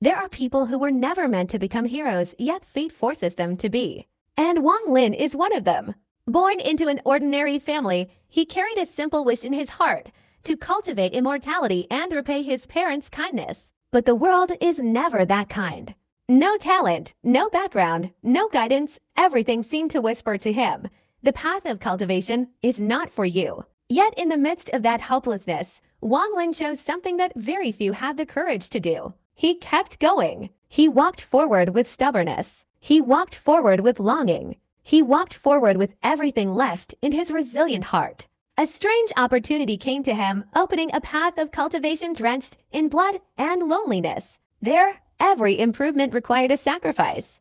There are people who were never meant to become heroes, yet fate forces them to be. And Wang Lin is one of them. Born into an ordinary family, he carried a simple wish in his heart to cultivate immortality and repay his parents' kindness. But the world is never that kind. No talent, no background, no guidance, everything seemed to whisper to him, the path of cultivation is not for you. Yet in the midst of that hopelessness, Wang Lin chose something that very few have the courage to do. He kept going. He walked forward with stubbornness. He walked forward with longing. He walked forward with everything left in his resilient heart. A strange opportunity came to him, opening a path of cultivation drenched in blood and loneliness. There, every improvement required a sacrifice.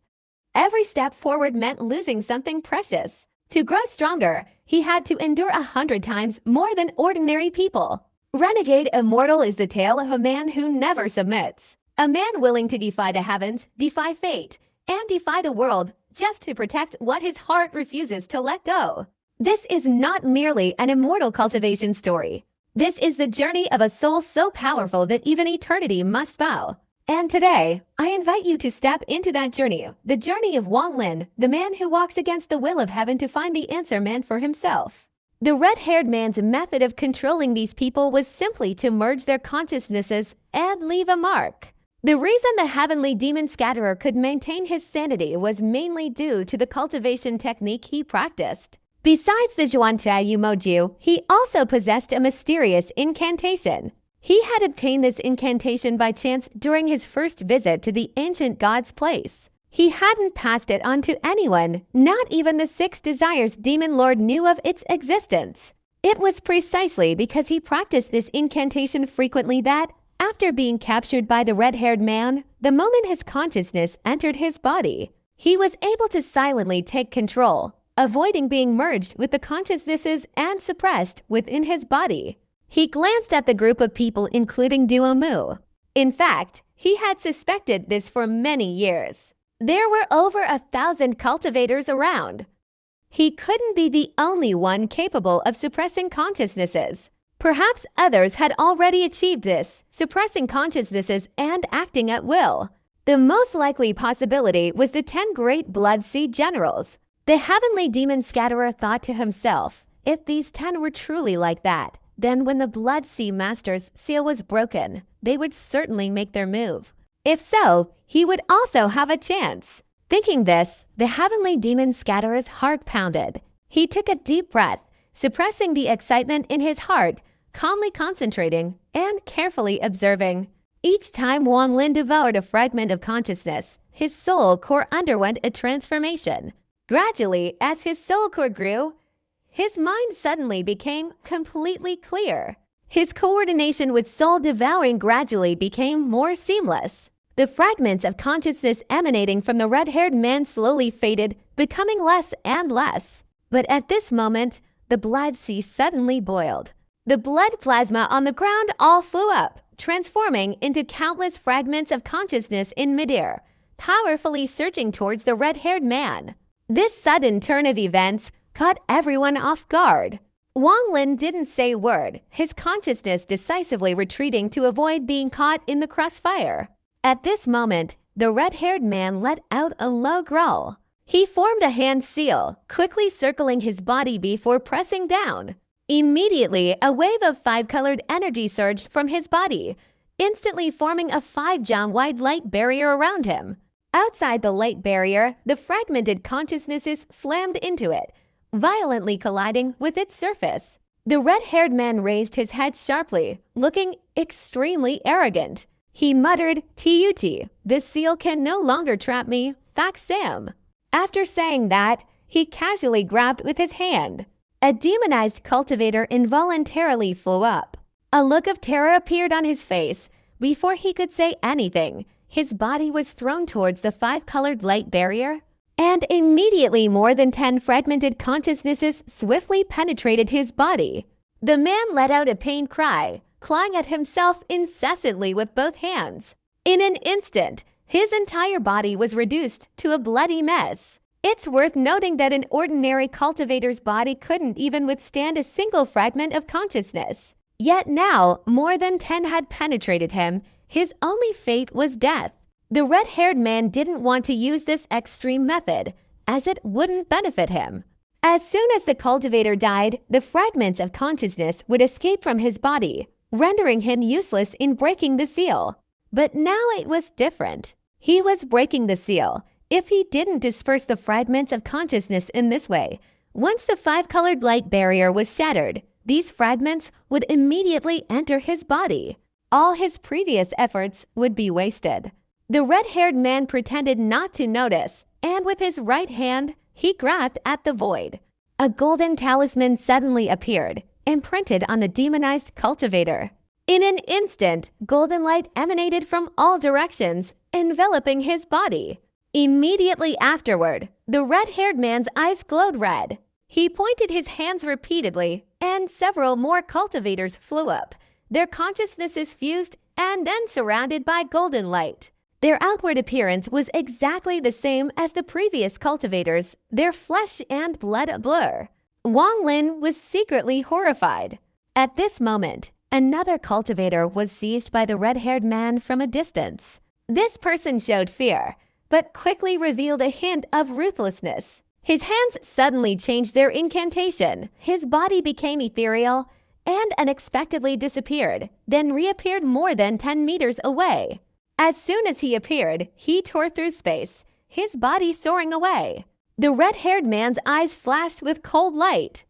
Every step forward meant losing something precious. To grow stronger, he had to endure 100 times more than ordinary people. Renegade Immortal is the tale of a man who never submits. A man willing to defy the heavens, defy fate, and defy the world just to protect what his heart refuses to let go. This is not merely an immortal cultivation story. This is the journey of a soul so powerful that even eternity must bow. And today, I invite you to step into that journey, the journey of Wang Lin, the man who walks against the will of heaven to find the answer meant for himself. The red-haired man's method of controlling these people was simply to merge their consciousnesses and leave a mark. The reason the heavenly demon scatterer could maintain his sanity was mainly due to the cultivation technique he practiced. Besides the Zhuancha Yumoju, he also possessed a mysterious incantation. He had obtained this incantation by chance during his first visit to the ancient god's place. He hadn't passed it on to anyone, not even the 6 Desires demon lord knew of its existence. It was precisely because he practiced this incantation frequently that, after being captured by the red-haired man, the moment his consciousness entered his body, he was able to silently take control, avoiding being merged with the consciousnesses and suppressed within his body. He glanced at the group of people including Duo Mu. In fact, he had suspected this for many years. There were over 1,000 cultivators around. He couldn't be the only one capable of suppressing consciousnesses. Perhaps others had already achieved this, suppressing consciousnesses and acting at will. The most likely possibility was the 10 great Blood Sea generals. The heavenly demon scatterer thought to himself, if these 10 were truly like that, then when the Blood Sea Master's seal was broken, they would certainly make their move. If so, he would also have a chance. Thinking this, the heavenly demon scatterer's heart pounded. He took a deep breath, suppressing the excitement in his heart, calmly concentrating and carefully observing. Each time Wang Lin devoured a fragment of consciousness, his soul core underwent a transformation. Gradually, as his soul core grew, his mind suddenly became completely clear. His coordination with soul devouring gradually became more seamless. The fragments of consciousness emanating from the red-haired man slowly faded, becoming less and less. But at this moment, the blood sea suddenly boiled. The blood plasma on the ground all flew up, transforming into countless fragments of consciousness in midair, powerfully surging towards the red-haired man. This sudden turn of events caught everyone off guard. Wang Lin didn't say a word, his consciousness decisively retreating to avoid being caught in the crossfire. At this moment, the red-haired man let out a low growl. He formed a hand seal, quickly circling his body before pressing down. Immediately, a wave of 5-colored energy surged from his body, instantly forming a 5-jam-wide light barrier around him. Outside the light barrier, the fragmented consciousnesses slammed into it, violently colliding with its surface. The red-haired man raised his head sharply, looking extremely arrogant. He muttered, "Tut, this seal can no longer trap me, Fac Sam." After saying that, he casually grabbed with his hand. A demonized cultivator involuntarily flew up. A look of terror appeared on his face. Before he could say anything, his body was thrown towards the 5-colored light barrier, and immediately more than 10 fragmented consciousnesses swiftly penetrated his body. The man let out a pained cry, clawing at himself incessantly with both hands. In an instant, his entire body was reduced to a bloody mess. It's worth noting that an ordinary cultivator's body couldn't even withstand a single fragment of consciousness. Yet now, more than 10 had penetrated him. His only fate was death. The red-haired man didn't want to use this extreme method, as it wouldn't benefit him. As soon as the cultivator died, the fragments of consciousness would escape from his body, rendering him useless in breaking the seal. But now it was different. He was breaking the seal. If he didn't disperse the fragments of consciousness in this way, once the five-colored light barrier was shattered, these fragments would immediately enter his body. All his previous efforts would be wasted. The red-haired man pretended not to notice, and with his right hand, he grabbed at the void. A golden talisman suddenly appeared, imprinted on the demonized cultivator. In an instant, golden light emanated from all directions, enveloping his body. Immediately afterward, the red-haired man's eyes glowed red. He pointed his hands repeatedly, and several more cultivators flew up. Their consciousnesses fused and then surrounded by golden light. Their outward appearance was exactly the same as the previous cultivators, their flesh and blood a blur. Wang Lin was secretly horrified. At this moment, another cultivator was seized by the red-haired man from a distance. This person showed fear, but quickly revealed a hint of ruthlessness. His hands suddenly changed their incantation. His body became ethereal and unexpectedly disappeared, then reappeared more than 10 meters away. As soon as he appeared, he tore through space, his body soaring away. The red-haired man's eyes flashed with cold light.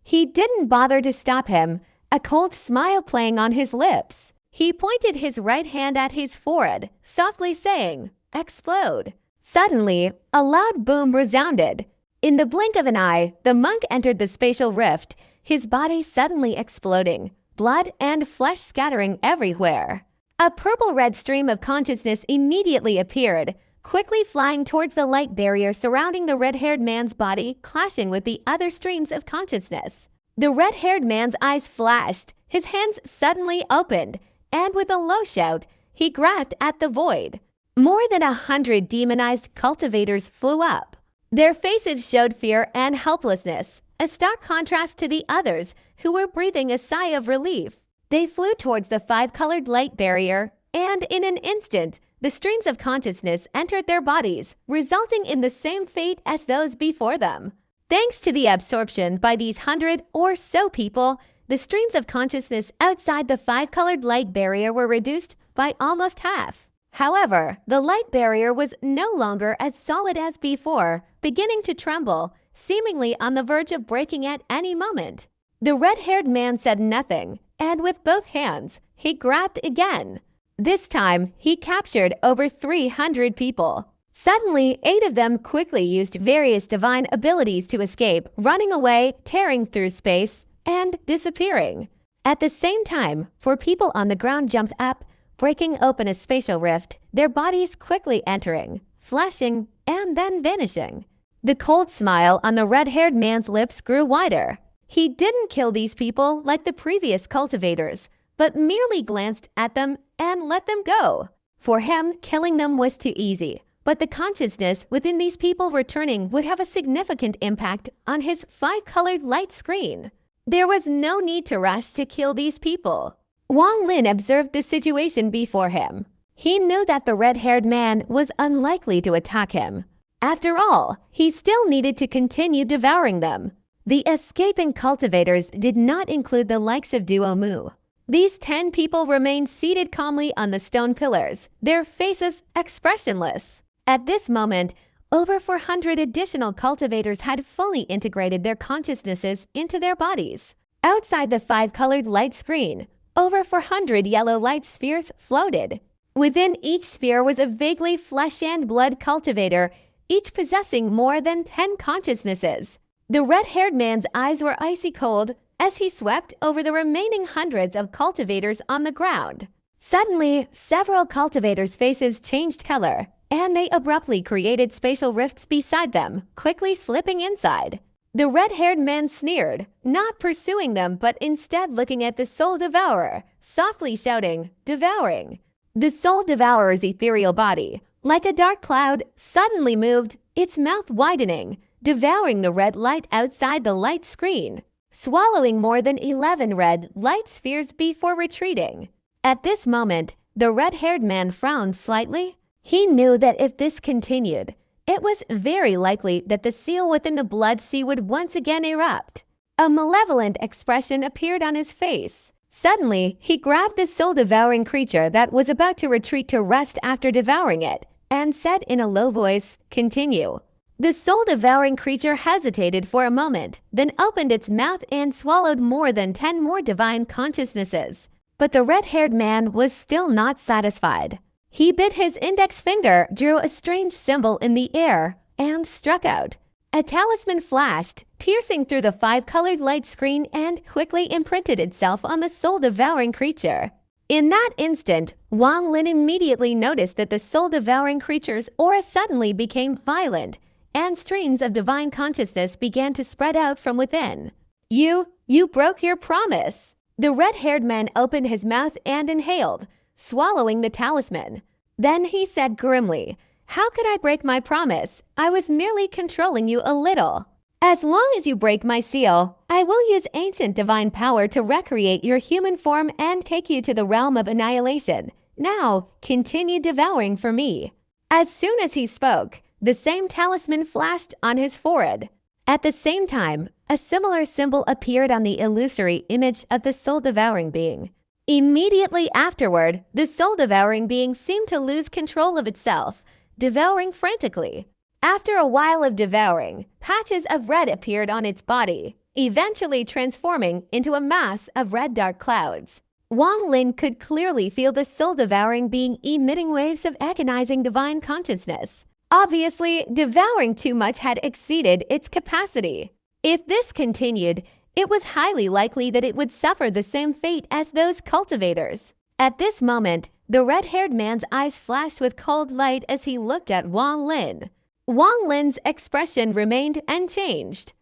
He didn't bother to stop him, a cold smile playing on his lips. He pointed his right hand at his forehead, softly saying, "Explode." Suddenly, a loud boom resounded. In the blink of an eye, the monk entered the spatial rift, his body suddenly exploding, blood and flesh scattering everywhere. A purple-red stream of consciousness immediately appeared, quickly flying towards the light barrier surrounding the red-haired man's body, clashing with the other streams of consciousness. The red-haired man's eyes flashed, his hands suddenly opened, and with a low shout, he grabbed at the void. More than 100 demonized cultivators flew up. Their faces showed fear and helplessness, a stark contrast to the others who were breathing a sigh of relief. They flew towards the five-colored light barrier, and in an instant, the streams of consciousness entered their bodies, resulting in the same fate as those before them. Thanks to the absorption by these 100 or so people, the streams of consciousness outside the five-colored light barrier were reduced by almost half. However, the light barrier was no longer as solid as before, beginning to tremble, seemingly on the verge of breaking at any moment. The red-haired man said nothing, and with both hands, he grabbed again. This time, he captured over 300 people. Suddenly, 8 of them quickly used various divine abilities to escape, running away, tearing through space, and disappearing. At the same time, 4 people on the ground jumped up, breaking open a spatial rift, their bodies quickly entering, flashing, and then vanishing. The cold smile on the red-haired man's lips grew wider. He didn't kill these people like the previous cultivators, but merely glanced at them and let them go. For him, killing them was too easy, but the consciousness within these people returning would have a significant impact on his five-colored light screen. There was no need to rush to kill these people. Wang Lin observed the situation before him. He knew that the red-haired man was unlikely to attack him. After all, he still needed to continue devouring them. The escaping cultivators did not include the likes of Duo Mu. These 10 people remained seated calmly on the stone pillars, their faces expressionless. At this moment, over 400 additional cultivators had fully integrated their consciousnesses into their bodies. Outside the five-colored light screen, over 400 yellow light spheres floated. Within each sphere was a vaguely flesh and blood cultivator, each possessing more than 10 consciousnesses. The red-haired man's eyes were icy cold as he swept over the remaining hundreds of cultivators on the ground. Suddenly, several cultivators' faces changed color, and they abruptly created spatial rifts beside them, quickly slipping inside. The red-haired man sneered, not pursuing them but instead looking at the Soul Devourer, softly shouting, "Devouring." The Soul Devourer's ethereal body, like a dark cloud, suddenly moved, its mouth widening, devouring the red light outside the light screen, swallowing more than 11 red light spheres before retreating. At this moment, the red-haired man frowned slightly. He knew that if this continued, it was very likely that the seal within the blood sea would once again erupt. A malevolent expression appeared on his face. Suddenly, he grabbed the soul-devouring creature that was about to retreat to rest after devouring it, and said in a low voice, "Continue." The soul-devouring creature hesitated for a moment, then opened its mouth and swallowed more than 10 more divine consciousnesses. But the red-haired man was still not satisfied. He bit his index finger, drew a strange symbol in the air, and struck out. A talisman flashed, piercing through the 5-colored light screen and quickly imprinted itself on the soul-devouring creature. In that instant, Wang Lin immediately noticed that the soul-devouring creature's aura suddenly became violent, and streams of divine consciousness began to spread out from within. You broke your promise." The red-haired man opened his mouth and inhaled, swallowing the talisman. Then he said grimly, "How could I break my promise? I was merely controlling you a little. As long as you break my seal, I will use ancient divine power to recreate your human form and take you to the realm of annihilation. Now, continue devouring for me." As soon as he spoke, the same talisman flashed on his forehead. At the same time, a similar symbol appeared on the illusory image of the soul-devouring being. Immediately afterward, the soul-devouring being seemed to lose control of itself, devouring frantically. After a while of devouring, patches of red appeared on its body, eventually transforming into a mass of red dark clouds. Wang Lin could clearly feel the soul-devouring being emitting waves of agonizing divine consciousness. Obviously, devouring too much had exceeded its capacity. If this continued, it was highly likely that it would suffer the same fate as those cultivators. At this moment, the red-haired man's eyes flashed with cold light as he looked at Wang Lin. Wang Lin's expression remained unchanged.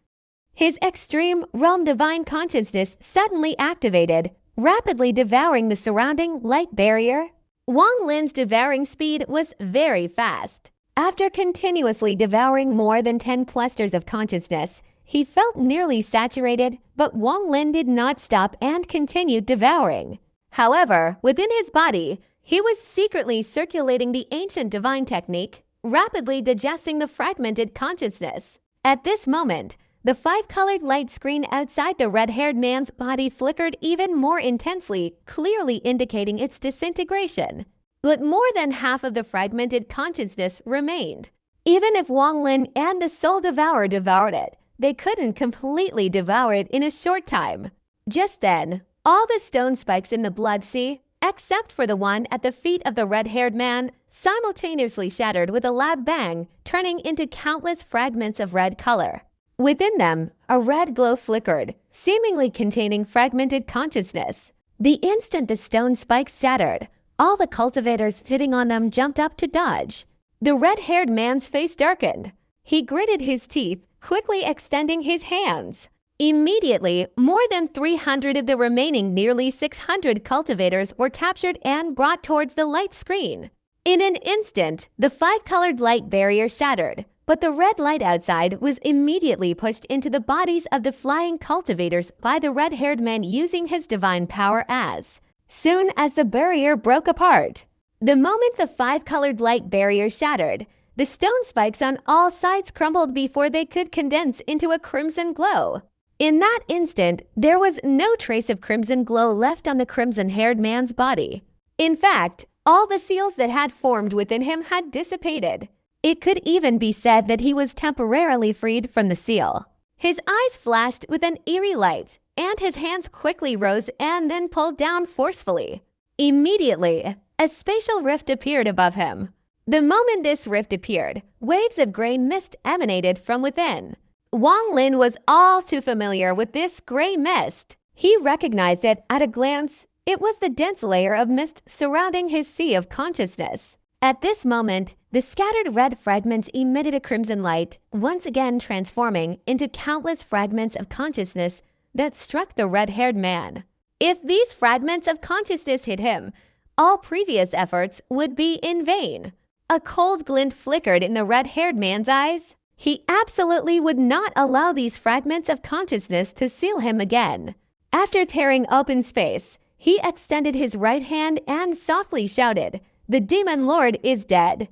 His extreme realm divine consciousness suddenly activated, rapidly devouring the surrounding light barrier. Wang Lin's devouring speed was very fast. After continuously devouring more than 10 clusters of consciousness, he felt nearly saturated, but Wang Lin did not stop and continued devouring. However, within his body, he was secretly circulating the ancient divine technique, rapidly digesting the fragmented consciousness. At this moment, the 5-colored light screen outside the red-haired man's body flickered even more intensely, clearly indicating its disintegration. But more than half of the fragmented consciousness remained. Even if Wang Lin and the Soul Devourer devoured it, they couldn't completely devour it in a short time. Just then, all the stone spikes in the blood sea, except for the one at the feet of the red-haired man, simultaneously shattered with a loud bang, turning into countless fragments of red color. Within them, a red glow flickered, seemingly containing fragmented consciousness. The instant the stone spikes shattered, all the cultivators sitting on them jumped up to dodge. The red-haired man's face darkened. He gritted his teeth, quickly extending his hands. Immediately, more than 300 of the remaining nearly 600 cultivators were captured and brought towards the light screen. In an instant, the 5-colored light barrier shattered, but the red light outside was immediately pushed into the bodies of the flying cultivators by the red-haired man using his divine power as soon as the barrier broke apart. The moment the 5-colored light barrier shattered, the stone spikes on all sides crumbled before they could condense into a crimson glow. In that instant, there was no trace of crimson glow left on the crimson-haired man's body. In fact, all the seals that had formed within him had dissipated. It could even be said that he was temporarily freed from the seal. His eyes flashed with an eerie light, and his hands quickly rose and then pulled down forcefully. Immediately, a spatial rift appeared above him. The moment this rift appeared, waves of gray mist emanated from within. Wang Lin was all too familiar with this gray mist. He recognized it at a glance. It was the dense layer of mist surrounding his sea of consciousness. At this moment, the scattered red fragments emitted a crimson light, once again transforming into countless fragments of consciousness that struck the red-haired man. If these fragments of consciousness hit him, all previous efforts would be in vain. A cold glint flickered in the red-haired man's eyes. He absolutely would not allow these fragments of consciousness to seal him again. After tearing open space, he extended his right hand and softly shouted, The demon lord is dead.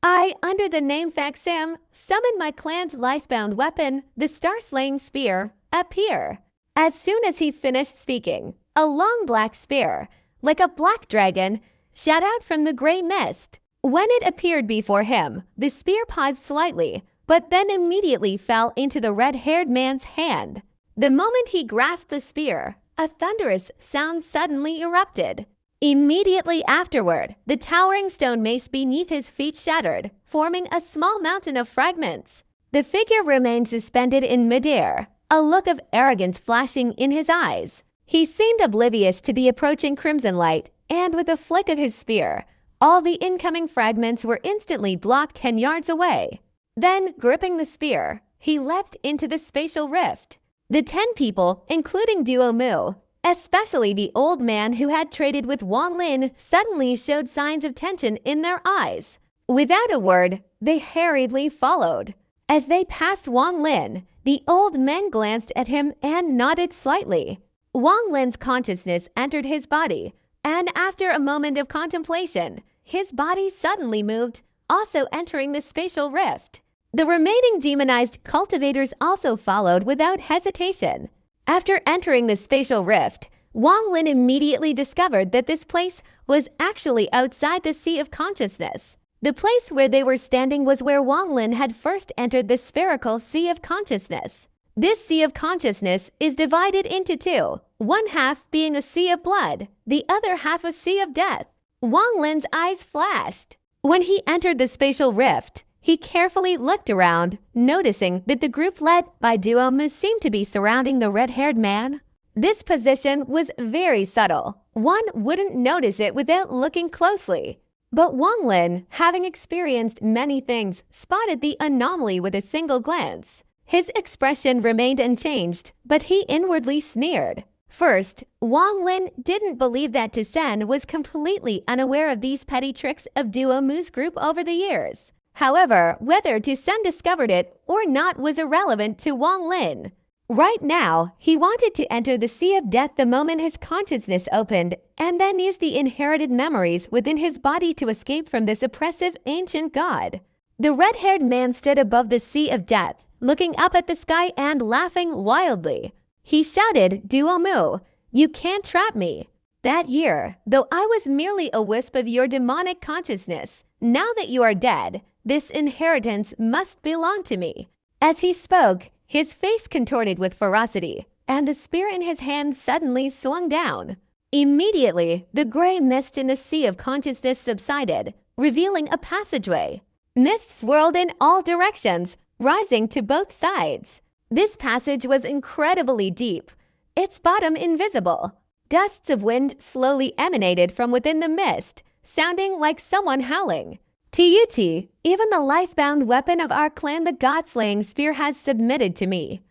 I, under the name Faxam, summon my clan's lifebound weapon, the star-slaying spear, appear. As soon as he finished speaking, a long black spear, like a black dragon, shot out from the gray mist. When it appeared before him, the spear paused slightly, but then immediately fell into the red-haired man's hand. The moment he grasped the spear, a thunderous sound suddenly erupted. Immediately afterward, the towering stone mace beneath his feet shattered, forming a small mountain of fragments. The figure remained suspended in midair, a look of arrogance flashing in his eyes. He seemed oblivious to the approaching crimson light, and with a flick of his spear, all the incoming fragments were instantly blocked 10 yards away. Then, gripping the spear, he leapt into the spatial rift. The 10 people, including Duo Mu, especially the old man who had traded with Wang Lin, suddenly showed signs of tension in their eyes. Without a word, they hurriedly followed. As they passed Wang Lin, the old men glanced at him and nodded slightly. Wang Lin's consciousness entered his body, and after a moment of contemplation, his body suddenly moved, also entering the spatial rift. The remaining demonized cultivators also followed without hesitation. After entering the spatial rift, Wang Lin immediately discovered that this place was actually outside the Sea of Consciousness. The place where they were standing was where Wang Lin had first entered the spherical Sea of Consciousness. This Sea of Consciousness is divided into two, one half being a sea of blood, the other half a sea of death. Wang Lin's eyes flashed. When he entered the spatial rift, he carefully looked around, noticing that the group led by Duo Mu seemed to be surrounding the red-haired man. This position was very subtle. One wouldn't notice it without looking closely. But Wang Lin, having experienced many things, spotted the anomaly with a single glance. His expression remained unchanged, but he inwardly sneered. First, Wang Lin didn't believe that Tsen was completely unaware of these petty tricks of Duo Mu's group over the years. However, whether Tsen discovered it or not was irrelevant to Wang Lin. Right now, he wanted to enter the Sea of Death the moment his consciousness opened, and then use the inherited memories within his body to escape from this oppressive ancient god. The red-haired man stood above the Sea of Death, looking up at the sky and laughing wildly. He shouted, "Duo Mu, you can't trap me. That year, though I was merely a wisp of your demonic consciousness, now that you are dead, this inheritance must belong to me." As he spoke, his face contorted with ferocity, and the spear in his hand suddenly swung down. Immediately, the gray mist in the Sea of Consciousness subsided, revealing a passageway. Mist swirled in all directions, rising to both sides. This passage was incredibly deep, its bottom invisible. Gusts of wind slowly emanated from within the mist, sounding like someone howling. "Tut, even the life-bound weapon of our clan, the God-slaying spear, has submitted to me.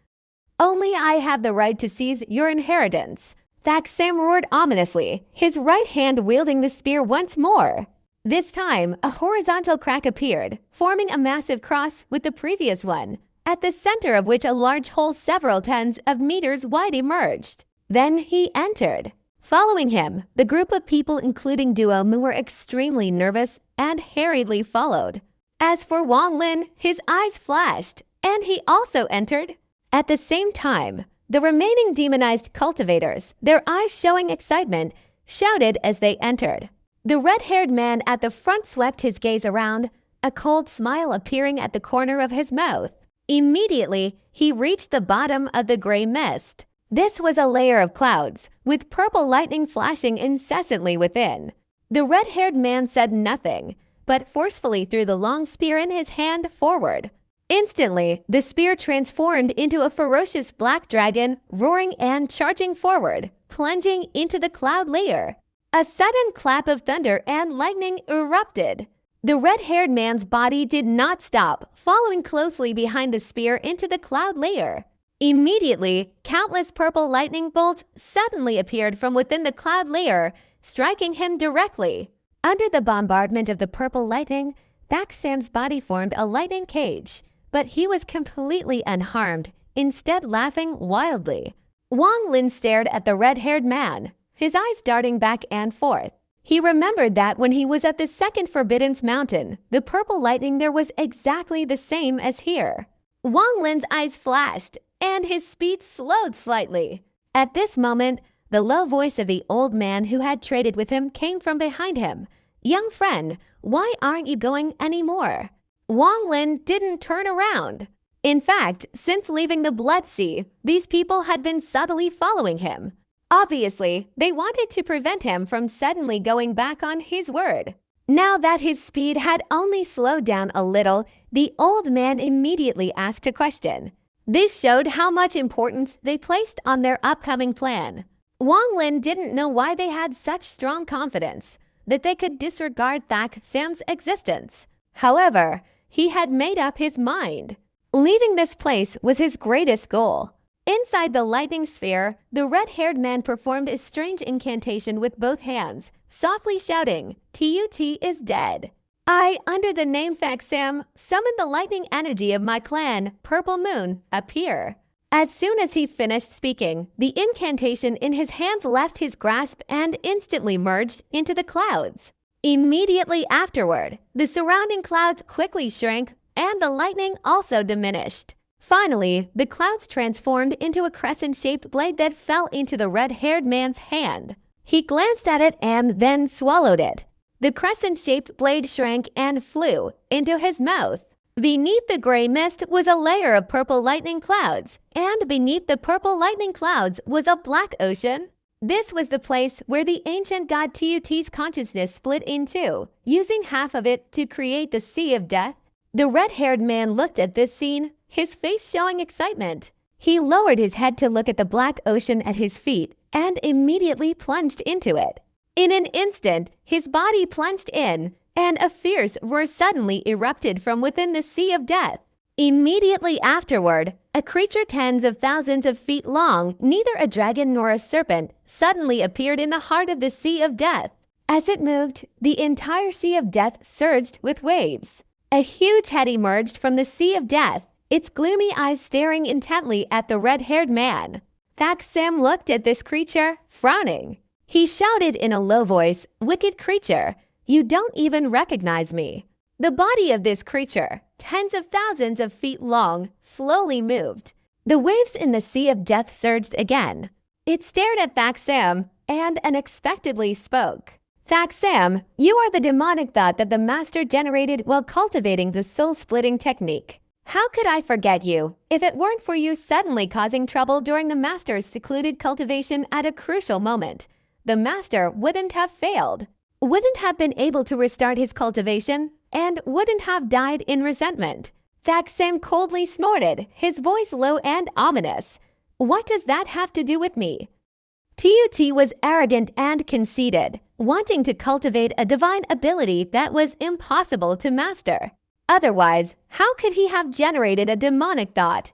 Only I have the right to seize your inheritance." Faxam roared ominously, his right hand wielding the spear once more. This time, a horizontal crack appeared, forming a massive cross with the previous one, at the center of which a large hole several tens of meters wide emerged. Then he entered. Following him, the group of people including Duo Mu were extremely nervous and hurriedly followed. As for Wang Lin, his eyes flashed, and he also entered. At the same time, the remaining demonized cultivators, their eyes showing excitement, shouted as they entered. The red-haired man at the front swept his gaze around, a cold smile appearing at the corner of his mouth. Immediately, he reached the bottom of the gray mist. This was a layer of clouds, with purple lightning flashing incessantly within. The red-haired man said nothing, but forcefully threw the long spear in his hand forward. Instantly, the spear transformed into a ferocious black dragon, roaring and charging forward, plunging into the cloud layer. A sudden clap of thunder and lightning erupted. The red-haired man's body did not stop, following closely behind the spear into the cloud layer. Immediately, countless purple lightning bolts suddenly appeared from within the cloud layer, striking him directly. Under the bombardment of the purple lightning, Faxam's body formed a lightning cage, but he was completely unharmed, instead laughing wildly. Wang Lin stared at the red-haired man, his eyes darting back and forth. He remembered that when he was at the second Forbidden Mountain, the purple lightning there was exactly the same as here. Wang Lin's eyes flashed, and his speed slowed slightly. At this moment, the low voice of the old man who had traded with him came from behind him. "Young friend, why aren't you going anymore?" Wang Lin didn't turn around. In fact, since leaving the Blood Sea, these people had been subtly following him. Obviously, they wanted to prevent him from suddenly going back on his word. Now that his speed had only slowed down a little, the old man immediately asked a question. This showed how much importance they placed on their upcoming plan. Wang Lin didn't know why they had such strong confidence that they could disregard Thak Sam's existence. However, he had made up his mind. Leaving this place was his greatest goal. Inside the lightning sphere, the red-haired man performed a strange incantation with both hands, softly shouting, "Tut is dead." I, under the name Thak Sam, summoned the lightning energy of my clan, Purple Moon, appear. As soon as he finished speaking, the incantation in his hands left his grasp and instantly merged into the clouds. Immediately afterward, the surrounding clouds quickly shrank and the lightning also diminished. Finally, the clouds transformed into a crescent-shaped blade that fell into the red-haired man's hand. He glanced at it and then swallowed it. The crescent-shaped blade shrank and flew into his mouth. Beneath the gray mist was a layer of purple lightning clouds, and beneath the purple lightning clouds was a black ocean. This was the place where the ancient god Tut's consciousness split in two, using half of it to create the Sea of Death. The red-haired man looked at this scene, his face showing excitement. He lowered his head to look at the black ocean at his feet and immediately plunged into it. In an instant, his body plunged in, and a fierce roar suddenly erupted from within the Sea of Death. Immediately afterward, a creature tens of thousands of feet long, neither a dragon nor a serpent, suddenly appeared in the heart of the Sea of Death. As it moved, the entire Sea of Death surged with waves. A huge head emerged from the Sea of Death, its gloomy eyes staring intently at the red-haired man. Thak Sam looked at this creature, frowning. He shouted in a low voice, "Wicked creature, you don't even recognize me." The body of this creature, tens of thousands of feet long, slowly moved. The waves in the Sea of Death surged again. It stared at Thak Sam and unexpectedly spoke. "Thak Sam, you are the demonic thought that the master generated while cultivating the soul-splitting technique. How could I forget you if it weren't for you suddenly causing trouble during the master's secluded cultivation at a crucial moment? The master wouldn't have failed, wouldn't have been able to restart his cultivation, and wouldn't have died in resentment." Thak Sam coldly snorted, his voice low and ominous. "What does that have to do with me?" Tut was arrogant and conceited, wanting to cultivate a divine ability that was impossible to master. Otherwise, how could he have generated a demonic thought?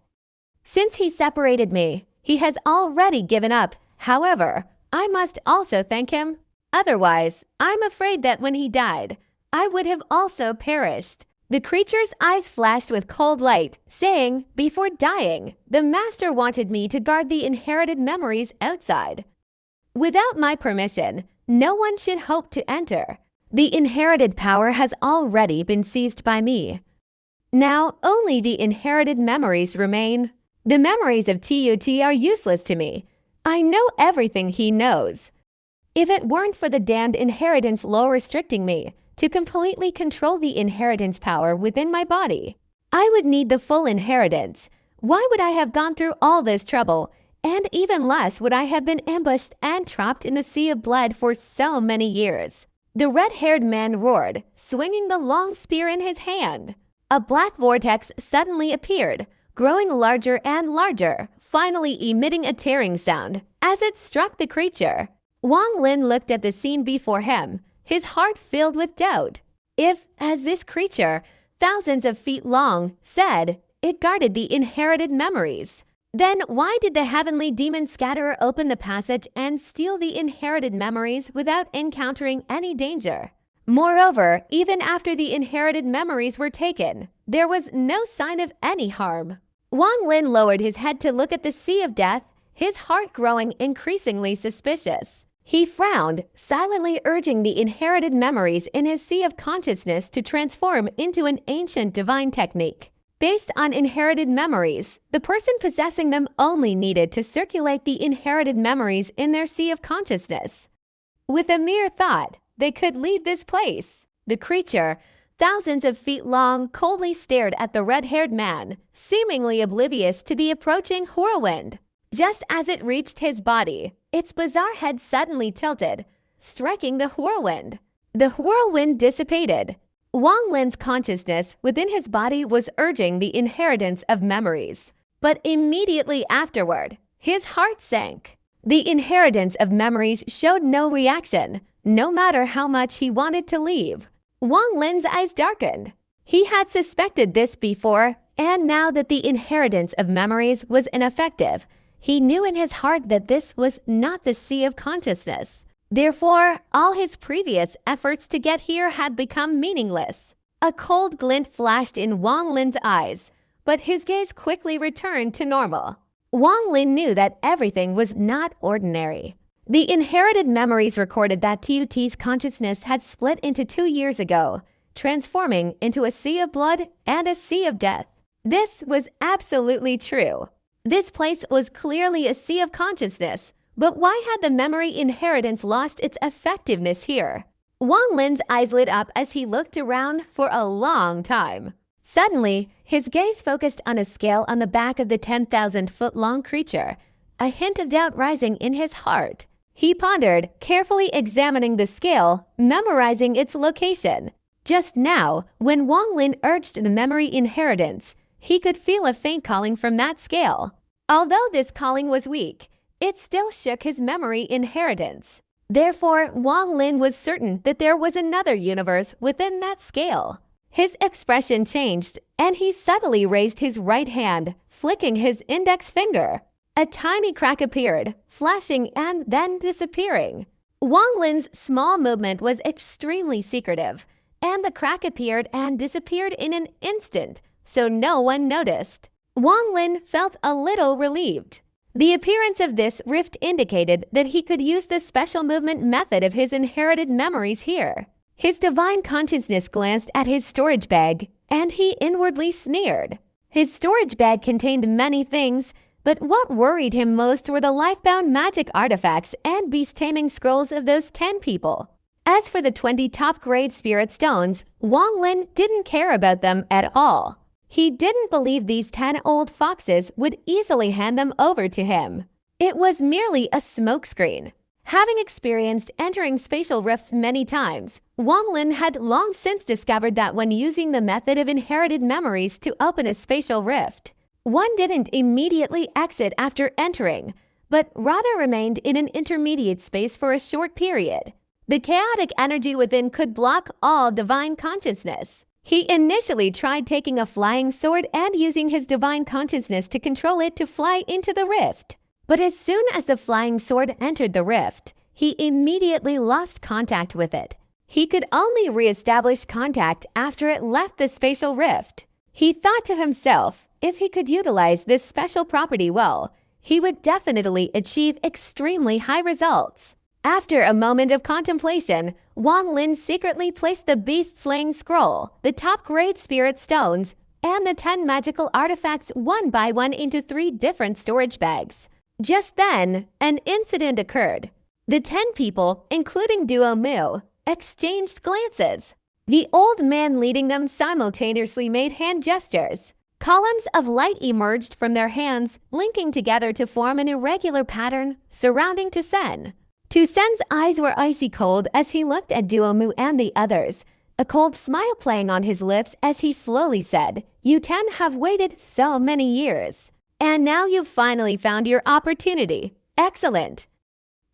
Since he separated me, he has already given up. However, I must also thank him. Otherwise, I'm afraid that when he died, I would have also perished. The creature's eyes flashed with cold light, saying, "Before dying, the master wanted me to guard the inherited memories outside. Without my permission, no one should hope to enter. The inherited power has already been seized by me. Now only the inherited memories remain. The memories of Tut are useless to me. I know everything he knows. If it weren't for the damned inheritance law restricting me to completely control the inheritance power within my body, I would need the full inheritance. Why would I have gone through all this trouble? And even less would I have been ambushed and trapped in the Sea of Blood for so many years." The red-haired man roared, swinging the long spear in his hand. A black vortex suddenly appeared, growing larger and larger, finally emitting a tearing sound as it struck the creature. Wang Lin looked at the scene before him, his heart filled with doubt. If, as this creature, thousands of feet long, said, it guarded the inherited memories, then why did the heavenly demon scatterer open the passage and steal the inherited memories without encountering any danger? Moreover, even after the inherited memories were taken, there was no sign of any harm. Wang Lin lowered his head to look at the Sea of Death, his heart growing increasingly suspicious. He frowned, silently urging the inherited memories in his sea of consciousness to transform into an ancient divine technique. Based on inherited memories, the person possessing them only needed to circulate the inherited memories in their sea of consciousness. With a mere thought, they could leave this place. The creature, thousands of feet long, coldly stared at the red-haired man, seemingly oblivious to the approaching whirlwind. Just as it reached his body, its bizarre head suddenly tilted, striking the whirlwind. The whirlwind dissipated. Wang Lin's consciousness within his body was urging the inheritance of memories. But immediately afterward, his heart sank. The inheritance of memories showed no reaction, no matter how much he wanted to leave. Wang Lin's eyes darkened. He had suspected this before, and now that the inheritance of memories was ineffective, he knew in his heart that this was not the sea of consciousness. Therefore, all his previous efforts to get here had become meaningless. A cold glint flashed in Wang Lin's eyes, but his gaze quickly returned to normal. Wang Lin knew that everything was not ordinary. The inherited memories recorded that Tut's consciousness had split into 2 years ago, transforming into a sea of blood and a sea of death. This was absolutely true. This place was clearly a sea of consciousness, but why had the memory inheritance lost its effectiveness here? Wang Lin's eyes lit up as he looked around for a long time. Suddenly, his gaze focused on a scale on the back of the 10,000-foot-long creature, a hint of doubt rising in his heart. He pondered, carefully examining the scale, memorizing its location. Just now, when Wang Lin urged the memory inheritance, he could feel a faint calling from that scale. Although this calling was weak, it still shook his memory inheritance. Therefore, Wang Lin was certain that there was another universe within that scale. His expression changed, and he subtly raised his right hand, flicking his index finger. A tiny crack appeared, flashing and then disappearing. Wang Lin's small movement was extremely secretive, and the crack appeared and disappeared in an instant, so no one noticed. Wang Lin felt a little relieved. The appearance of this rift indicated that he could use the special movement method of his inherited memories here. His divine consciousness glanced at his storage bag, and he inwardly sneered. His storage bag contained many things, but what worried him most were the life-bound magic artifacts and beast-taming scrolls of those 10 people. As for the 20 top-grade spirit stones, Wang Lin didn't care about them at all. He didn't believe these 10 old foxes would easily hand them over to him. It was merely a smokescreen. Having experienced entering spatial rifts many times, Wang Lin had long since discovered that when using the method of inherited memories to open a spatial rift, one didn't immediately exit after entering, but rather remained in an intermediate space for a short period. The chaotic energy within could block all divine consciousness. He initially tried taking a flying sword and using his divine consciousness to control it to fly into the rift. But as soon as the flying sword entered the rift, he immediately lost contact with it. He could only re-establish contact after it left the spatial rift. He thought to himself, if he could utilize this special property well, he would definitely achieve extremely high results. After a moment of contemplation, Wang Lin secretly placed the beast-slaying scroll, the top-grade spirit stones, and the 10 magical artifacts one by one into 3 different storage bags. Just then, an incident occurred. The 10 people, including Duo Mu, exchanged glances. The old man leading them simultaneously made hand gestures. Columns of light emerged from their hands, linking together to form an irregular pattern surrounding Tusen. Tusen's eyes were icy cold as he looked at Duo Mu and the others, a cold smile playing on his lips as he slowly said, "You 10 have waited so many years. And now you've finally found your opportunity. Excellent."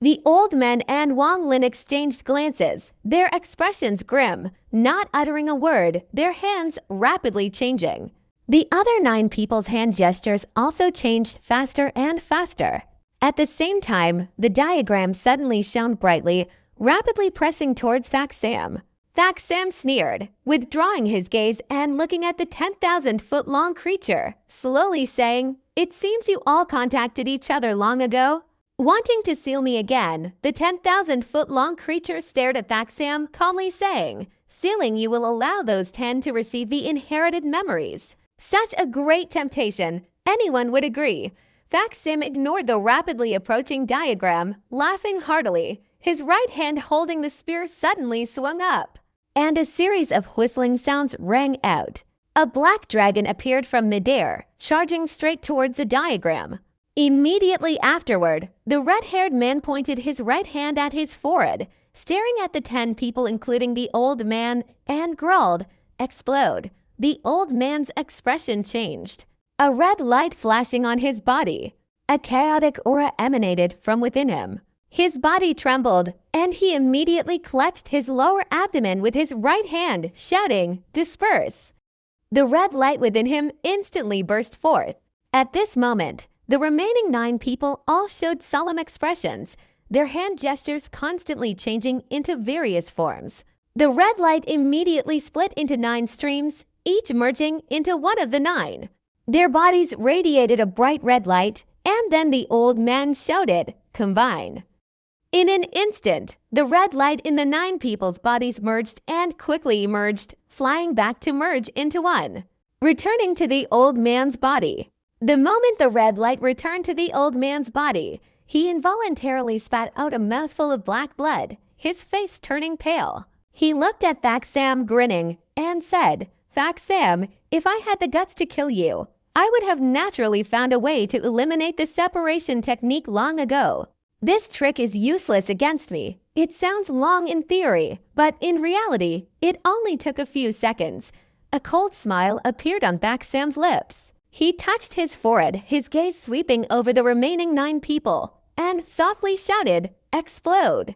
The old men and Wang Lin exchanged glances, their expressions grim, not uttering a word, their hands rapidly changing. The other 9 people's hand gestures also changed faster and faster. At the same time, the diagram suddenly shone brightly, rapidly pressing towards Thaksam. Thaksam sneered, withdrawing his gaze and looking at the 10,000-foot-long creature, slowly saying, "It seems you all contacted each other long ago." Wanting to seal me again, the 10,000-foot-long creature stared at Thaxam, calmly saying, "Sealing you will allow those 10 to receive the inherited memories." Such a great temptation, anyone would agree. Thaxam ignored the rapidly approaching diagram, laughing heartily. His right hand holding the spear suddenly swung up, and a series of whistling sounds rang out. A black dragon appeared from midair, charging straight towards the diagram. Immediately afterward, the red-haired man pointed his right hand at his forehead, staring at the 10 people including the old man, and growled, "Explode." The old man's expression changed. A red light flashing on his body. A chaotic aura emanated from within him. His body trembled, and he immediately clutched his lower abdomen with his right hand, shouting, "Disperse." The red light within him instantly burst forth. At this moment, the remaining 9 people all showed solemn expressions, their hand gestures constantly changing into various forms. The red light immediately split into 9 streams, each merging into one of the 9. Their bodies radiated a bright red light, and then the old man shouted, "Combine." In an instant, the red light in the 9 people's bodies merged and quickly emerged, flying back to merge into one, returning to the old man's body. The moment the red light returned to the old man's body, he involuntarily spat out a mouthful of black blood, his face turning pale. He looked at Thaxam grinning and said, "Thaxam, if I had the guts to kill you, I would have naturally found a way to eliminate the separation technique long ago. This trick is useless against me. It sounds long in theory, but in reality, it only took a few seconds." A cold smile appeared on Thaxam's lips. He touched his forehead, his gaze sweeping over the remaining 9 people, and softly shouted, "Explode."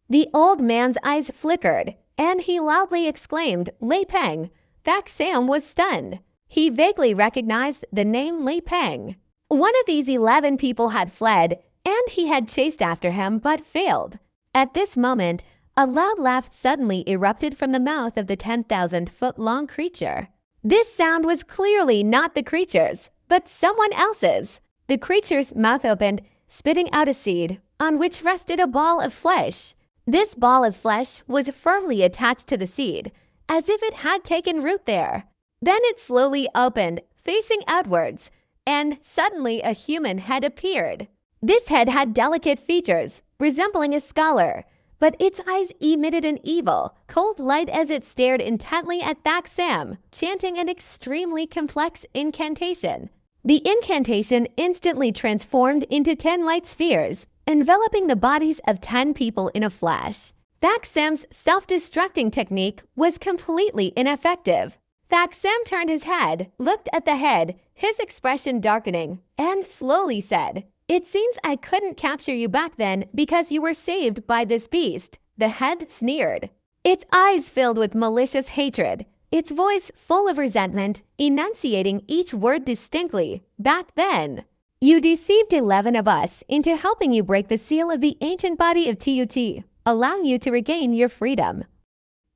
The old man's eyes flickered, and he loudly exclaimed, "Lei Peng." Thaxam was stunned. He vaguely recognized the name Lei Peng. One of these 11 people had fled, and he had chased after him but failed. At this moment, a loud laugh suddenly erupted from the mouth of the 10,000-foot-long creature. This sound was clearly not the creature's, but someone else's. The creature's mouth opened, spitting out a seed, on which rested a ball of flesh. This ball of flesh was firmly attached to the seed, as if it had taken root there. Then it slowly opened, facing outwards, and suddenly a human head appeared. This head had delicate features, resembling a scholar, but its eyes emitted an evil, cold light as it stared intently at Thaxam, chanting an extremely complex incantation. The incantation instantly transformed into 10 light spheres, enveloping the bodies of 10 people in a flash. Thaxam's self-destructing technique was completely ineffective. Thaxam turned his head, looked at the head, his expression darkening, and slowly said, "It seems I couldn't capture you back then because you were saved by this beast." The head sneered. Its eyes filled with malicious hatred, its voice full of resentment, enunciating each word distinctly. "Back then, you deceived 11 of us into helping you break the seal of the ancient body of TUT, allowing you to regain your freedom.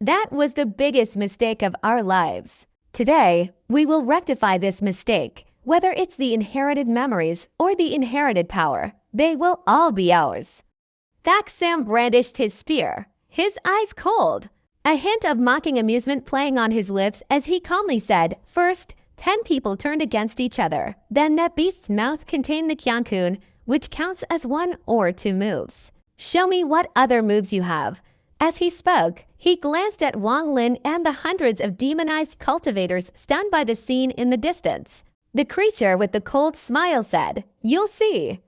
That was the biggest mistake of our lives. Today, we will rectify this mistake. Whether it's the inherited memories or the inherited power, they will all be ours." Thaxam brandished his spear, his eyes cold, a hint of mocking amusement playing on his lips as he calmly said, "First, 10 people turned against each other. Then that beast's mouth contained the Qiankun, which counts as 1 or 2 moves. Show me what other moves you have." As he spoke, he glanced at Wang Lin and the hundreds of demonized cultivators stunned by the scene in the distance. The creature with the cold smile said, "You'll see."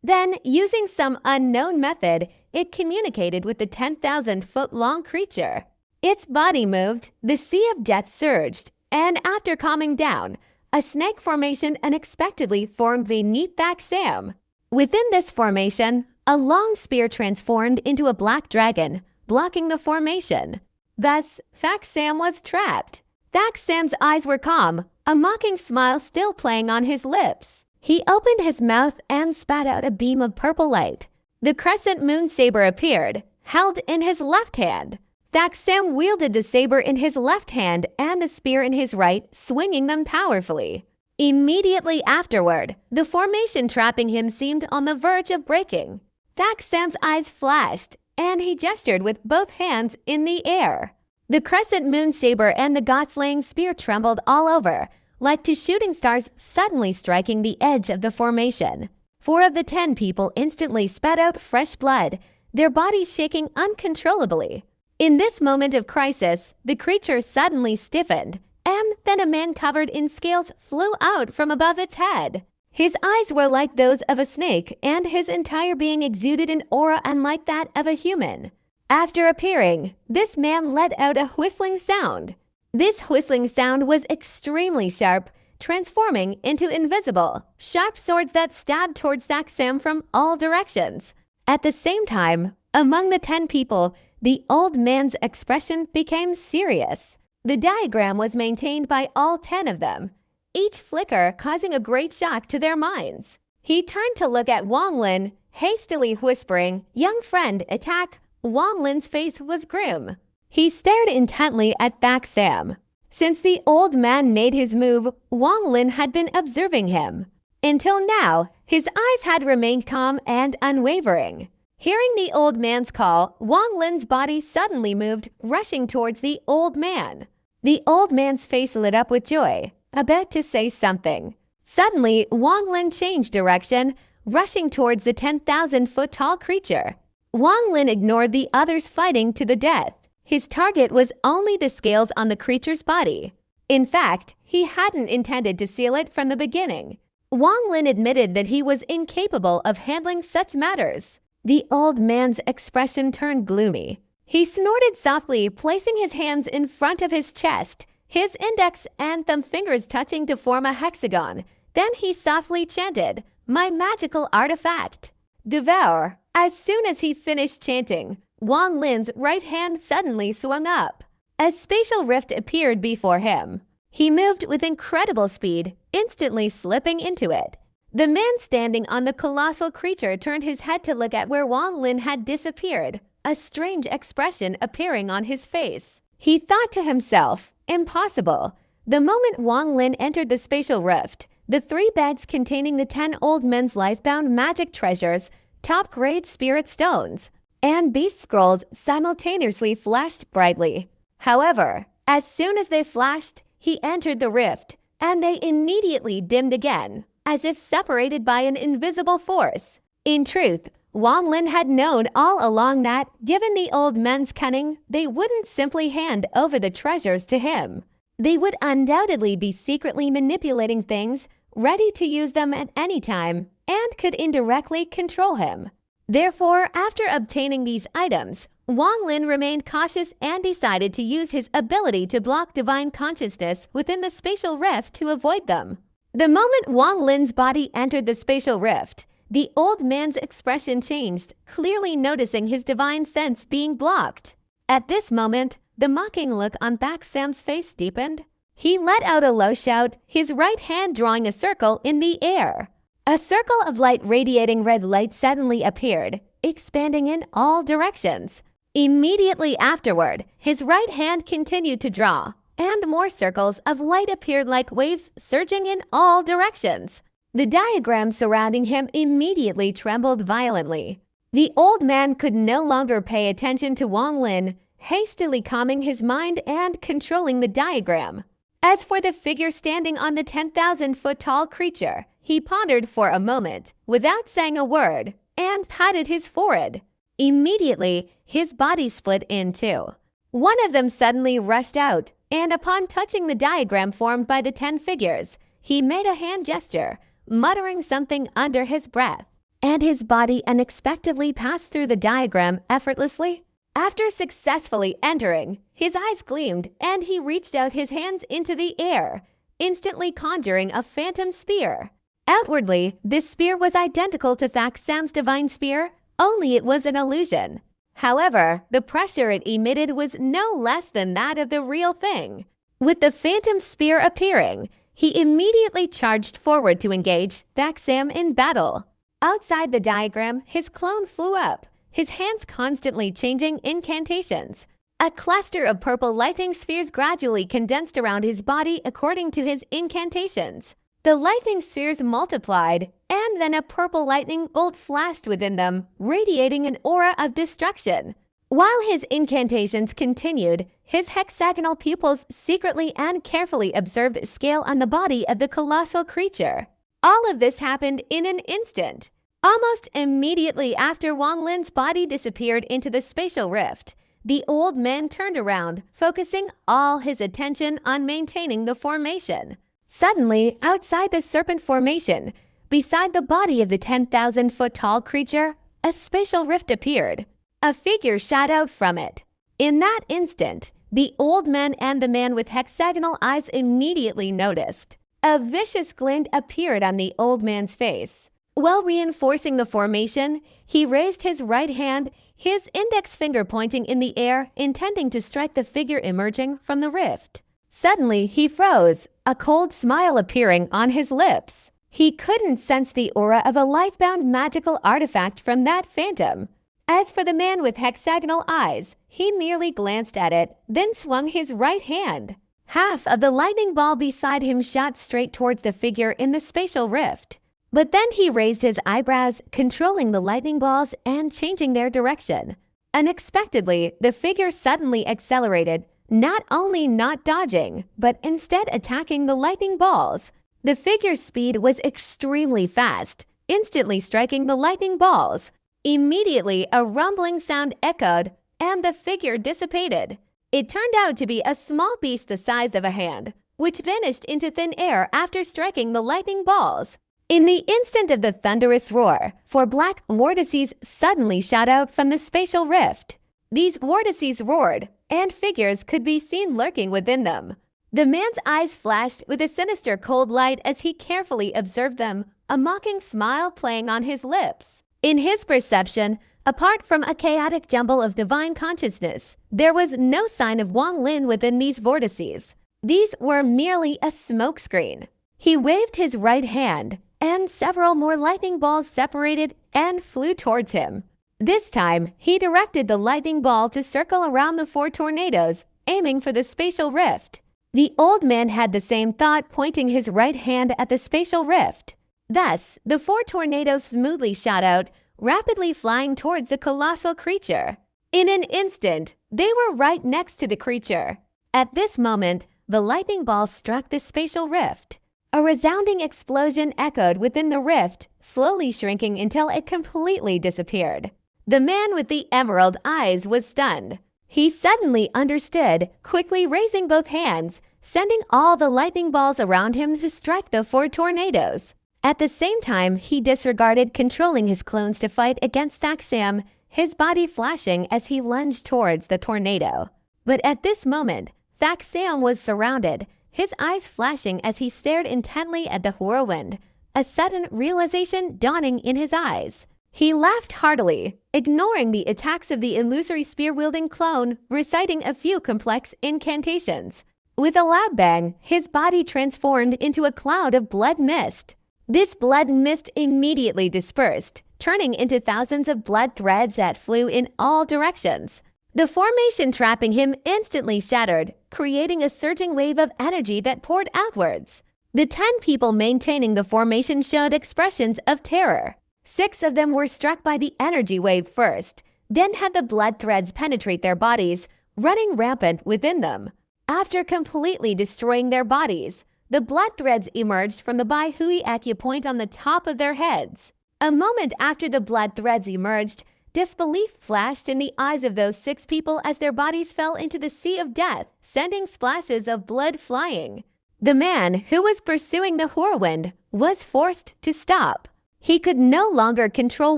Then, using some unknown method, it communicated with the 10,000-foot-long creature. Its body moved, the sea of death surged, and after calming down, a snake formation unexpectedly formed beneath Thaxam. Within this formation, a long spear transformed into a black dragon, blocking the formation. Thus, Thaxam was trapped. Thaxam's eyes were calm, a mocking smile still playing on his lips. He opened his mouth and spat out a beam of purple light. The crescent moon saber appeared, held in his left hand. Thaxam wielded the saber in his left hand and the spear in his right, swinging them powerfully. Immediately afterward, the formation trapping him seemed on the verge of breaking. Thaxam's eyes flashed, and he gestured with both hands in the air. The crescent moon saber and the god-slaying spear trembled all over, like two shooting stars suddenly striking the edge of the formation. 4 of the 10 people instantly spat out fresh blood, their bodies shaking uncontrollably. In this moment of crisis, the creature suddenly stiffened, and then a man covered in scales flew out from above its head. His eyes were like those of a snake, and his entire being exuded an aura unlike that of a human. After appearing, this man let out a whistling sound. This whistling sound was extremely sharp, transforming into invisible, sharp swords that stabbed towards Thaxam from all directions. At the same time, among the 10 people, the old man's expression became serious. The diagram was maintained by all 10 of them, each flicker causing a great shock to their minds. He turned to look at Wang Lin, hastily whispering, "Young friend, attack." Wang Lin's face was grim. He stared intently at Thaxam. Since the old man made his move, Wang Lin had been observing him. Until now, his eyes had remained calm and unwavering. Hearing the old man's call, Wang Lin's body suddenly moved, rushing towards the old man. The old man's face lit up with joy, about to say something. Suddenly, Wang Lin changed direction, rushing towards the 10,000-foot-tall creature. Wang Lin ignored the others fighting to the death. His target was only the scales on the creature's body. In fact, he hadn't intended to seal it from the beginning. Wang Lin admitted that he was incapable of handling such matters. The old man's expression turned gloomy. He snorted softly, placing his hands in front of his chest, his index and thumb fingers touching to form a hexagon. Then he softly chanted, "My magical artifact. Devour." As soon as he finished chanting, Wang Lin's right hand suddenly swung up. A spatial rift appeared before him. He moved with incredible speed, instantly slipping into it. The man standing on the colossal creature turned his head to look at where Wang Lin had disappeared, a strange expression appearing on his face. He thought to himself, impossible. The moment Wang Lin entered the spatial rift, the 3 bags containing the 10 old men's life-bound magic treasures, top-grade spirit stones, and beast scrolls simultaneously flashed brightly. However, as soon as they flashed, he entered the rift, and they immediately dimmed again, as if separated by an invisible force. In truth, Wang Lin had known all along that, given the old men's cunning, they wouldn't simply hand over the treasures to him. They would undoubtedly be secretly manipulating things, ready to use them at any time, and could indirectly control him. Therefore, after obtaining these items, Wang Lin remained cautious and decided to use his ability to block divine consciousness within the spatial rift to avoid them. The moment Wang Lin's body entered the spatial rift, the old man's expression changed, clearly noticing his divine sense being blocked. At this moment, the mocking look on Thaxam's face deepened. He let out a low shout, his right hand drawing a circle in the air. A circle of light radiating red light suddenly appeared, expanding in all directions. Immediately afterward, his right hand continued to draw, and more circles of light appeared like waves surging in all directions. The diagram surrounding him immediately trembled violently. The old man could no longer pay attention to Wang Lin, hastily calming his mind and controlling the diagram. As for the figure standing on the 10,000-foot-tall creature, he pondered for a moment, without saying a word, and patted his forehead. Immediately, his body split in 2. One of them suddenly rushed out, and upon touching the diagram formed by the 10 figures, he made a hand gesture, muttering something under his breath, and his body unexpectedly passed through the diagram effortlessly. After successfully entering, his eyes gleamed, and he reached out his hands into the air, instantly conjuring a phantom spear. Outwardly, this spear was identical to Thaxam's divine spear, only it was an illusion. However, the pressure it emitted was no less than that of the real thing. With the phantom spear appearing, he immediately charged forward to engage Thaxam in battle. Outside the diagram, his clone flew up, his hands constantly changing incantations. A cluster of purple lightning spheres gradually condensed around his body according to his incantations. The lightning spheres multiplied, and then a purple lightning bolt flashed within them, radiating an aura of destruction. While his incantations continued, his hexagonal pupils secretly and carefully observed scale on the body of the colossal creature. All of this happened in an instant. Almost immediately after Wang Lin's body disappeared into the spatial rift, the old man turned around, focusing all his attention on maintaining the formation. Suddenly, outside the serpent formation, beside the body of the 10,000-foot-tall creature, a spatial rift appeared. A figure shot out from it. In that instant, the old man and the man with hexagonal eyes immediately noticed. A vicious glint appeared on the old man's face. While reinforcing the formation, he raised his right hand, his index finger pointing in the air, intending to strike the figure emerging from the rift. Suddenly, he froze, a cold smile appearing on his lips. He couldn't sense the aura of a life-bound magical artifact from that phantom. As for the man with hexagonal eyes, he merely glanced at it, then swung his right hand. Half of the lightning ball beside him shot straight towards the figure in the spatial rift. But then he raised his eyebrows, controlling the lightning balls and changing their direction. Unexpectedly, the figure suddenly accelerated, not only not dodging, but instead attacking the lightning balls. The figure's speed was extremely fast, instantly striking the lightning balls. Immediately, a rumbling sound echoed, and the figure dissipated. It turned out to be a small beast the size of a hand, which vanished into thin air after striking the lightning balls. In the instant of the thunderous roar, four black vortices suddenly shot out from the spatial rift. These vortices roared, and figures could be seen lurking within them. The man's eyes flashed with a sinister cold light as he carefully observed them, a mocking smile playing on his lips. In his perception, apart from a chaotic jumble of divine consciousness, there was no sign of Wang Lin within these vortices. These were merely a smokescreen. He waved his right hand, and several more lightning balls separated and flew towards him. This time, he directed the lightning ball to circle around the four tornadoes, aiming for the spatial rift. The old man had the same thought, pointing his right hand at the spatial rift. Thus, the four tornadoes smoothly shot out, rapidly flying towards the colossal creature. In an instant, they were right next to the creature. At this moment, the lightning ball struck the spatial rift. A resounding explosion echoed within the rift, slowly shrinking until it completely disappeared. The man with the emerald eyes was stunned. He suddenly understood, quickly raising both hands, sending all the lightning balls around him to strike the four tornadoes. At the same time, he disregarded controlling his clones to fight against Thaxam, his body flashing as he lunged towards the tornado. But at this moment, Thaxam was surrounded, his eyes flashing as he stared intently at the whirlwind, a sudden realization dawning in his eyes. He laughed heartily, ignoring the attacks of the illusory spear-wielding clone, reciting a few complex incantations. With a loud bang, his body transformed into a cloud of blood mist. This blood mist immediately dispersed, turning into thousands of blood threads that flew in all directions. The formation trapping him instantly shattered, creating a surging wave of energy that poured outwards. The 10 people maintaining the formation showed expressions of terror. 6 of them were struck by the energy wave first, then had the blood threads penetrate their bodies, running rampant within them. After completely destroying their bodies, the blood threads emerged from the Bai Hui acupoint on the top of their heads. A moment after the blood threads emerged, disbelief flashed in the eyes of those 6 people as their bodies fell into the sea of death, sending splashes of blood flying. The man who was pursuing the whirlwind was forced to stop. He could no longer control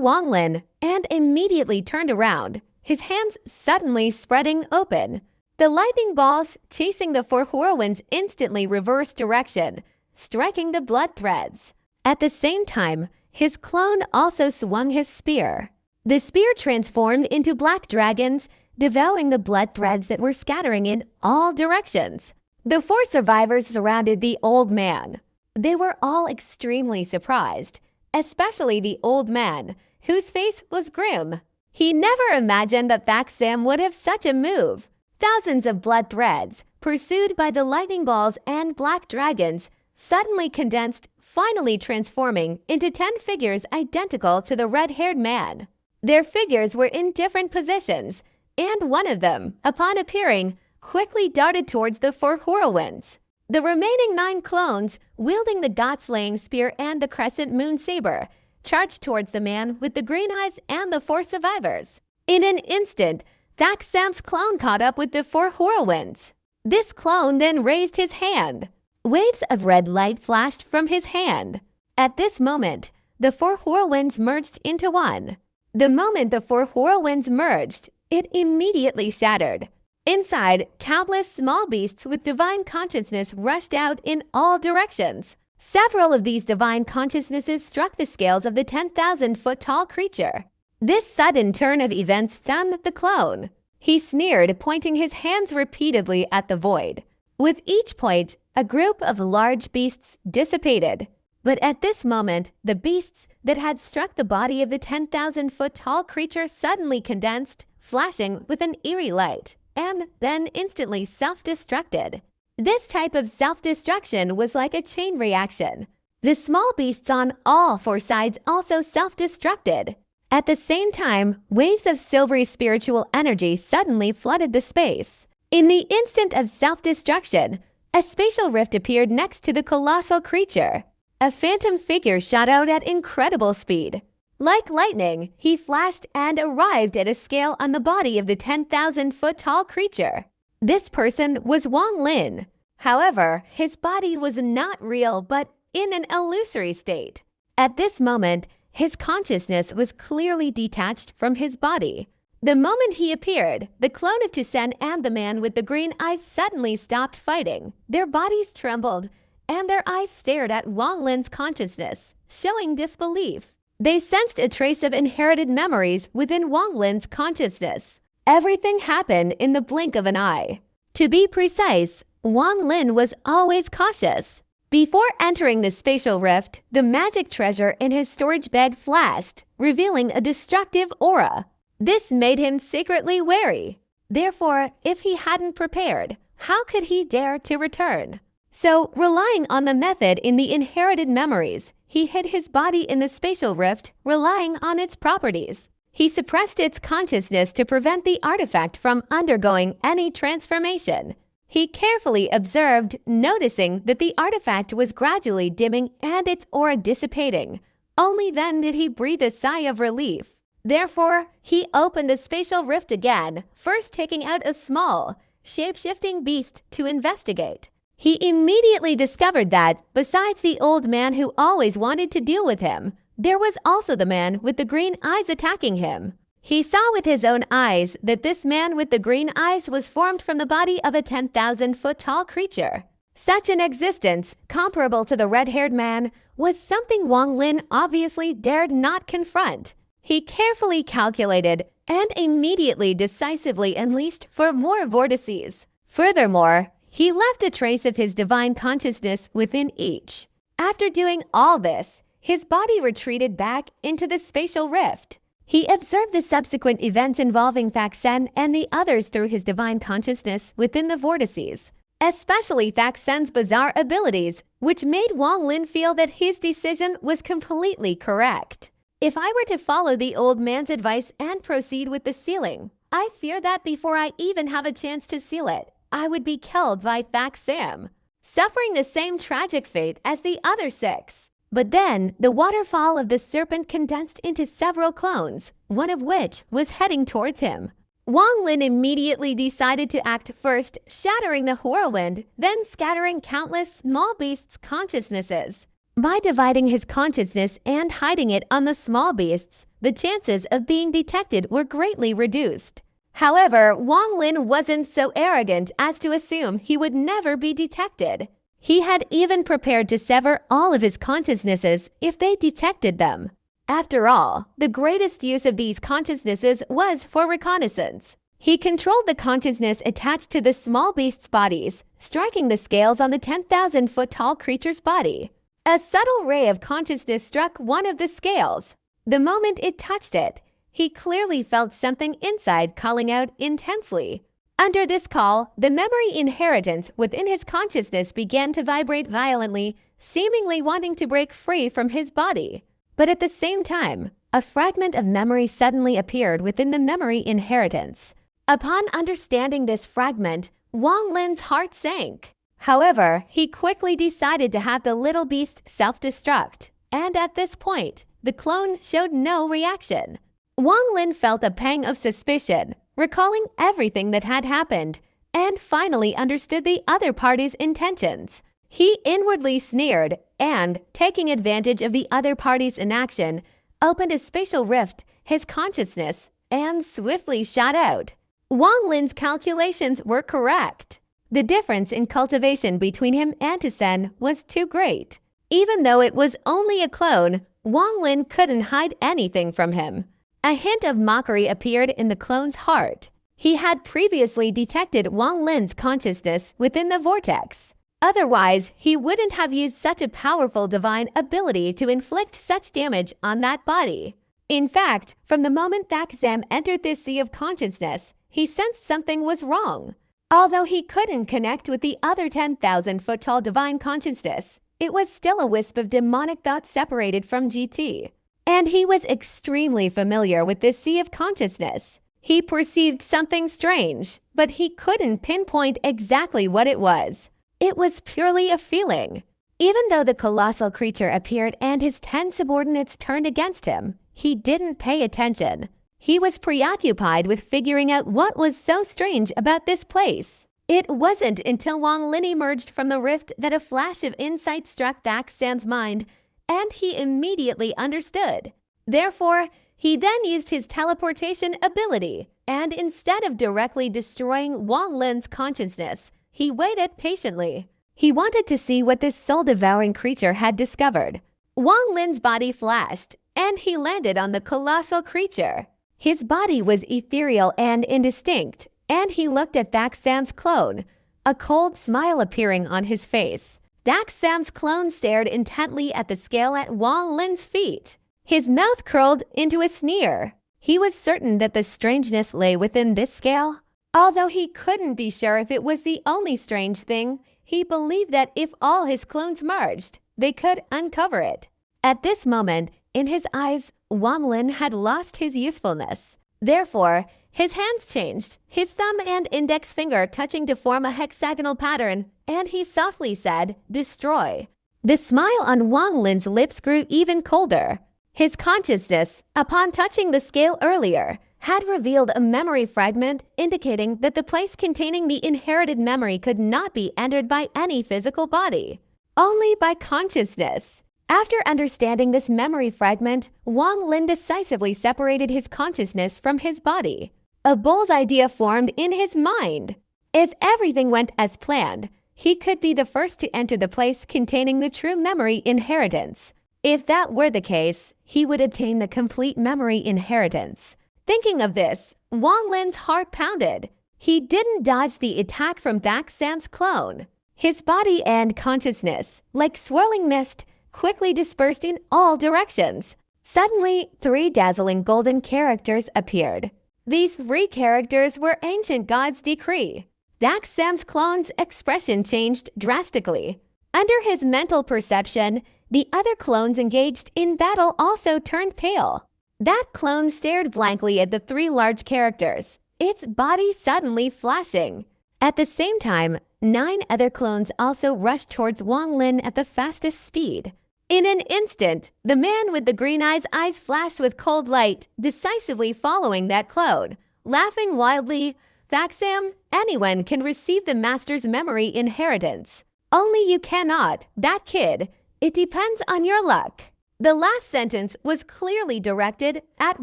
Wang Lin and immediately turned around, his hands suddenly spreading open. The lightning balls chasing the 4 whirlwinds instantly reversed direction, striking the blood threads. At the same time, his clone also swung his spear. The spear transformed into black dragons, devouring the blood threads that were scattering in all directions. The 4 survivors surrounded the old man. They were all extremely surprised, especially the old man, whose face was grim. He never imagined that Thaxam would have such a move. Thousands of blood threads, pursued by the lightning balls and black dragons, suddenly condensed, finally transforming into 10 figures identical to the red-haired man. Their figures were in different positions, and one of them, upon appearing, quickly darted towards the 4 whirlwinds. The remaining 9 clones, wielding the god-slaying spear and the crescent moon saber, charged towards the man with the green eyes and the 4 survivors. In an instant, Thaxam's clone caught up with the 4 whirlwinds. This clone then raised his hand. Waves of red light flashed from his hand. At this moment, the 4 whirlwinds merged into one. The moment the 4 whirlwinds merged, it immediately shattered. Inside, countless small beasts with divine consciousness rushed out in all directions. Several of these divine consciousnesses struck the scales of the 10,000-foot-tall creature. This sudden turn of events stunned the clone. He sneered, pointing his hands repeatedly at the void. With each point, a group of large beasts dissipated. But at this moment, the beasts that had struck the body of the 10,000-foot-tall creature suddenly condensed, flashing with an eerie light, and then instantly self-destructed. This type of self-destruction was like a chain reaction. The small beasts on all 4 sides also self-destructed. At the same time, waves of silvery spiritual energy suddenly flooded the space. In the instant of self-destruction, a spatial rift appeared next to the colossal creature. A phantom figure shot out at incredible speed. Like lightning, he flashed and arrived at a scale on the body of the 10,000-foot-tall creature. This person was Wang Lin. However, his body was not real but in an illusory state. At this moment, his consciousness was clearly detached from his body. The moment he appeared, the clone of Tusen and the man with the green eyes suddenly stopped fighting. Their bodies trembled, and their eyes stared at Wang Lin's consciousness, showing disbelief. They sensed a trace of inherited memories within Wang Lin's consciousness. Everything happened in the blink of an eye. To be precise, Wang Lin was always cautious. Before entering the spatial rift, the magic treasure in his storage bag flashed, revealing a destructive aura. This made him secretly wary. Therefore, if he hadn't prepared, how could he dare to return? So, relying on the method in the inherited memories, he hid his body in the spatial rift, relying on its properties. He suppressed its consciousness to prevent the artifact from undergoing any transformation. He carefully observed, noticing that the artifact was gradually dimming and its aura dissipating. Only then did he breathe a sigh of relief. Therefore, he opened the spatial rift again, first taking out a small, shape-shifting beast to investigate. He immediately discovered that, besides the old man who always wanted to deal with him, there was also the man with the green eyes attacking him. He saw with his own eyes that this man with the green eyes was formed from the body of a 10,000-foot-tall creature. Such an existence, comparable to the red-haired man, was something Wang Lin obviously dared not confront. He carefully calculated and immediately decisively unleashed for more vortices. Furthermore, he left a trace of his divine consciousness within each. After doing all this, his body retreated back into the spatial rift. He observed the subsequent events involving Thaxen and the others through his divine consciousness within the vortices, especially Thaxen's bizarre abilities, which made Wang Lin feel that his decision was completely correct. If I were to follow the old man's advice and proceed with the sealing, I fear that before I even have a chance to seal it, I would be killed by Thaxam, suffering the same tragic fate as the other 6. But then, the waterfall of the serpent condensed into several clones, one of which was heading towards him. Wang Lin immediately decided to act first, shattering the whirlwind, then scattering countless small beasts' consciousnesses. By dividing his consciousness and hiding it on the small beasts, the chances of being detected were greatly reduced. However, Wang Lin wasn't so arrogant as to assume he would never be detected. He had even prepared to sever all of his consciousnesses if they detected them. After all, the greatest use of these consciousnesses was for reconnaissance. He controlled the consciousness attached to the small beasts' bodies, striking the scales on the 10,000-foot-tall creature's body. A subtle ray of consciousness struck one of the scales. The moment it touched it, he clearly felt something inside calling out intensely. Under this call, the memory inheritance within his consciousness began to vibrate violently, seemingly wanting to break free from his body. But at the same time, a fragment of memory suddenly appeared within the memory inheritance. Upon understanding this fragment, Wang Lin's heart sank. However, he quickly decided to have the little beast self-destruct, and at this point, the clone showed no reaction. Wang Lin felt a pang of suspicion, recalling everything that had happened, and finally understood the other party's intentions. He inwardly sneered and, taking advantage of the other party's inaction, opened a spatial rift, his consciousness, and swiftly shot out. Wang Lin's calculations were correct. The difference in cultivation between him and Tusen was too great. Even though it was only a clone, Wang Lin couldn't hide anything from him. A hint of mockery appeared in the clone's heart. He had previously detected Wang Lin's consciousness within the vortex. Otherwise, he wouldn't have used such a powerful divine ability to inflict such damage on that body. In fact, from the moment Thakzam entered this sea of consciousness, he sensed something was wrong. Although he couldn't connect with the other 10,000-foot-tall divine consciousness, it was still a wisp of demonic thought separated from GT. And he was extremely familiar with this sea of consciousness. He perceived something strange, but he couldn't pinpoint exactly what it was. It was purely a feeling. Even though the colossal creature appeared and his 10 subordinates turned against him, he didn't pay attention. He was preoccupied with figuring out what was so strange about this place. It wasn't until Wang Lin emerged from the rift that a flash of insight struck Thakzam's mind, and he immediately understood. Therefore, he then used his teleportation ability, and instead of directly destroying Wang Lin's consciousness, he waited patiently. He wanted to see what this soul-devouring creature had discovered. Wang Lin's body flashed, and he landed on the colossal creature. His body was ethereal and indistinct, and he looked at Thakzam's clone, a cold smile appearing on his face. Thakzam's clone stared intently at the scale at Wang Lin's feet. His mouth curled into a sneer. He was certain that the strangeness lay within this scale. Although he couldn't be sure if it was the only strange thing, he believed that if all his clones merged, they could uncover it. At this moment, in his eyes, Wang Lin had lost his usefulness. Therefore, his hands changed, his thumb and index finger touching to form a hexagonal pattern, and he softly said, "Destroy." The smile on Wang Lin's lips grew even colder. His consciousness, upon touching the scale earlier, had revealed a memory fragment indicating that the place containing the inherited memory could not be entered by any physical body, only by consciousness. After understanding this memory fragment, Wang Lin decisively separated his consciousness from his body. A bold idea formed in his mind. If everything went as planned, he could be the first to enter the place containing the true memory inheritance. If that were the case, he would obtain the complete memory inheritance. Thinking of this, Wang Lin's heart pounded. He didn't dodge the attack from Thakzam's clone. His body and consciousness, like swirling mist, quickly dispersed in all directions. Suddenly, 3 dazzling golden characters appeared. These 3 characters were ancient gods' decree. Thakzam's clone's expression changed drastically. Under his mental perception, the other clones engaged in battle also turned pale. That clone stared blankly at the 3 large characters, its body suddenly flashing. At the same time, 9 other clones also rushed towards Wang Lin at the fastest speed. In an instant, the man with the green eyes flashed with cold light, decisively following that clone. Laughing wildly, "Thakzam, anyone can receive the master's memory inheritance. Only you cannot, that kid. It depends on your luck." The last sentence was clearly directed at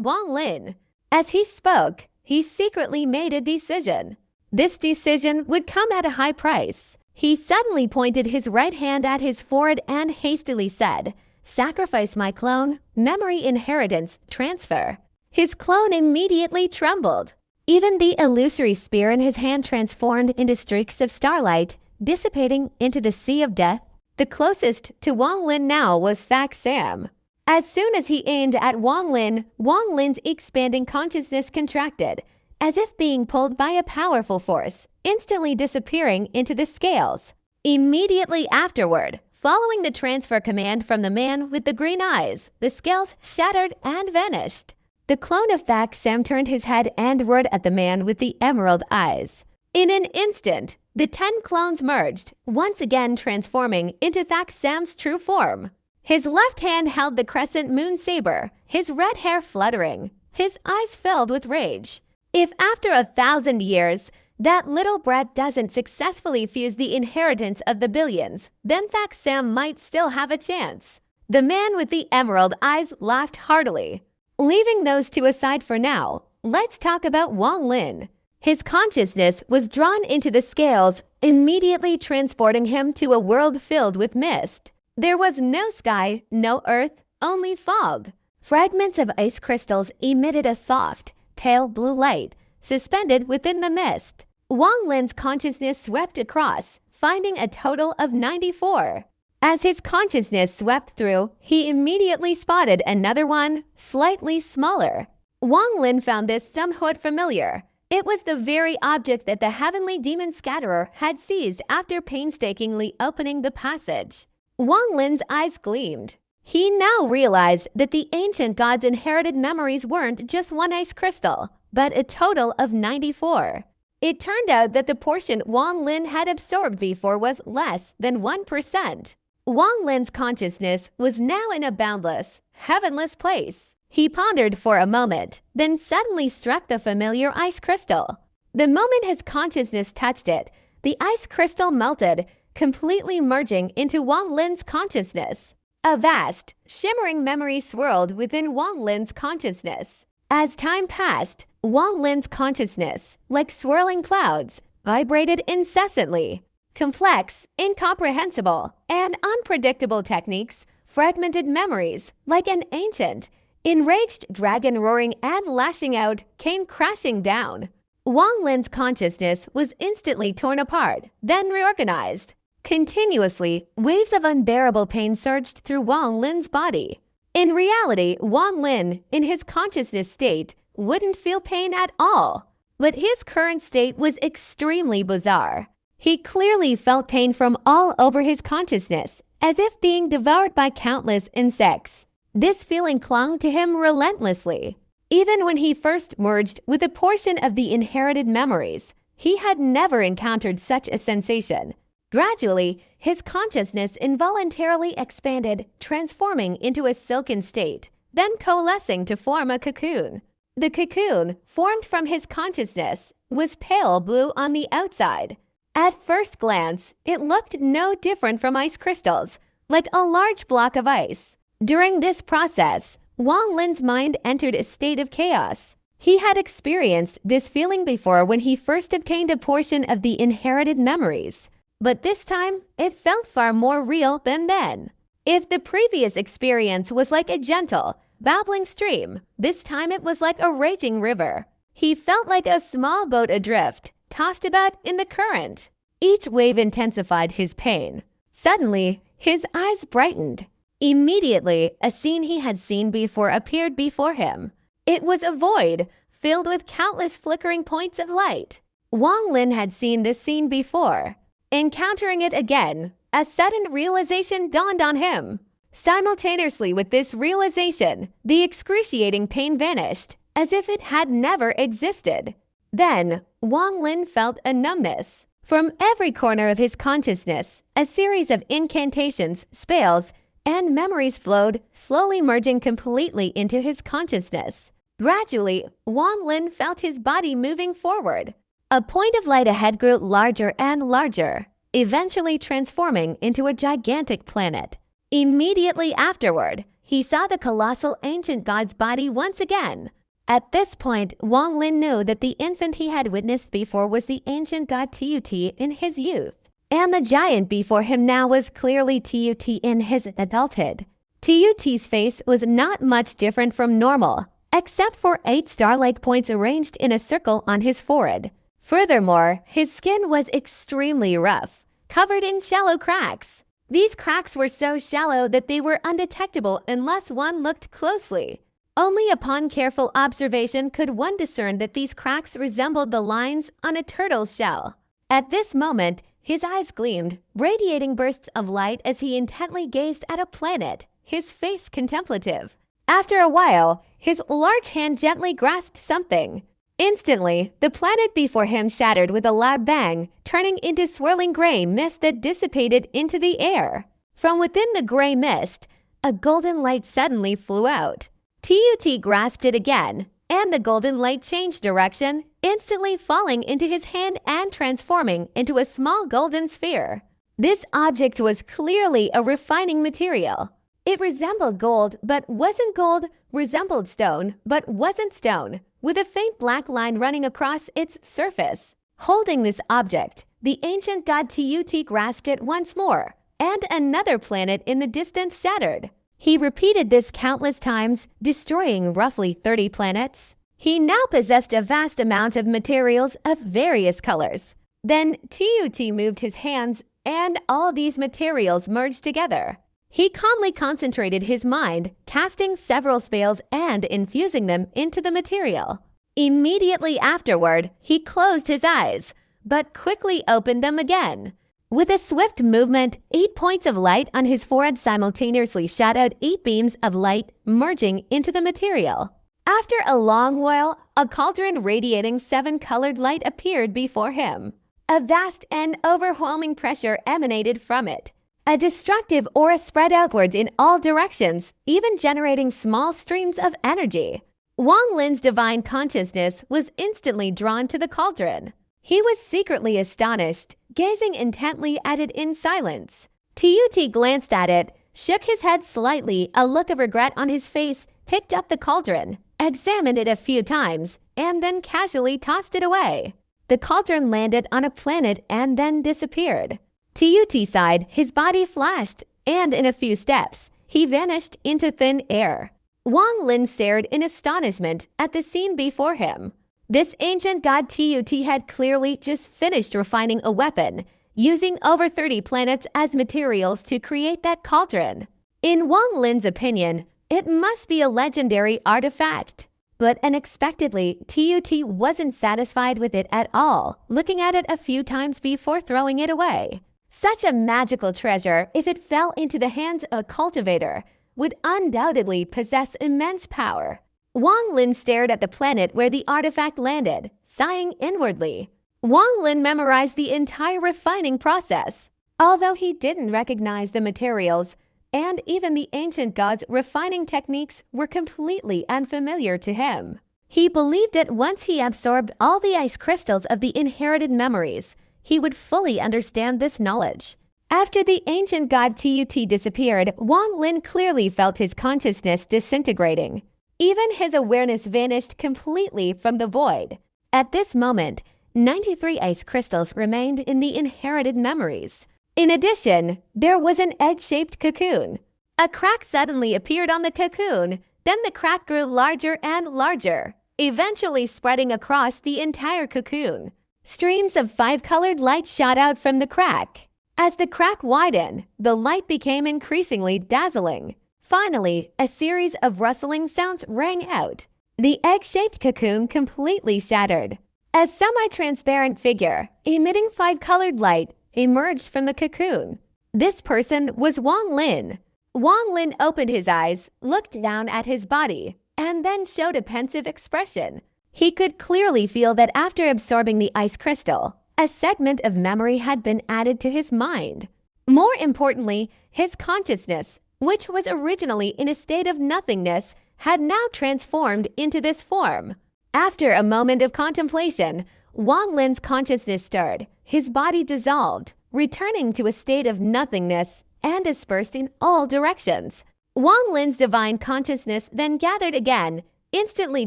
Wang Lin. As he spoke, he secretly made a decision. This decision would come at a high price. He suddenly pointed his right hand at his forehead and hastily said, "Sacrifice my clone, memory inheritance, transfer." His clone immediately trembled. Even the illusory spear in his hand transformed into streaks of starlight, dissipating into the sea of death. The closest to Wang Lin now was Thakzam. As soon as he aimed at Wang Lin's expanding consciousness contracted, as if being pulled by a powerful force, instantly disappearing into the scales. Immediately afterward, following the transfer command from the man with the green eyes, the scales shattered and vanished. The clone of Thak Sam turned his head and roared at the man with the emerald eyes. In an instant, the 10 clones merged, once again transforming into Thak Sam's true form. His left hand held the crescent moon saber, his red hair fluttering, his eyes filled with rage. If after 1,000 years, that little brat doesn't successfully fuse the inheritance of the billions, then Thak Sam might still have a chance. The man with the emerald eyes laughed heartily. Leaving those two aside for now, let's talk about Wang Lin. His consciousness was drawn into the scales, immediately transporting him to a world filled with mist. There was no sky, no earth, only fog. Fragments of ice crystals emitted a soft, pale blue light, suspended within the mist. Wang Lin's consciousness swept across, finding a total of 94. As his consciousness swept through, he immediately spotted another one, slightly smaller. Wang Lin found this somewhat familiar. It was the very object that the heavenly demon scatterer had seized after painstakingly opening the passage. Wang Lin's eyes gleamed. He now realized that the ancient gods' inherited memories weren't just one ice crystal, but a total of 94. It turned out that the portion Wang Lin had absorbed before was less than 1%. Wang Lin's consciousness was now in a boundless, heavenless place. He pondered for a moment, then suddenly struck the familiar ice crystal. The moment his consciousness touched it, the ice crystal melted, completely merging into Wang Lin's consciousness. A vast, shimmering memory swirled within Wang Lin's consciousness. As time passed, Wang Lin's consciousness, like swirling clouds, vibrated incessantly. Complex, incomprehensible, and unpredictable techniques fragmented memories like an ancient, enraged dragon roaring and lashing out came crashing down. Wang Lin's consciousness was instantly torn apart, then reorganized. Continuously, waves of unbearable pain surged through Wang Lin's body. In reality, Wang Lin, in his consciousness state, wouldn't feel pain at all. But his current state was extremely bizarre. He clearly felt pain from all over his consciousness, as if being devoured by countless insects. This feeling clung to him relentlessly. Even when he first merged with a portion of the inherited memories, he had never encountered such a sensation. Gradually, his consciousness involuntarily expanded, transforming into a silken state, then coalescing to form a cocoon. The cocoon, formed from his consciousness, was pale blue on the outside. At first glance, it looked no different from ice crystals, like a large block of ice. During this process, Wang Lin's mind entered a state of chaos. He had experienced this feeling before when he first obtained a portion of the inherited memories. But this time, it felt far more real than then. If the previous experience was like a gentle, babbling stream, this time it was like a raging river. He felt like a small boat adrift, tossed about in the current. Each wave intensified his pain. Suddenly, his eyes brightened. Immediately, a scene he had seen before appeared before him. It was a void, filled with countless flickering points of light. Wang Lin had seen this scene before. Encountering it again, a sudden realization dawned on him. Simultaneously with this realization, the excruciating pain vanished, as if it had never existed. Then, Wang Lin felt a numbness. From every corner of his consciousness, a series of incantations, spells, and memories flowed, slowly merging completely into his consciousness. Gradually, Wang Lin felt his body moving forward. A point of light ahead grew larger and larger, eventually transforming into a gigantic planet. Immediately afterward, he saw the colossal ancient god's body once again. At this point, Wang Lin knew that the infant he had witnessed before was the ancient god Tut in his youth, and the giant before him now was clearly Tut in his adulthood. Tut's face was not much different from normal, except for 8 star-like points arranged in a circle on his forehead. Furthermore, his skin was extremely rough, covered in shallow cracks. These cracks were so shallow that they were undetectable unless one looked closely. Only upon careful observation could one discern that these cracks resembled the lines on a turtle's shell. At this moment, his eyes gleamed, radiating bursts of light as he intently gazed at a planet, his face contemplative. After a while, his large hand gently grasped something. Instantly, the planet before him shattered with a loud bang, turning into swirling gray mist that dissipated into the air. From within the gray mist, a golden light suddenly flew out. Tut grasped it again, and the golden light changed direction, instantly falling into his hand and transforming into a small golden sphere. This object was clearly a refining material. It resembled gold, but wasn't gold, resembled stone, but wasn't stone, with a faint black line running across its surface. Holding this object, the ancient god Tut grasped it once more, and another planet in the distance shattered. He repeated this countless times, destroying roughly 30 planets. He now possessed a vast amount of materials of various colors. Then Tut moved his hands, and all these materials merged together. He calmly concentrated his mind, casting several spells and infusing them into the material. Immediately afterward, he closed his eyes, but quickly opened them again. With a swift movement, 8 points of light on his forehead simultaneously shot out 8 beams of light, merging into the material. After a long while, a cauldron radiating 7-colored light appeared before him. A vast and overwhelming pressure emanated from it. A destructive aura spread outwards in all directions, even generating small streams of energy. Wang Lin's divine consciousness was instantly drawn to the cauldron. He was secretly astonished, gazing intently at it in silence. Tut glanced at it, shook his head slightly, a look of regret on his face, picked up the cauldron, examined it a few times, and then casually tossed it away. The cauldron landed on a planet and then disappeared. Tut sighed, his body flashed, and in a few steps, he vanished into thin air. Wang Lin stared in astonishment at the scene before him. This ancient god Tut had clearly just finished refining a weapon, using over 30 planets as materials to create that cauldron. In Wang Lin's opinion, it must be a legendary artifact. But unexpectedly, Tut wasn't satisfied with it at all, looking at it a few times before throwing it away. Such a magical treasure, if it fell into the hands of a cultivator, would undoubtedly possess immense power. Wang Lin stared at the planet where the artifact landed, sighing inwardly. Wang Lin memorized the entire refining process. Although he didn't recognize the materials, and even the ancient god's refining techniques were completely unfamiliar to him. He believed that once he absorbed all the ice crystals of the inherited memories, he would fully understand this knowledge. After the ancient god Tut disappeared, Wang Lin clearly felt his consciousness disintegrating. Even his awareness vanished completely from the void. At this moment, 93 ice crystals remained in the inherited memories. In addition, there was an egg-shaped cocoon. A crack suddenly appeared on the cocoon, then the crack grew larger and larger, eventually spreading across the entire cocoon. Streams of 5-colored light shot out from the crack. As the crack widened, the light became increasingly dazzling. Finally, a series of rustling sounds rang out. The egg-shaped cocoon completely shattered. A semi-transparent figure, emitting 5-colored light, emerged from the cocoon. This person was Wang Lin. Wang Lin opened his eyes, looked down at his body, and then showed a pensive expression. He could clearly feel that after absorbing the ice crystal, a segment of memory had been added to his mind. More importantly, his consciousness, which was originally in a state of nothingness, had now transformed into this form. After a moment of contemplation, Wang Lin's consciousness stirred, his body dissolved, returning to a state of nothingness and dispersed in all directions. Wang Lin's divine consciousness then gathered again, instantly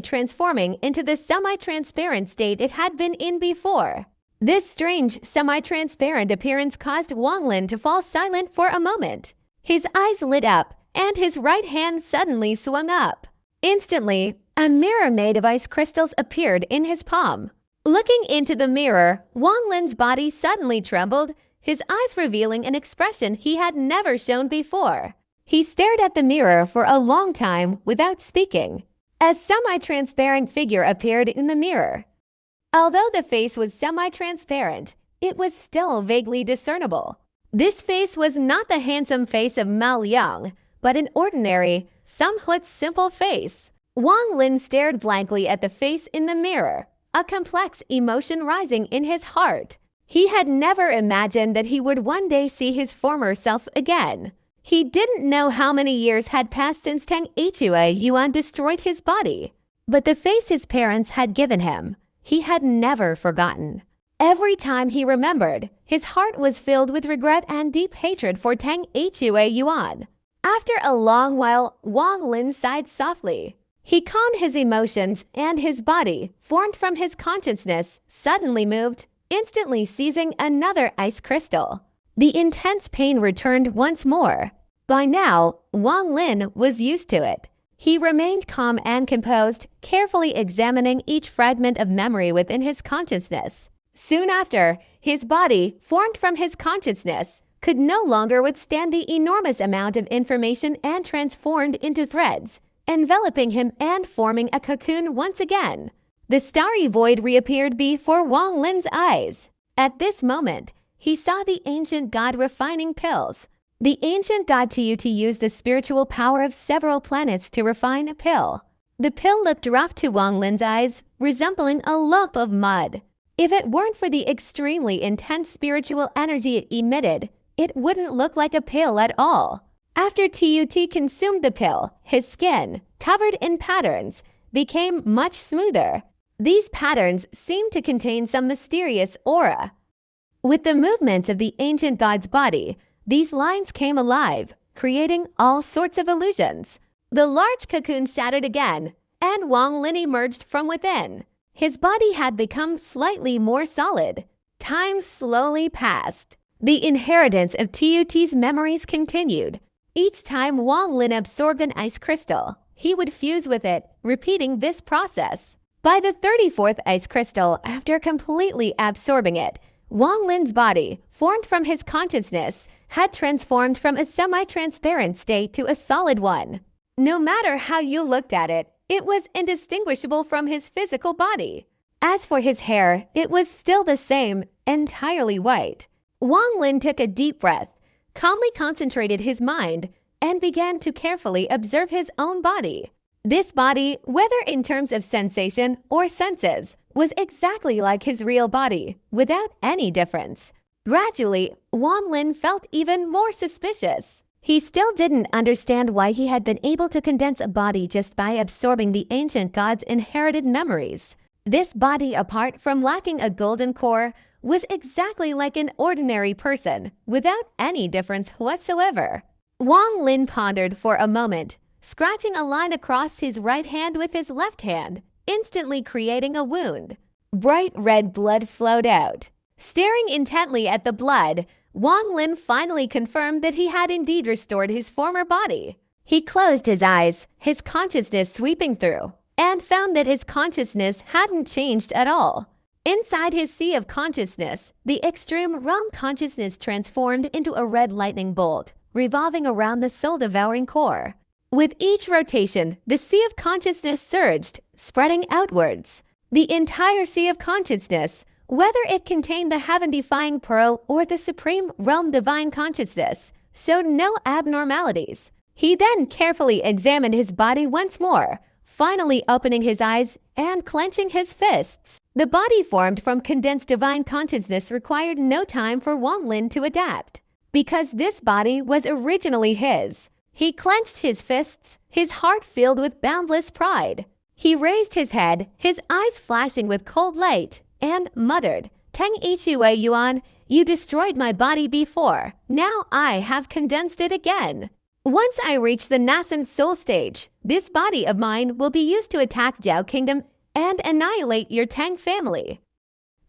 transforming into the semi-transparent state it had been in before. This strange semi-transparent appearance caused Wang Lin to fall silent for a moment. His eyes lit up, and his right hand suddenly swung up. Instantly, a mirror made of ice crystals appeared in his palm. Looking into the mirror, Wang Lin's body suddenly trembled, his eyes revealing an expression he had never shown before. He stared at the mirror for a long time without speaking. A semi-transparent figure appeared in the mirror. Although the face was semi-transparent, it was still vaguely discernible. This face was not the handsome face of Mao Liang, but an ordinary, somewhat simple face. Wang Lin stared blankly at the face in the mirror, a complex emotion rising in his heart. He had never imagined that he would one day see his former self again. He didn't know how many years had passed since Tang Yuan destroyed his body, but the face his parents had given him, he had never forgotten. Every time he remembered, his heart was filled with regret and deep hatred for Tang Yuan. After a long while, Wang Lin sighed softly. He calmed his emotions, and his body, formed from his consciousness, suddenly moved, instantly seizing another ice crystal. The intense pain returned once more. By now, Wang Lin was used to it. He remained calm and composed, carefully examining each fragment of memory within his consciousness. Soon after, his body, formed from his consciousness, could no longer withstand the enormous amount of information and transformed into threads, enveloping him and forming a cocoon once again. The starry void reappeared before Wang Lin's eyes. At this moment, he saw the ancient god refining pills. The ancient god Tut used the spiritual power of several planets to refine a pill. The pill looked rough to Wang Lin's eyes, resembling a lump of mud. If it weren't for the extremely intense spiritual energy it emitted, it wouldn't look like a pill at all. After Tut consumed the pill, his skin, covered in patterns, became much smoother. These patterns seemed to contain some mysterious aura. With the movements of the ancient god's body, these lines came alive, creating all sorts of illusions. The large cocoon shattered again, and Wang Lin emerged from within. His body had become slightly more solid. Time slowly passed. The inheritance of Tut's memories continued. Each time Wang Lin absorbed an ice crystal, he would fuse with it, repeating this process. By the 34th ice crystal, after completely absorbing it, Wang Lin's body, formed from his consciousness, had transformed from a semi-transparent state to a solid one. No matter how you looked at it, it was indistinguishable from his physical body. As for his hair, it was still the same, entirely white. Wang Lin took a deep breath, calmly concentrated his mind, and began to carefully observe his own body. This body, whether in terms of sensation or senses, was exactly like his real body, without any difference. Gradually, Wang Lin felt even more suspicious. He still didn't understand why he had been able to condense a body just by absorbing the ancient god's inherited memories. This body, apart from lacking a golden core, was exactly like an ordinary person, without any difference whatsoever. Wang Lin pondered for a moment, scratching a line across his right hand with his left hand, instantly creating a wound. Bright red blood flowed out. Staring intently at the blood, Wang Lin finally confirmed that he had indeed restored his former body. He closed his eyes, his consciousness sweeping through, and found that his consciousness hadn't changed at all. Inside his sea of consciousness, the extreme realm consciousness transformed into a red lightning bolt, revolving around the soul-devouring core. With each rotation, the sea of consciousness surged, spreading outwards. The entire sea of consciousness, whether it contained the heaven-defying pearl or the supreme realm divine consciousness, showed no abnormalities. He then carefully examined his body once more, finally opening his eyes and clenching his fists. The body formed from condensed divine consciousness required no time for Wang Lin to adapt. Because this body was originally his, he clenched his fists, his heart filled with boundless pride. He raised his head, his eyes flashing with cold light, and muttered, "Tang Yuan, you destroyed my body before. Now I have condensed it again. Once I reach the nascent soul stage, this body of mine will be used to attack Jiao Kingdom and annihilate your Tang family.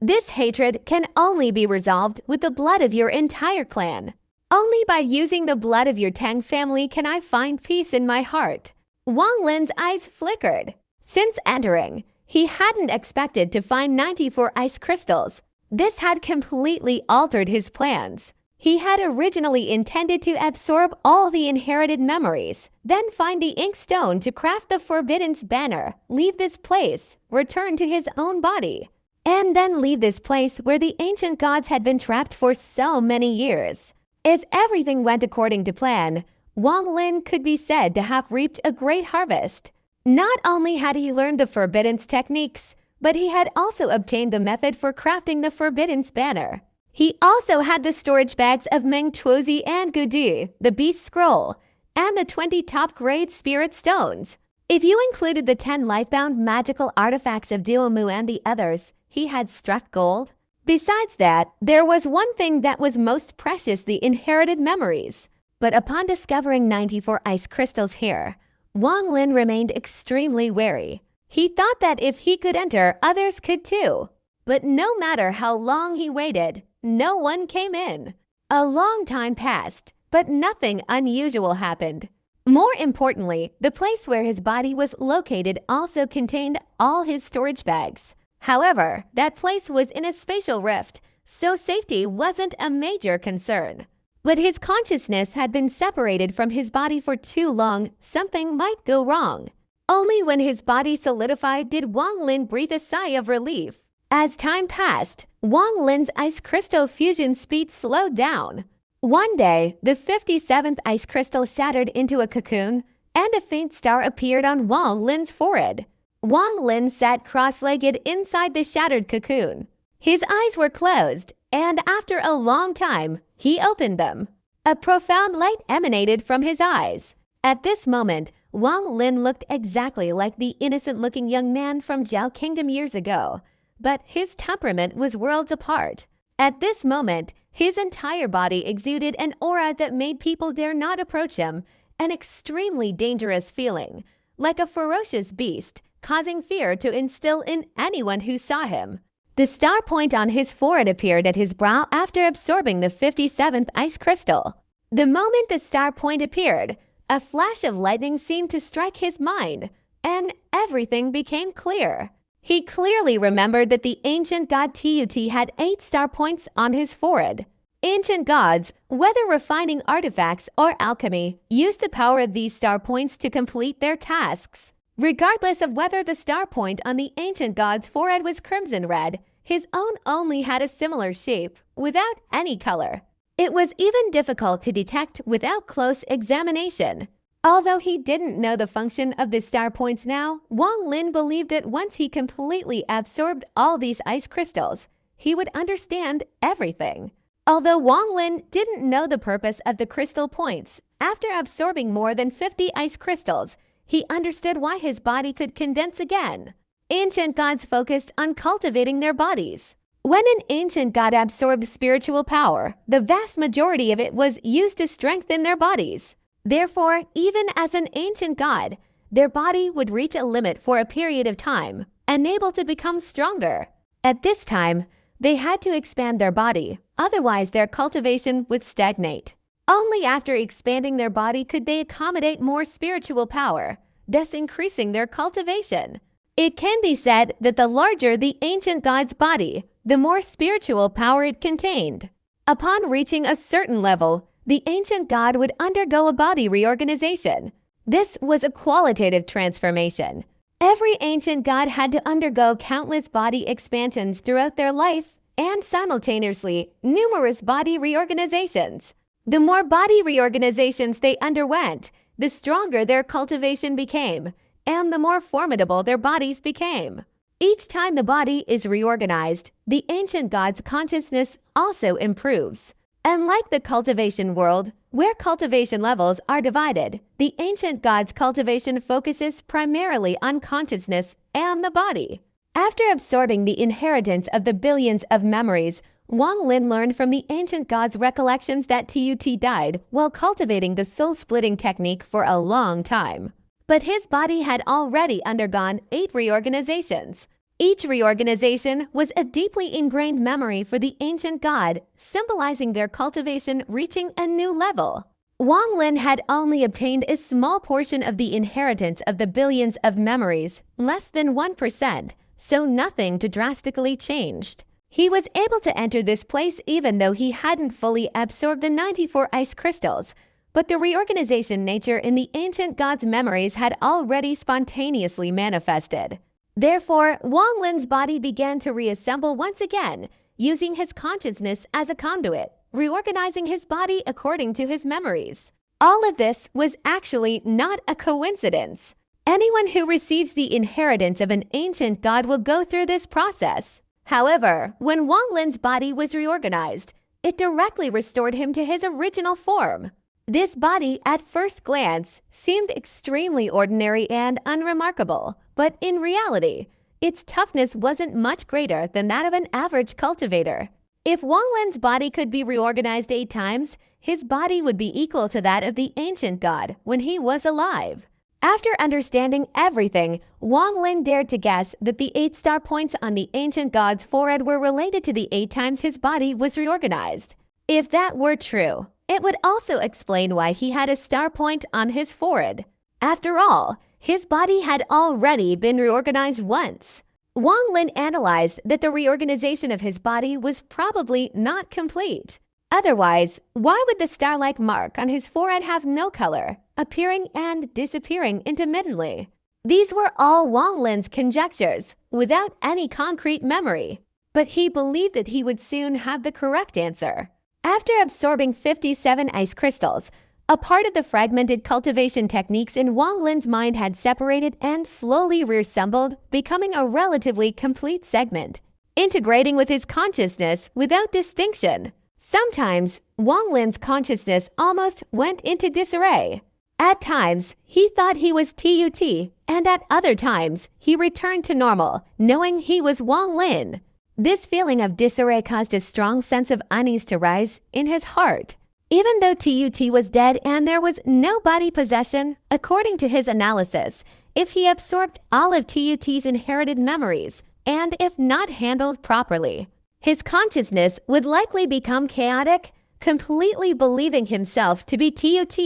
This hatred can only be resolved with the blood of your entire clan. Only by using the blood of your Tang family can I find peace in my heart." Wang Lin's eyes flickered. Since entering, he hadn't expected to find 94 ice crystals. This had completely altered his plans. He had originally intended to absorb all the inherited memories, then find the ink stone to craft the Forbidden's banner, leave this place, return to his own body, and then leave this place where the ancient gods had been trapped for so many years. If everything went according to plan, Wang Lin could be said to have reaped a great harvest. Not only had he learned the Forbidden's techniques, but he had also obtained the method for crafting the Forbidden's banner. He also had the storage bags of Meng Tuozi and Gudu, the Beast Scroll, and the 20 top-grade Spirit Stones. If you included the 10 life-bound magical artifacts of Duomu and the others, he had struck gold. Besides that, there was one thing that was most precious: the inherited memories. But upon discovering 94 ice crystals here, Wang Lin remained extremely wary. He thought that if he could enter, others could too. But no matter how long he waited, no one came in. A long time passed, but nothing unusual happened. More importantly, the place where his body was located also contained all his storage bags. However, that place was in a spatial rift, so safety wasn't a major concern. But his consciousness had been separated from his body for too long. Something might go wrong. Only when his body solidified did Wang Lin breathe a sigh of relief. As time passed, Wang Lin's ice crystal fusion speed slowed down. One day, the 57th ice crystal shattered into a cocoon, and a faint star appeared on Wang Lin's forehead. Wang Lin sat cross-legged inside the shattered cocoon. His eyes were closed, and after a long time, he opened them. A profound light emanated from his eyes. At this moment, Wang Lin looked exactly like the innocent-looking young man from Zhao Kingdom years ago, but his temperament was worlds apart. At this moment, his entire body exuded an aura that made people dare not approach him, an extremely dangerous feeling, like a ferocious beast, causing fear to instill in anyone who saw him. The star point on his forehead appeared at his brow after absorbing the 57th ice crystal. The moment the star point appeared, a flash of lightning seemed to strike his mind, and everything became clear. He clearly remembered that the ancient god Tut had 8 star points on his forehead. Ancient gods, whether refining artifacts or alchemy, used the power of these star points to complete their tasks. Regardless of whether the star point on the ancient god's forehead was crimson red, his own only had a similar shape, without any color. It was even difficult to detect without close examination. Although he didn't know the function of the star points now, Wang Lin believed that once he completely absorbed all these ice crystals, he would understand everything. Although Wang Lin didn't know the purpose of the crystal points, after absorbing more than 50 ice crystals, he understood why his body could condense again. Ancient gods focused on cultivating their bodies. When an ancient god absorbed spiritual power, the vast majority of it was used to strengthen their bodies. Therefore, even as an ancient god, their body would reach a limit for a period of time, unable to become stronger. At this time, they had to expand their body, otherwise their cultivation would stagnate. Only after expanding their body could they accommodate more spiritual power, thus increasing their cultivation. It can be said that the larger the ancient god's body, the more spiritual power it contained. Upon reaching a certain level, the ancient god would undergo a body reorganization. This was a qualitative transformation. Every ancient god had to undergo countless body expansions throughout their life and simultaneously numerous body reorganizations. The more body reorganizations they underwent, the stronger their cultivation became, and the more formidable their bodies became. Each time the body is reorganized, the ancient god's consciousness also improves. Unlike the cultivation world, where cultivation levels are divided, the ancient god's cultivation focuses primarily on consciousness and the body. After absorbing the inheritance of the billions of memories, Wang Lin learned from the ancient god's recollections that Tut died while cultivating the soul-splitting technique for a long time. But his body had already undergone 8 reorganizations. Each reorganization was a deeply ingrained memory for the ancient god, symbolizing their cultivation reaching a new level. Wang Lin had only obtained a small portion of the inheritance of the billions of memories, less than 1%, so nothing too drastically changed. He was able to enter this place even though he hadn't fully absorbed the 94 ice crystals, but the reorganization nature in the ancient god's memories had already spontaneously manifested. Therefore, Wang Lin's body began to reassemble once again, using his consciousness as a conduit, reorganizing his body according to his memories. All of this was actually not a coincidence. Anyone who receives the inheritance of an ancient god will go through this process. However, when Wang Lin's body was reorganized, it directly restored him to his original form. This body, at first glance, seemed extremely ordinary and unremarkable, but in reality, its toughness wasn't much greater than that of an average cultivator. If Wang Lin's body could be reorganized 8 times, his body would be equal to that of the ancient god when he was alive. After understanding everything, Wang Lin dared to guess that the 8 star points on the ancient god's forehead were related to the 8 times his body was reorganized. If that were true, it would also explain why he had a star point on his forehead. After all, his body had already been reorganized once. Wang Lin analyzed that the reorganization of his body was probably not complete. Otherwise, why would the star-like mark on his forehead have no color, appearing and disappearing intermittently? These were all Wang Lin's conjectures, without any concrete memory. But he believed that he would soon have the correct answer. After absorbing 57 ice crystals, a part of the fragmented cultivation techniques in Wang Lin's mind had separated and slowly reassembled, becoming a relatively complete segment, integrating with his consciousness without distinction. Sometimes, Wang Lin's consciousness almost went into disarray. At times, he thought he was TUT, and at other times, he returned to normal, knowing he was Wang Lin. This feeling of disarray caused a strong sense of unease to rise in his heart. Even though TUT was dead and there was no body possession, according to his analysis, if he absorbed all of TUT's inherited memories, and if not handled properly, his consciousness would likely become chaotic, completely believing himself to be TUT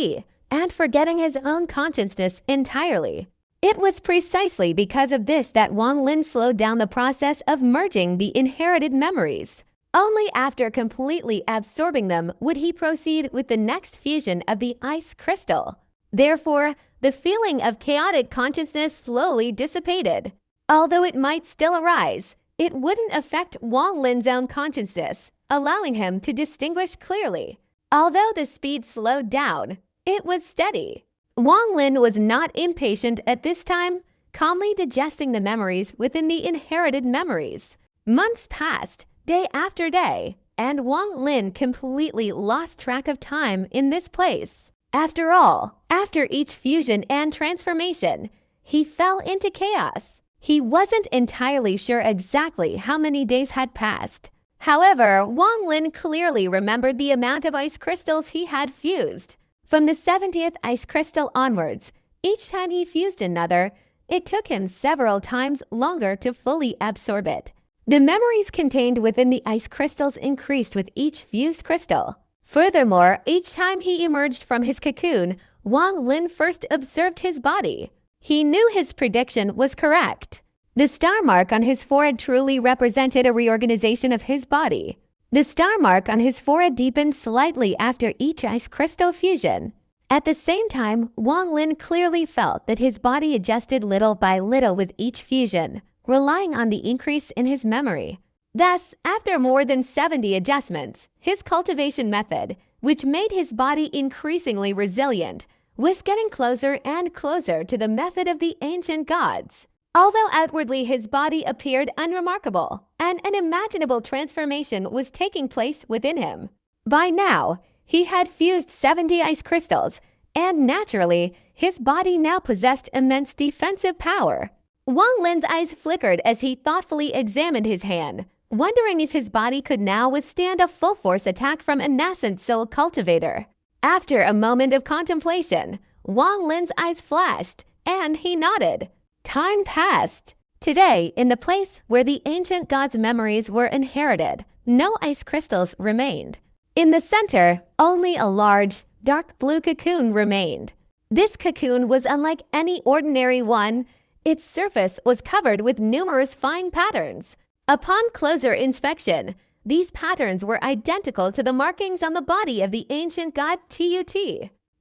and forgetting his own consciousness entirely. It was precisely because of this that Wang Lin slowed down the process of merging the inherited memories. Only after completely absorbing them would he proceed with the next fusion of the ice crystal. Therefore, the feeling of chaotic consciousness slowly dissipated. Although it might still arise, it wouldn't affect Wang Lin's own consciousness, allowing him to distinguish clearly. Although the speed slowed down, it was steady. Wang Lin was not impatient at this time, calmly digesting the memories within the inherited memories. Months passed, day after day, and Wang Lin completely lost track of time in this place. After all, after each fusion and transformation, he fell into chaos. He wasn't entirely sure exactly how many days had passed. However, Wang Lin clearly remembered the amount of ice crystals he had fused. From the 70th ice crystal onwards, each time he fused another, it took him several times longer to fully absorb it. The memories contained within the ice crystals increased with each fused crystal. Furthermore, each time he emerged from his cocoon, Wang Lin first observed his body. He knew his prediction was correct. The star mark on his forehead truly represented a reorganization of his body. The star mark on his forehead deepened slightly after each ice crystal fusion. At the same time, Wang Lin clearly felt that his body adjusted little by little with each fusion, relying on the increase in his memory. Thus, after more than 70 adjustments, his cultivation method, which made his body increasingly resilient, was getting closer and closer to the method of the ancient gods. Although outwardly his body appeared unremarkable, and an unimaginable transformation was taking place within him. By now, he had fused 70 ice crystals, and naturally, his body now possessed immense defensive power. Wang Lin's eyes flickered as he thoughtfully examined his hand, wondering if his body could now withstand a full-force attack from a nascent soul cultivator. After a moment of contemplation, Wang Lin's eyes flashed, and he nodded. Time passed. Today, in the place where the ancient god's memories were inherited, no ice crystals remained. In the center, only a large, dark blue cocoon remained. This cocoon was unlike any ordinary one. Its surface was covered with numerous fine patterns. Upon closer inspection, these patterns were identical to the markings on the body of the ancient god Tut.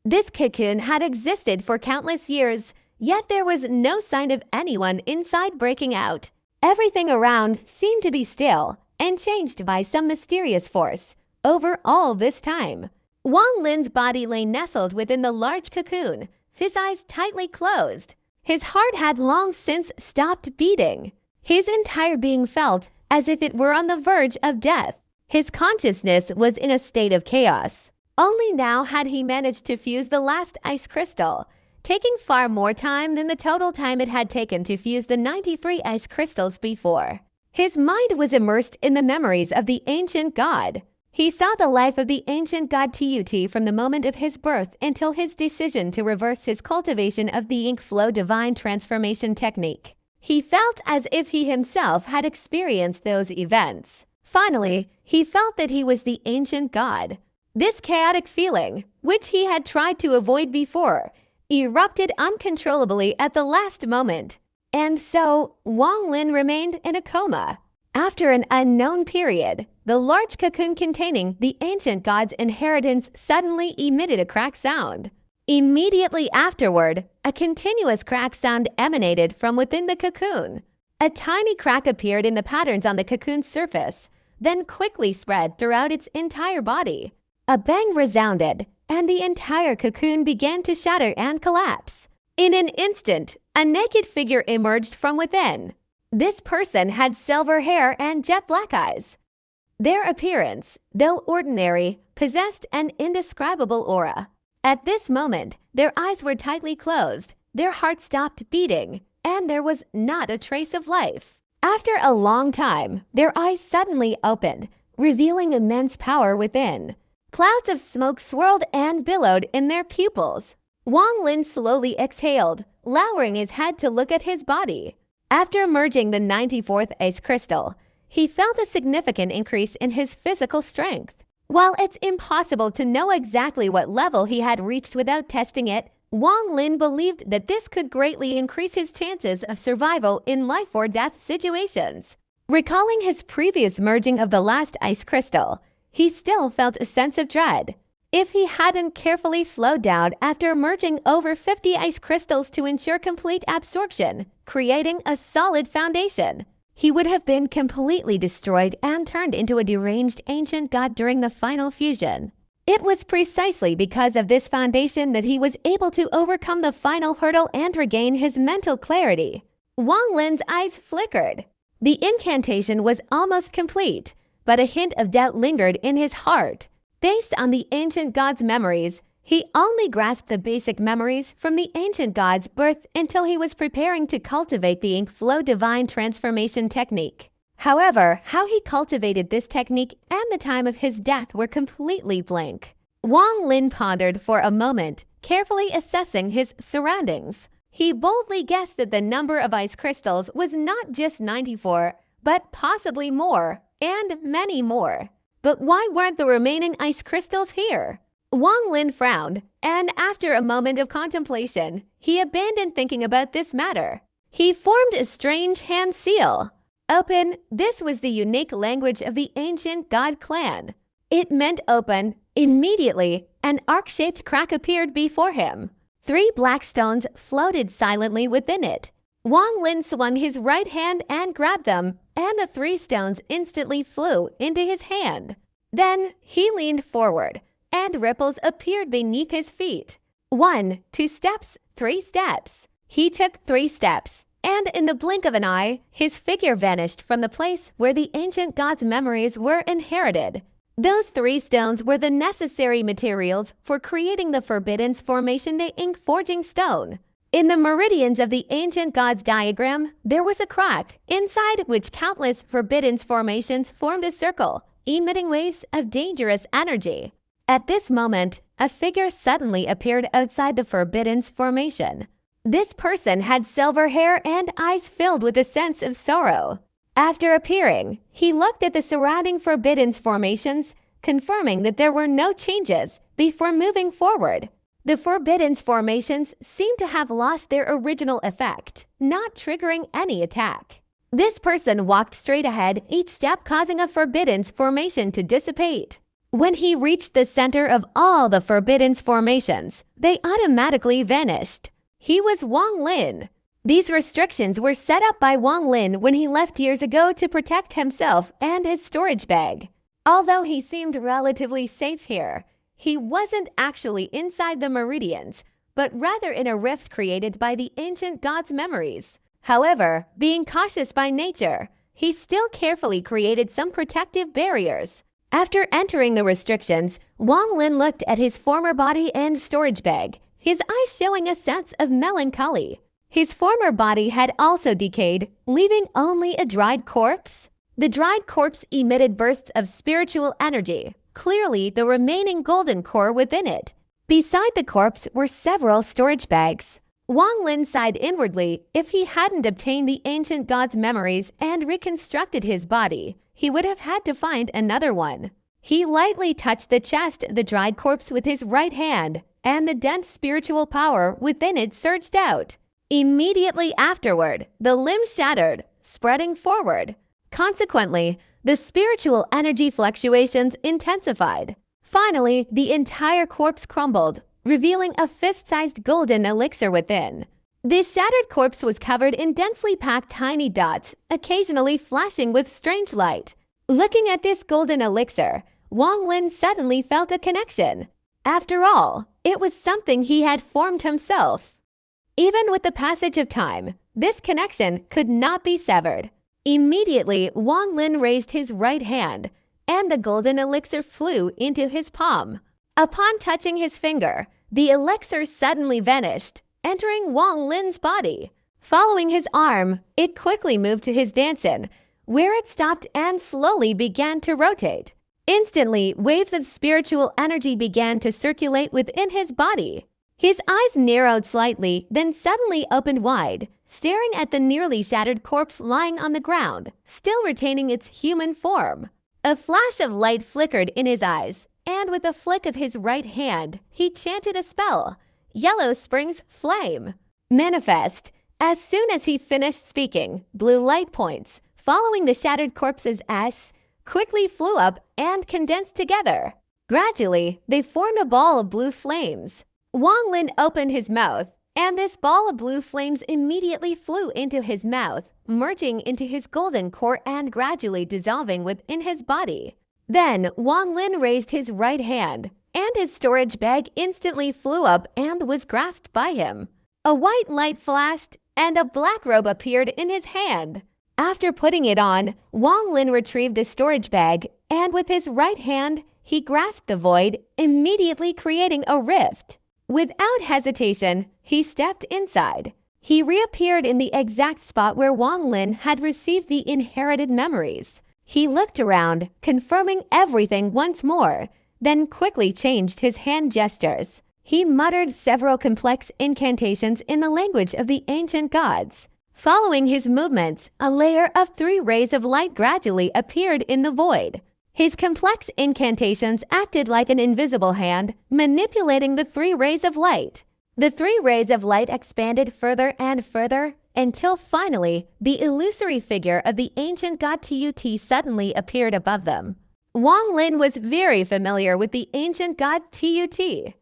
This cocoon had existed for countless years, yet there was no sign of anyone inside breaking out. Everything around seemed to be still and changed by some mysterious force over all this time. Wang Lin's body lay nestled within the large cocoon, his eyes tightly closed. His heart had long since stopped beating. His entire being felt as if it were on the verge of death. His consciousness was in a state of chaos. Only now had he managed to fuse the last ice crystal, taking far more time than the total time it had taken to fuse the 93 ice crystals before. His mind was immersed in the memories of the ancient god. He saw the life of the ancient god Tut from the moment of his birth until his decision to reverse his cultivation of the ink flow divine transformation technique. He felt as if he himself had experienced those events. Finally, he felt that he was the ancient god. This chaotic feeling, which he had tried to avoid before, erupted uncontrollably at the last moment. And so, Wang Lin remained in a coma. After an unknown period, the large cocoon containing the ancient god's inheritance suddenly emitted a crack sound. Immediately afterward, a continuous crack sound emanated from within the cocoon. A tiny crack appeared in the patterns on the cocoon's surface, then quickly spread throughout its entire body. A bang resounded, and the entire cocoon began to shatter and collapse. In an instant, a naked figure emerged from within. This person had silver hair and jet black eyes. Their appearance, though ordinary, possessed an indescribable aura. At this moment, their eyes were tightly closed, their hearts stopped beating, and there was not a trace of life. After a long time, their eyes suddenly opened, revealing immense power within. Clouds of smoke swirled and billowed in their pupils. Wang Lin slowly exhaled, lowering his head to look at his body. After merging the 94th ice crystal, he felt a significant increase in his physical strength. While it's impossible to know exactly what level he had reached without testing it, Wang Lin believed that this could greatly increase his chances of survival in life or death situations. Recalling his previous merging of the last ice crystal, he still felt a sense of dread. If he hadn't carefully slowed down after merging over 50 ice crystals to ensure complete absorption, creating a solid foundation, he would have been completely destroyed and turned into a deranged ancient god during the final fusion. It was precisely because of this foundation that he was able to overcome the final hurdle and regain his mental clarity. Wang Lin's eyes flickered. The incantation was almost complete, but a hint of doubt lingered in his heart. Based on the ancient god's memories, he only grasped the basic memories from the ancient god's birth until he was preparing to cultivate the ink flow divine transformation technique. However, how he cultivated this technique and the time of his death were completely blank. Wang Lin pondered for a moment, carefully assessing his surroundings. He boldly guessed that the number of ice crystals was not just 94, but possibly more, and many more. But why weren't the remaining ice crystals here? Wang Lin frowned, and after a moment of contemplation, he abandoned thinking about this matter. He formed a strange hand seal. Open, this was the unique language of the ancient god clan. It meant open. Immediately, an arc-shaped crack appeared before him. 3 black stones floated silently within it. Wang Lin swung his right hand and grabbed them, and the 3 stones instantly flew into his hand. Then he leaned forward, and ripples appeared beneath his feet. 1, 2 steps, 3 steps. He took 3 steps, and in the blink of an eye, his figure vanished from the place where the ancient god's memories were inherited. Those 3 stones were the necessary materials for creating the Forbidden's formation, the ink forging stone. In the meridians of the ancient god's diagram, there was a crack, inside which countless Forbidden's formations formed a circle, emitting waves of dangerous energy. At this moment, a figure suddenly appeared outside the Forbidden's formation. This person had silver hair and eyes filled with a sense of sorrow. After appearing, he looked at the surrounding Forbidden's formations, confirming that there were no changes before moving forward. The Forbidden's formations seemed to have lost their original effect, not triggering any attack. This person walked straight ahead, each step causing a forbidden formation to dissipate. When he reached the center of all the forbidden formations, they automatically vanished. He was Wang Lin. These restrictions were set up by Wang Lin when he left years ago to protect himself and his storage bag. Although he seemed relatively safe here, he wasn't actually inside the meridians, but rather in a rift created by the ancient gods' memories. However, being cautious by nature, he still carefully created some protective barriers. After entering the restrictions, Wang Lin looked at his former body and storage bag, his eyes showing a sense of melancholy. His former body had also decayed, leaving only a dried corpse. The dried corpse emitted bursts of spiritual energy, clearly the remaining golden core within it. Beside the corpse were several storage bags. Wang Lin sighed inwardly. If he hadn't obtained the ancient god's memories and reconstructed his body, he would have had to find another one. He lightly touched the chest of the dried corpse with his right hand, and the dense spiritual power within it surged out. Immediately afterward, the limb shattered, spreading forward. Consequently, the spiritual energy fluctuations intensified. Finally, the entire corpse crumbled, revealing a fist-sized golden elixir within. This shattered corpse was covered in densely packed tiny dots, occasionally flashing with strange light. Looking at this golden elixir, Wang Lin suddenly felt a connection. After all, it was something he had formed himself. Even with the passage of time, this connection could not be severed. Immediately, Wang Lin raised his right hand, and the golden elixir flew into his palm. Upon touching his finger, the elixir suddenly vanished, entering Wang Lin's body. Following his arm, it quickly moved to his dantian, where it stopped and slowly began to rotate. Instantly, waves of spiritual energy began to circulate within his body. His eyes narrowed slightly, then suddenly opened wide, staring at the nearly shattered corpse lying on the ground, still retaining its human form. A flash of light flickered in his eyes, and with a flick of his right hand, he chanted a spell. Yellow Springs Flame. Manifest. As soon as he finished speaking, blue light points, following the shattered corpse's ash, quickly flew up and condensed together. Gradually, they formed a ball of blue flames. Wang Lin opened his mouth, and this ball of blue flames immediately flew into his mouth, merging into his golden core and gradually dissolving within his body. Then, Wang Lin raised his right hand, and his storage bag instantly flew up and was grasped by him. A white light flashed, and a black robe appeared in his hand. After putting it on, Wang Lin retrieved the storage bag, and with his right hand, he grasped the void, immediately creating a rift. Without hesitation, he stepped inside. He reappeared in the exact spot where Wang Lin had received the inherited memories. He looked around, confirming everything once more, then quickly changed his hand gestures. He muttered several complex incantations in the language of the ancient gods. Following his movements, a layer of 3 rays of light gradually appeared in the void. His complex incantations acted like an invisible hand, manipulating the 3 rays of light. The 3 rays of light expanded further and further, until finally, the illusory figure of the ancient god Tut suddenly appeared above them. Wang Lin was very familiar with the ancient god Tut.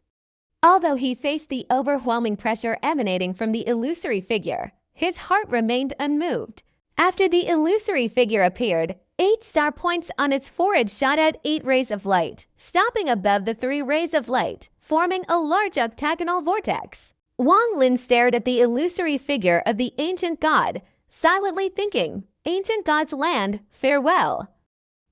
Although he faced the overwhelming pressure emanating from the illusory figure, his heart remained unmoved. After the illusory figure appeared, 8 star points on its forehead shot out 8 rays of light, stopping above the 3 rays of light, forming a large octagonal vortex. Wang Lin stared at the illusory figure of the ancient god, silently thinking, "Ancient god's land, farewell."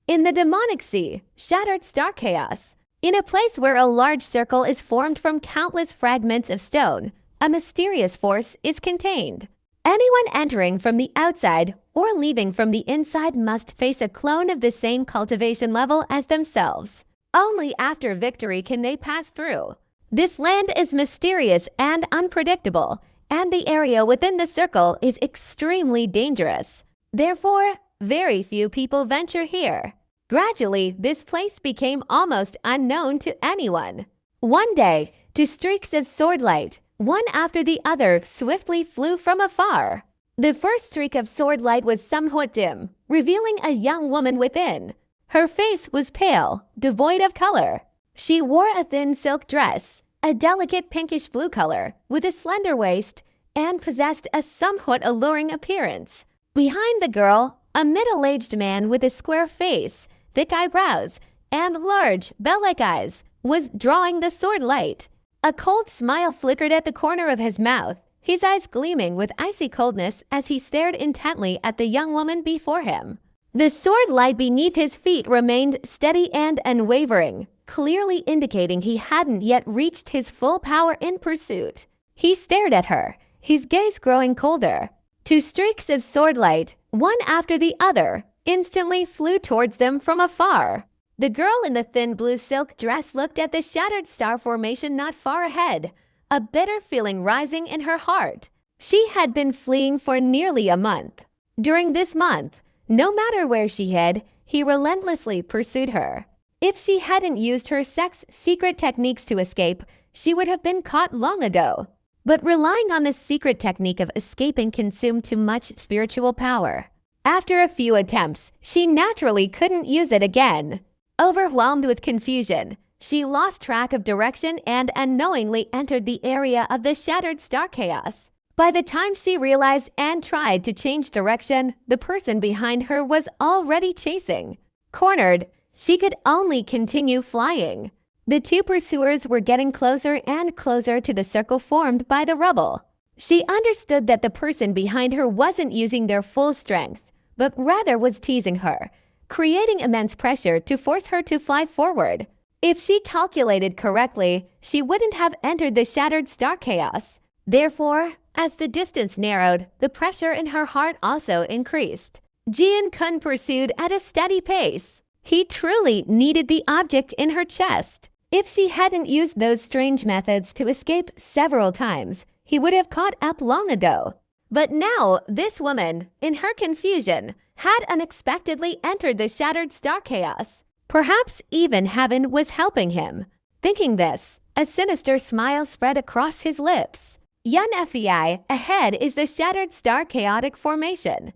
In the demonic sea, shattered star chaos. In a place where a large circle is formed from countless fragments of stone, a mysterious force is contained. Anyone entering from the outside or leaving from the inside must face a clone of the same cultivation level as themselves. Only after victory can they pass through. This land is mysterious and unpredictable, and the area within the circle is extremely dangerous. Therefore, very few people venture here. Gradually, this place became almost unknown to anyone. One day, 2 streaks of sword light, one after the other, swiftly flew from afar. The first streak of sword light was somewhat dim, revealing a young woman within. Her face was pale, devoid of color. She wore a thin silk dress, a delicate pinkish blue color, with a slender waist, and possessed a somewhat alluring appearance. Behind the girl, a middle-aged man with a square face, thick eyebrows, and large, bell-like eyes, was drawing the sword light. A cold smile flickered at the corner of his mouth, his eyes gleaming with icy coldness as he stared intently at the young woman before him. The sword light beneath his feet remained steady and unwavering, clearly indicating he hadn't yet reached his full power in pursuit. He stared at her, his gaze growing colder. Two streaks of sword light, one after the other, instantly flew towards them from afar. The girl in the thin blue silk dress looked at the shattered star formation not far ahead, a bitter feeling rising in her heart. She had been fleeing for nearly a month. During this month, no matter where she hid, he relentlessly pursued her. If she hadn't used her sex secret techniques to escape, she would have been caught long ago. But relying on the secret technique of escaping consumed too much spiritual power. After a few attempts, she naturally couldn't use it again. Overwhelmed with confusion, she lost track of direction and unknowingly entered the area of the shattered star chaos. By the time she realized and tried to change direction, the person behind her was already chasing. Cornered, she could only continue flying. The two pursuers were getting closer and closer to the circle formed by the rubble. She understood that the person behind her wasn't using their full strength, but rather was teasing her, creating immense pressure to force her to fly forward. If she calculated correctly, she wouldn't have entered the shattered star chaos. Therefore, as the distance narrowed, the pressure in her heart also increased. Jian-kun pursued at a steady pace. He truly needed the object in her chest. If she hadn't used those strange methods to escape several times, he would have caught up long ago. But now, this woman, in her confusion, had unexpectedly entered the shattered star chaos. Perhaps even heaven was helping him. Thinking this, a sinister smile spread across his lips. Yun Fei, ahead is the shattered star chaotic formation.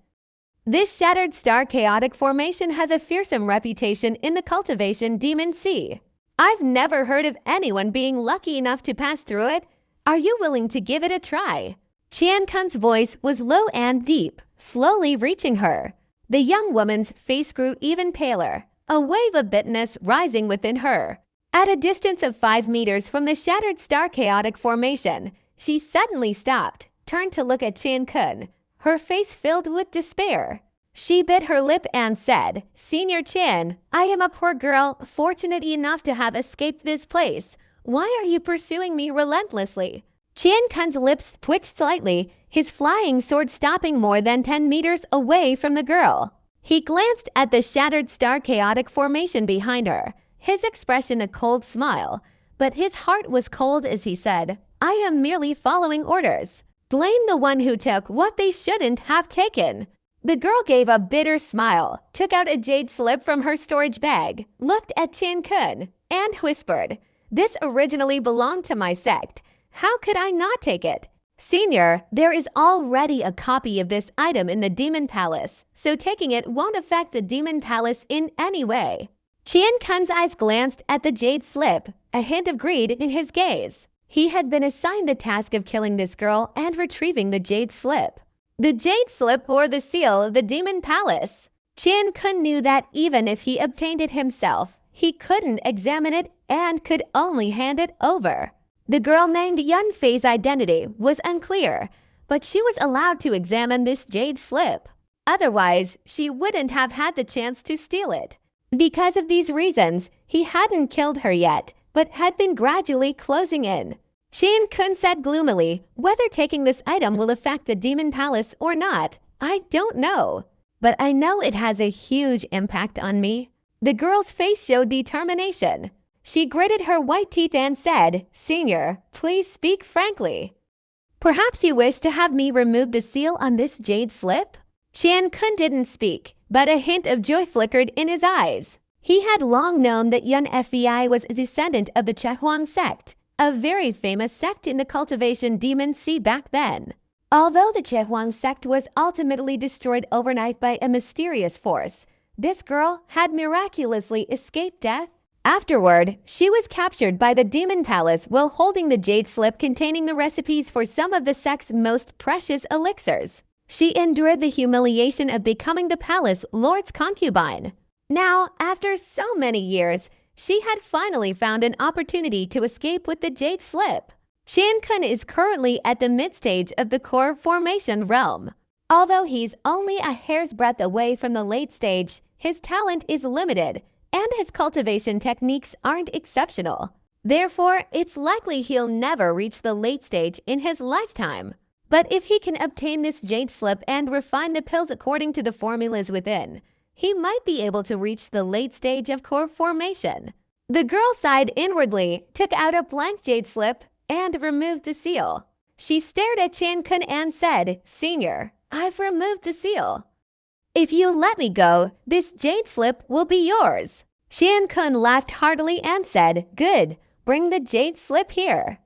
This shattered star chaotic formation has a fearsome reputation in the cultivation Demon Sea. I've never heard of anyone being lucky enough to pass through it. Are you willing to give it a try? Jian-kun's voice was low and deep, slowly reaching her. The young woman's face grew even paler, a wave of bitterness rising within her. At a distance of 5 meters from the shattered star chaotic formation, she suddenly stopped, turned to look at Jian-kun, her face filled with despair. She bit her lip and said, "Senior Chan, I am a poor girl, fortunate enough to have escaped this place. Why are you pursuing me relentlessly?" Jian-kun's lips twitched slightly, his flying sword stopping more than 10 meters away from the girl. He glanced at the shattered star chaotic formation behind her, his expression a cold smile, but his heart was cold as he said, "I am merely following orders. Blame the one who took what they shouldn't have taken." The girl gave a bitter smile, took out a jade slip from her storage bag, looked at Jian-kun, and whispered, "This originally belonged to my sect. How could I not take it? Senior, there is already a copy of this item in the Demon Palace, so taking it won't affect the Demon Palace in any way." Jian-kun's eyes glanced at the jade slip, a hint of greed in his gaze. He had been assigned the task of killing this girl and retrieving the jade slip. The jade slip bore the seal of the Demon Palace. Jian-kun knew that even if he obtained it himself, he couldn't examine it and could only hand it over. The girl named Yun Fei's identity was unclear, but she was allowed to examine this jade slip. Otherwise, she wouldn't have had the chance to steal it. Because of these reasons, he hadn't killed her yet, but had been gradually closing in. Jian-kun said gloomily, "Whether taking this item will affect the Demon Palace or not, I don't know. But I know it has a huge impact on me." The girl's face showed determination. She gritted her white teeth and said, "Senior, please speak frankly. Perhaps you wish to have me remove the seal on this jade slip?" Jian-kun didn't speak, but a hint of joy flickered in his eyes. He had long known that Yun Fei was a descendant of the Chehuang sect, a very famous sect in the cultivation Demon Sea back then. Although the Chehuang sect was ultimately destroyed overnight by a mysterious force, this girl had miraculously escaped death. Afterward, she was captured by the Demon Palace while holding the jade slip containing the recipes for some of the sect's most precious elixirs. She endured the humiliation of becoming the palace lord's concubine. Now, after so many years, she had finally found an opportunity to escape with the jade slip. Qian Kun is currently at the mid-stage of the core formation realm. Although he's only a hair's breadth away from the late stage, his talent is limited, and his cultivation techniques aren't exceptional. Therefore, it's likely he'll never reach the late stage in his lifetime. But if he can obtain this jade slip and refine the pills according to the formulas within, he might be able to reach the late stage of core formation. The girl sighed inwardly, took out a blank jade slip, and removed the seal. She stared at Qian Kun and said, "Senior, I've removed the seal. If you let me go, this jade slip will be yours." Qian Kun laughed heartily and said, "Good, bring the jade slip here.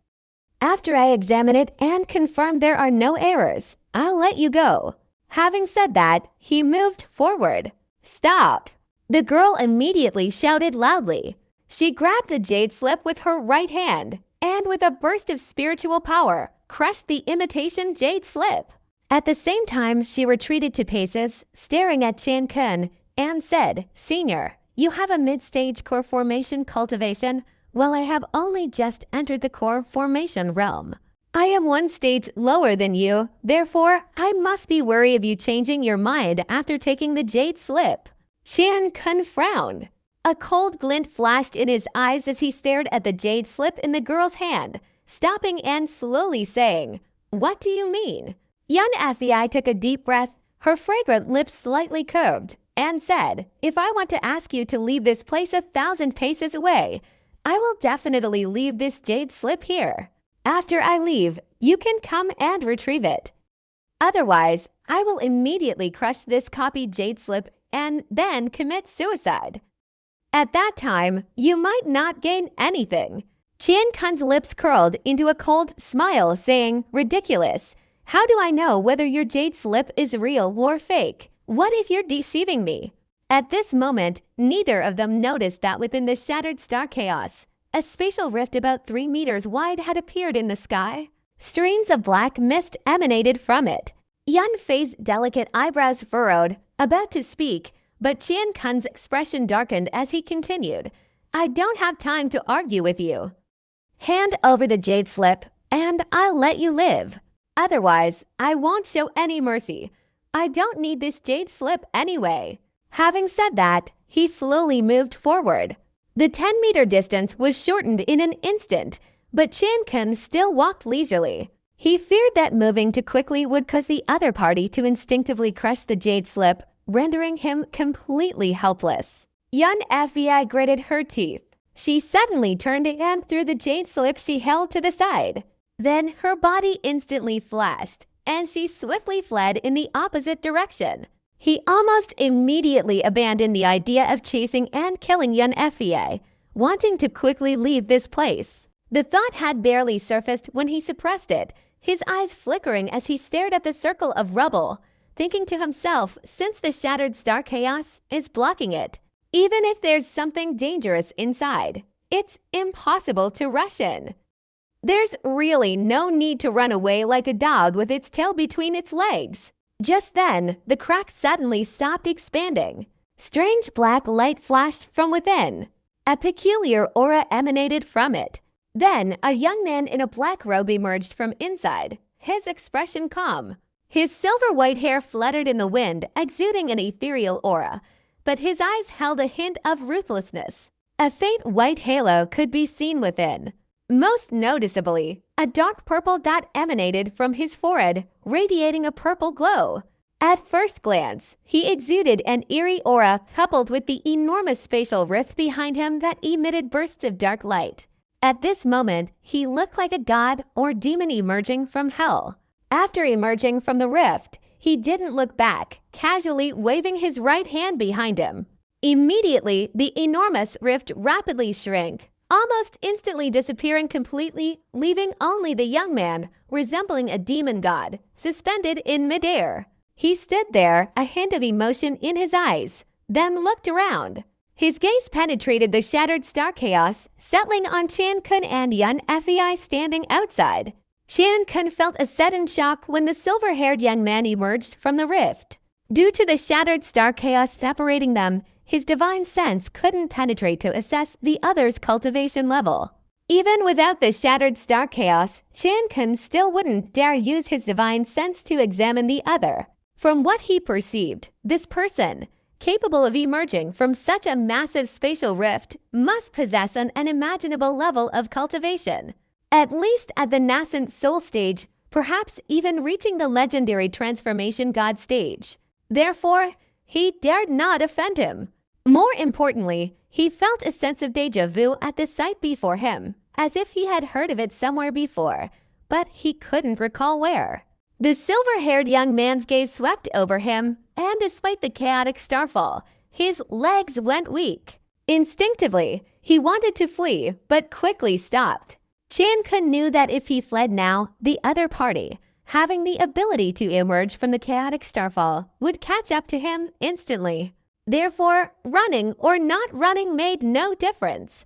After I examine it and confirm there are no errors, I'll let you go." Having said that, he moved forward. "Stop!" The girl immediately shouted loudly. She grabbed the jade slip with her right hand and with a burst of spiritual power, crushed the imitation jade slip. At the same time, she retreated 2 paces, staring at Qian Kun, and said, "Senior, you have a mid-stage core formation cultivation, while I have only just entered the core formation realm. I am 1 stage lower than you, therefore I must be wary of you changing your mind after taking the jade slip." Qian Kun frowned. A cold glint flashed in his eyes as he stared at the jade slip in the girl's hand, stopping and slowly saying, "What do you mean?" Yun Fei took a deep breath, her fragrant lips slightly curved, and said, "If I want to ask you to leave this place 1,000 paces away, I will definitely leave this jade slip here. After I leave, you can come and retrieve it. Otherwise, I will immediately crush this copied jade slip and then commit suicide. At that time, you might not gain anything." Qian Kun's lips curled into a cold smile, saying, "Ridiculous. How do I know whether your jade slip is real or fake? What if you're deceiving me?" At this moment, neither of them noticed that within the shattered star chaos, a spatial rift about 3 meters wide had appeared in the sky. Streams of black mist emanated from it. Yun Fei's delicate eyebrows furrowed, about to speak, but Qian Kun's expression darkened as he continued, "I don't have time to argue with you. Hand over the jade slip, and I'll let you live. Otherwise, I won't show any mercy. I don't need this jade slip anyway." Having said that, he slowly moved forward. The 10-meter distance was shortened in an instant, but Qian Kun still walked leisurely. He feared that moving too quickly would cause the other party to instinctively crush the jade slip, rendering him completely helpless. Yun Fei gritted her teeth. She suddenly turned and threw the jade slip she held to the side. Then her body instantly flashed, and she swiftly fled in the opposite direction. He almost immediately abandoned the idea of chasing and killing Yun Fei, wanting to quickly leave this place. The thought had barely surfaced when he suppressed it, his eyes flickering as he stared at the circle of rubble, thinking to himself, since the shattered star chaos is blocking it, even if there's something dangerous inside, it's impossible to rush in. There's really no need to run away like a dog with its tail between its legs. Just then, the crack suddenly stopped expanding. Strange black light flashed from within. A peculiar aura emanated from it. Then, a young man in a black robe emerged from inside, his expression calm. His silver-white hair fluttered in the wind, exuding an ethereal aura, but his eyes held a hint of ruthlessness. A faint white halo could be seen within. Most noticeably, a dark purple dot emanated from his forehead, radiating a purple glow. At first glance, he exuded an eerie aura coupled with the enormous spatial rift behind him that emitted bursts of dark light. At this moment, he looked like a god or demon emerging from hell. After emerging from the rift, he didn't look back, casually waving his right hand behind him. Immediately, the enormous rift rapidly shrank, almost instantly disappearing completely, leaving only the young man, resembling a demon god, suspended in midair. He stood there, a hint of emotion in his eyes, then looked around. His gaze penetrated the shattered star chaos, settling on Chan Kun and Yun Fei standing outside. Chan Kun felt a sudden shock when the silver-haired young man emerged from the rift. Due to the shattered star chaos separating them, his divine sense couldn't penetrate to assess the other's cultivation level. Even without the shattered star chaos, Chan Kun still wouldn't dare use his divine sense to examine the other. From what he perceived, this person, capable of emerging from such a massive spatial rift, must possess an unimaginable level of cultivation. At least at the nascent soul stage, perhaps even reaching the legendary transformation god stage. Therefore, he dared not offend him. More importantly, he felt a sense of déjà vu at the sight before him, as if he had heard of it somewhere before, but he couldn't recall where. The silver-haired young man's gaze swept over him, and despite the chaotic starfall, his legs went weak. Instinctively, he wanted to flee, but quickly stopped. Chan Kun knew that if he fled now, the other party, having the ability to emerge from the chaotic starfall, would catch up to him instantly. Therefore, running or not running made no difference.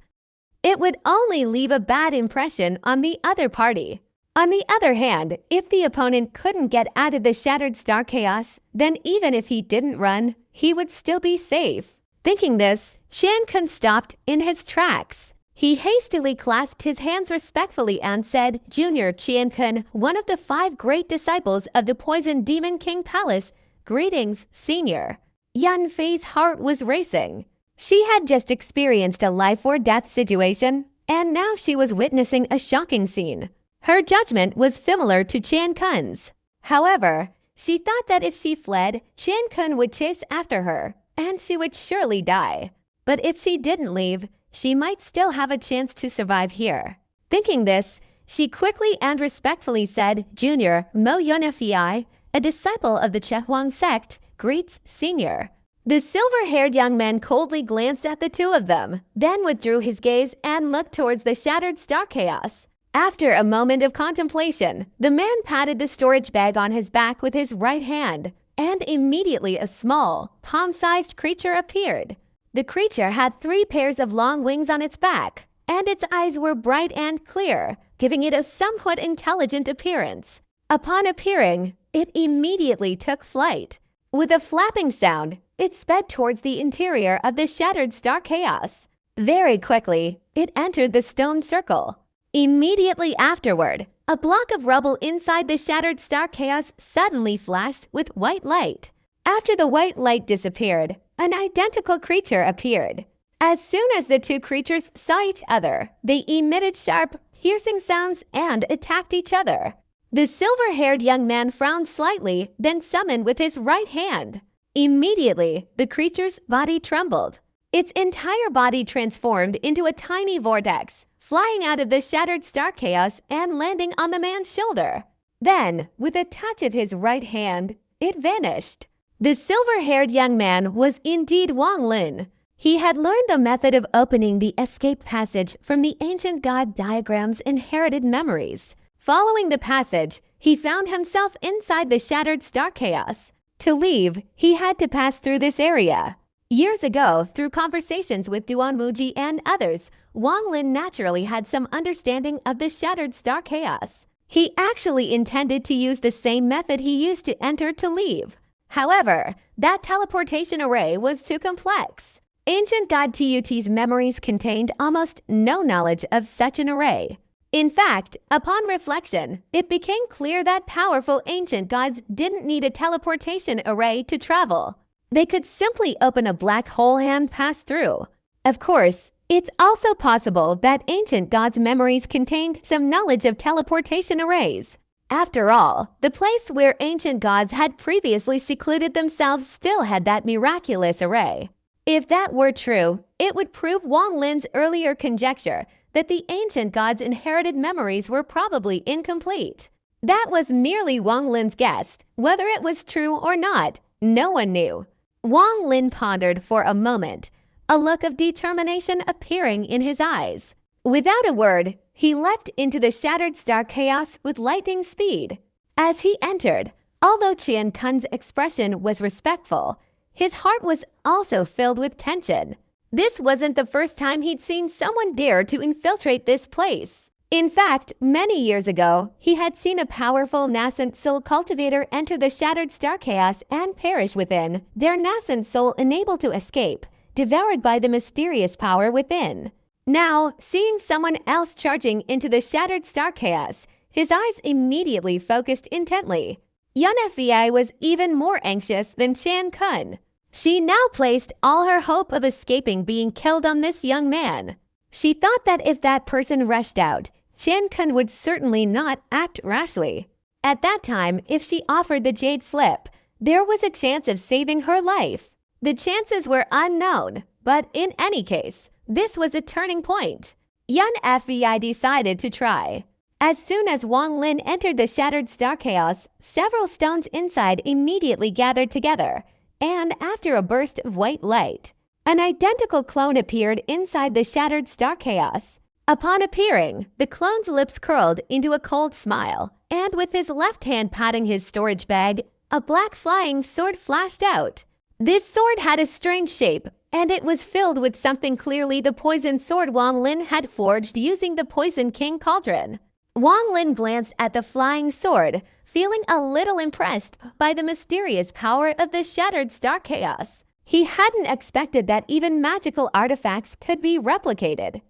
It would only leave a bad impression on the other party. On the other hand, if the opponent couldn't get out of the shattered star chaos, then even if he didn't run, he would still be safe. Thinking this, Chan Kun stopped in his tracks. He hastily clasped his hands respectfully and said, "Junior Chan Kun, one of the 5 great disciples of the Poison Demon King Palace, greetings, senior." Yun Fei's heart was racing. She had just experienced a life-or-death situation, and now she was witnessing a shocking scene. Her judgment was similar to Chan Kun's. However, she thought that if she fled, Chan Kun would chase after her, and she would surely die. But if she didn't leave, she might still have a chance to survive here. Thinking this, she quickly and respectfully said, "Junior Mo Yun Fei, a disciple of the Chehuang sect, greets senior." The silver-haired young man coldly glanced at the two of them, then withdrew his gaze and looked towards the shattered star chaos. After a moment of contemplation, the man patted the storage bag on his back with his right hand, and immediately a small, palm-sized creature appeared. The creature had 3 pairs of long wings on its back, and its eyes were bright and clear, giving it a somewhat intelligent appearance. Upon appearing, it immediately took flight. With a flapping sound, it sped towards the interior of the shattered star chaos. Very quickly, it entered the stone circle. Immediately afterward, a block of rubble inside the shattered star chaos suddenly flashed with white light. After the white light disappeared, an identical creature appeared. As soon as the two creatures saw each other, they emitted sharp, piercing sounds and attacked each other. The silver-haired young man frowned slightly, then summoned with his right hand. Immediately, the creature's body trembled. Its entire body transformed into a tiny vortex, flying out of the shattered star chaos and landing on the man's shoulder. Then, with a touch of his right hand, it vanished. The silver-haired young man was indeed Wang Lin. He had learned the method of opening the escape passage from the ancient god diagram's inherited memories. Following the passage, he found himself inside the shattered star chaos. To leave, he had to pass through this area. Years ago, through conversations with Duan Wuji and others, Wang Lin naturally had some understanding of the shattered star chaos. He actually intended to use the same method he used to enter to leave. However, that teleportation array was too complex. Ancient God Tut's memories contained almost no knowledge of such an array. In fact, upon reflection, it became clear that powerful ancient gods didn't need a teleportation array to travel. They could simply open a black hole and pass through. Of course, it's also possible that ancient gods' memories contained some knowledge of teleportation arrays. After all, the place where ancient gods had previously secluded themselves still had that miraculous array. If that were true, it would prove Wang Lin's earlier conjecture that the ancient gods' inherited memories were probably incomplete. That was merely Wang Lin's guess. Whether it was true or not, no one knew. Wang Lin pondered for a moment, a look of determination appearing in his eyes. Without a word, he leapt into the shattered star chaos with lightning speed. As he entered, although Qian Kun's expression was respectful, his heart was also filled with tension. This wasn't the first time he'd seen someone dare to infiltrate this place. In fact, many years ago, he had seen a powerful nascent soul cultivator enter the shattered star chaos and perish within, their nascent soul unable to escape, devoured by the mysterious power within. Now, seeing someone else charging into the shattered star chaos, his eyes immediately focused intently. Yun Fei was even more anxious than Qian Kun. She now placed all her hope of escaping being killed on this young man. She thought that if that person rushed out, Qian Kun would certainly not act rashly. At that time, if she offered the jade slip, there was a chance of saving her life. The chances were unknown, but in any case, this was a turning point. Yun Fei decided to try. As soon as Wang Lin entered the shattered star chaos, several stones inside immediately gathered together, and after a burst of white light, an identical clone appeared inside the shattered star chaos. Upon appearing, the clone's lips curled into a cold smile, and with his left hand patting his storage bag, a black flying sword flashed out. This sword had a strange shape, and it was filled with something clearly the poison sword Wang Lin had forged using the Poison King cauldron. Wang Lin glanced at the flying sword, feeling a little impressed by the mysterious power of the shattered star chaos. He hadn't expected that even magical artifacts could be replicated.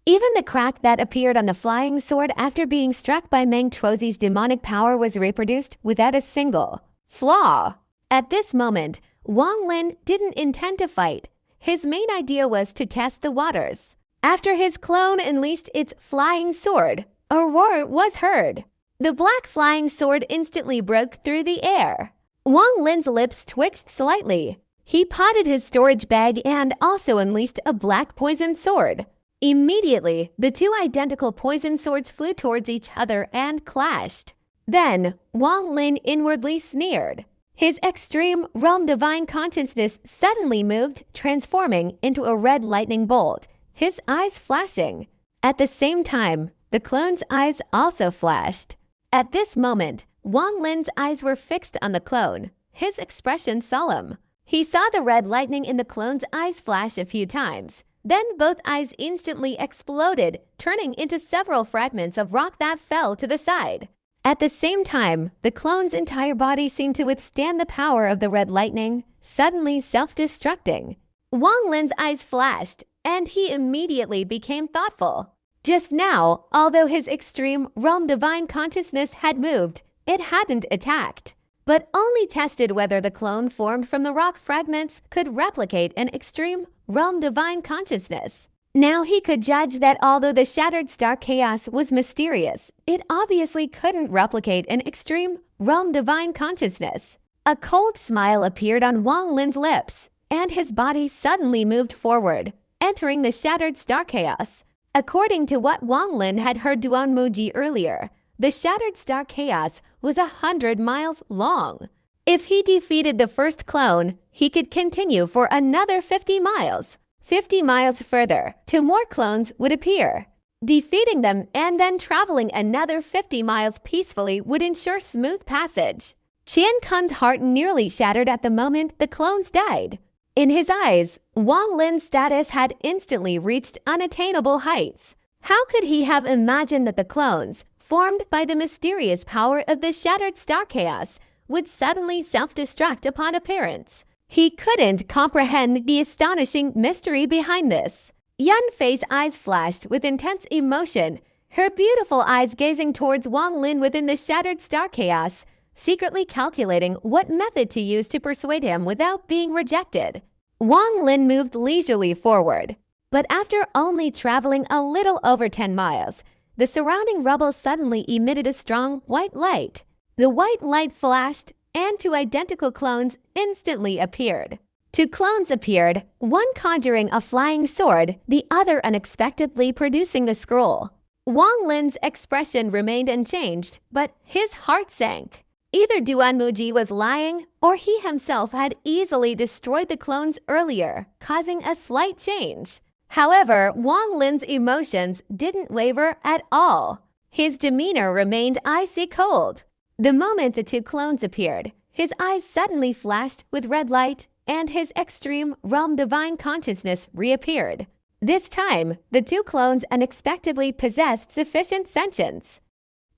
Even the crack that appeared on the flying sword after being struck by Meng Tuozi's demonic power was reproduced without a single flaw. At this moment, Wang Lin didn't intend to fight. His main idea was to test the waters. After his clone unleashed its flying sword, a roar was heard. The black flying sword instantly broke through the air. Wang Lin's lips twitched slightly. He potted his storage bag and also unleashed a black poison sword. Immediately, the two identical poison swords flew towards each other and clashed. Then, Wang Lin inwardly sneered. His extreme realm divine consciousness suddenly moved, transforming into a red lightning bolt, his eyes flashing. At the same time, the clone's eyes also flashed. At this moment, Wang Lin's eyes were fixed on the clone, his expression solemn. He saw the red lightning in the clone's eyes flash a few times. Then both eyes instantly exploded, turning into several fragments of rock that fell to the side. At the same time, the clone's entire body seemed to withstand the power of the red lightning, suddenly self-destructing. Wang Lin's eyes flashed, and he immediately became thoughtful. Just now, although his extreme realm divine consciousness had moved, it hadn't attacked, but only tested whether the clone formed from the rock fragments could replicate an extreme realm divine consciousness. Now he could judge that although the shattered star chaos was mysterious, it obviously couldn't replicate an extreme realm divine consciousness. A cold smile appeared on Wang Lin's lips, and his body suddenly moved forward, entering the shattered star chaos. According to what Wang Lin had heard Duan Muji earlier, the shattered star chaos was 100 miles long. If he defeated the first clone, he could continue for another 50 miles. 50 miles further, two more clones would appear. Defeating them and then traveling another 50 miles peacefully would ensure smooth passage. Qian Kun's heart nearly shattered at the moment the clones died. In his eyes, Wang Lin's status had instantly reached unattainable heights. How could he have imagined that the clones, formed by the mysterious power of the shattered star chaos, would suddenly self-destruct upon appearance? He couldn't comprehend the astonishing mystery behind this. Yun Fei's eyes flashed with intense emotion, her beautiful eyes gazing towards Wang Lin within the shattered star chaos, secretly calculating what method to use to persuade him without being rejected. Wang Lin moved leisurely forward, but after only traveling a little over 10 miles, the surrounding rubble suddenly emitted a strong white light. The white light flashed, and two identical clones instantly appeared. Two clones appeared, one conjuring a flying sword, the other unexpectedly producing the scroll. Wang Lin's expression remained unchanged, but his heart sank. Either Duan Muji was lying, or he himself had easily destroyed the clones earlier, causing a slight change. However, Wang Lin's emotions didn't waver at all. His demeanor remained icy cold. The moment the two clones appeared, his eyes suddenly flashed with red light, and his extreme realm divine consciousness reappeared. This time, the two clones unexpectedly possessed sufficient sentience.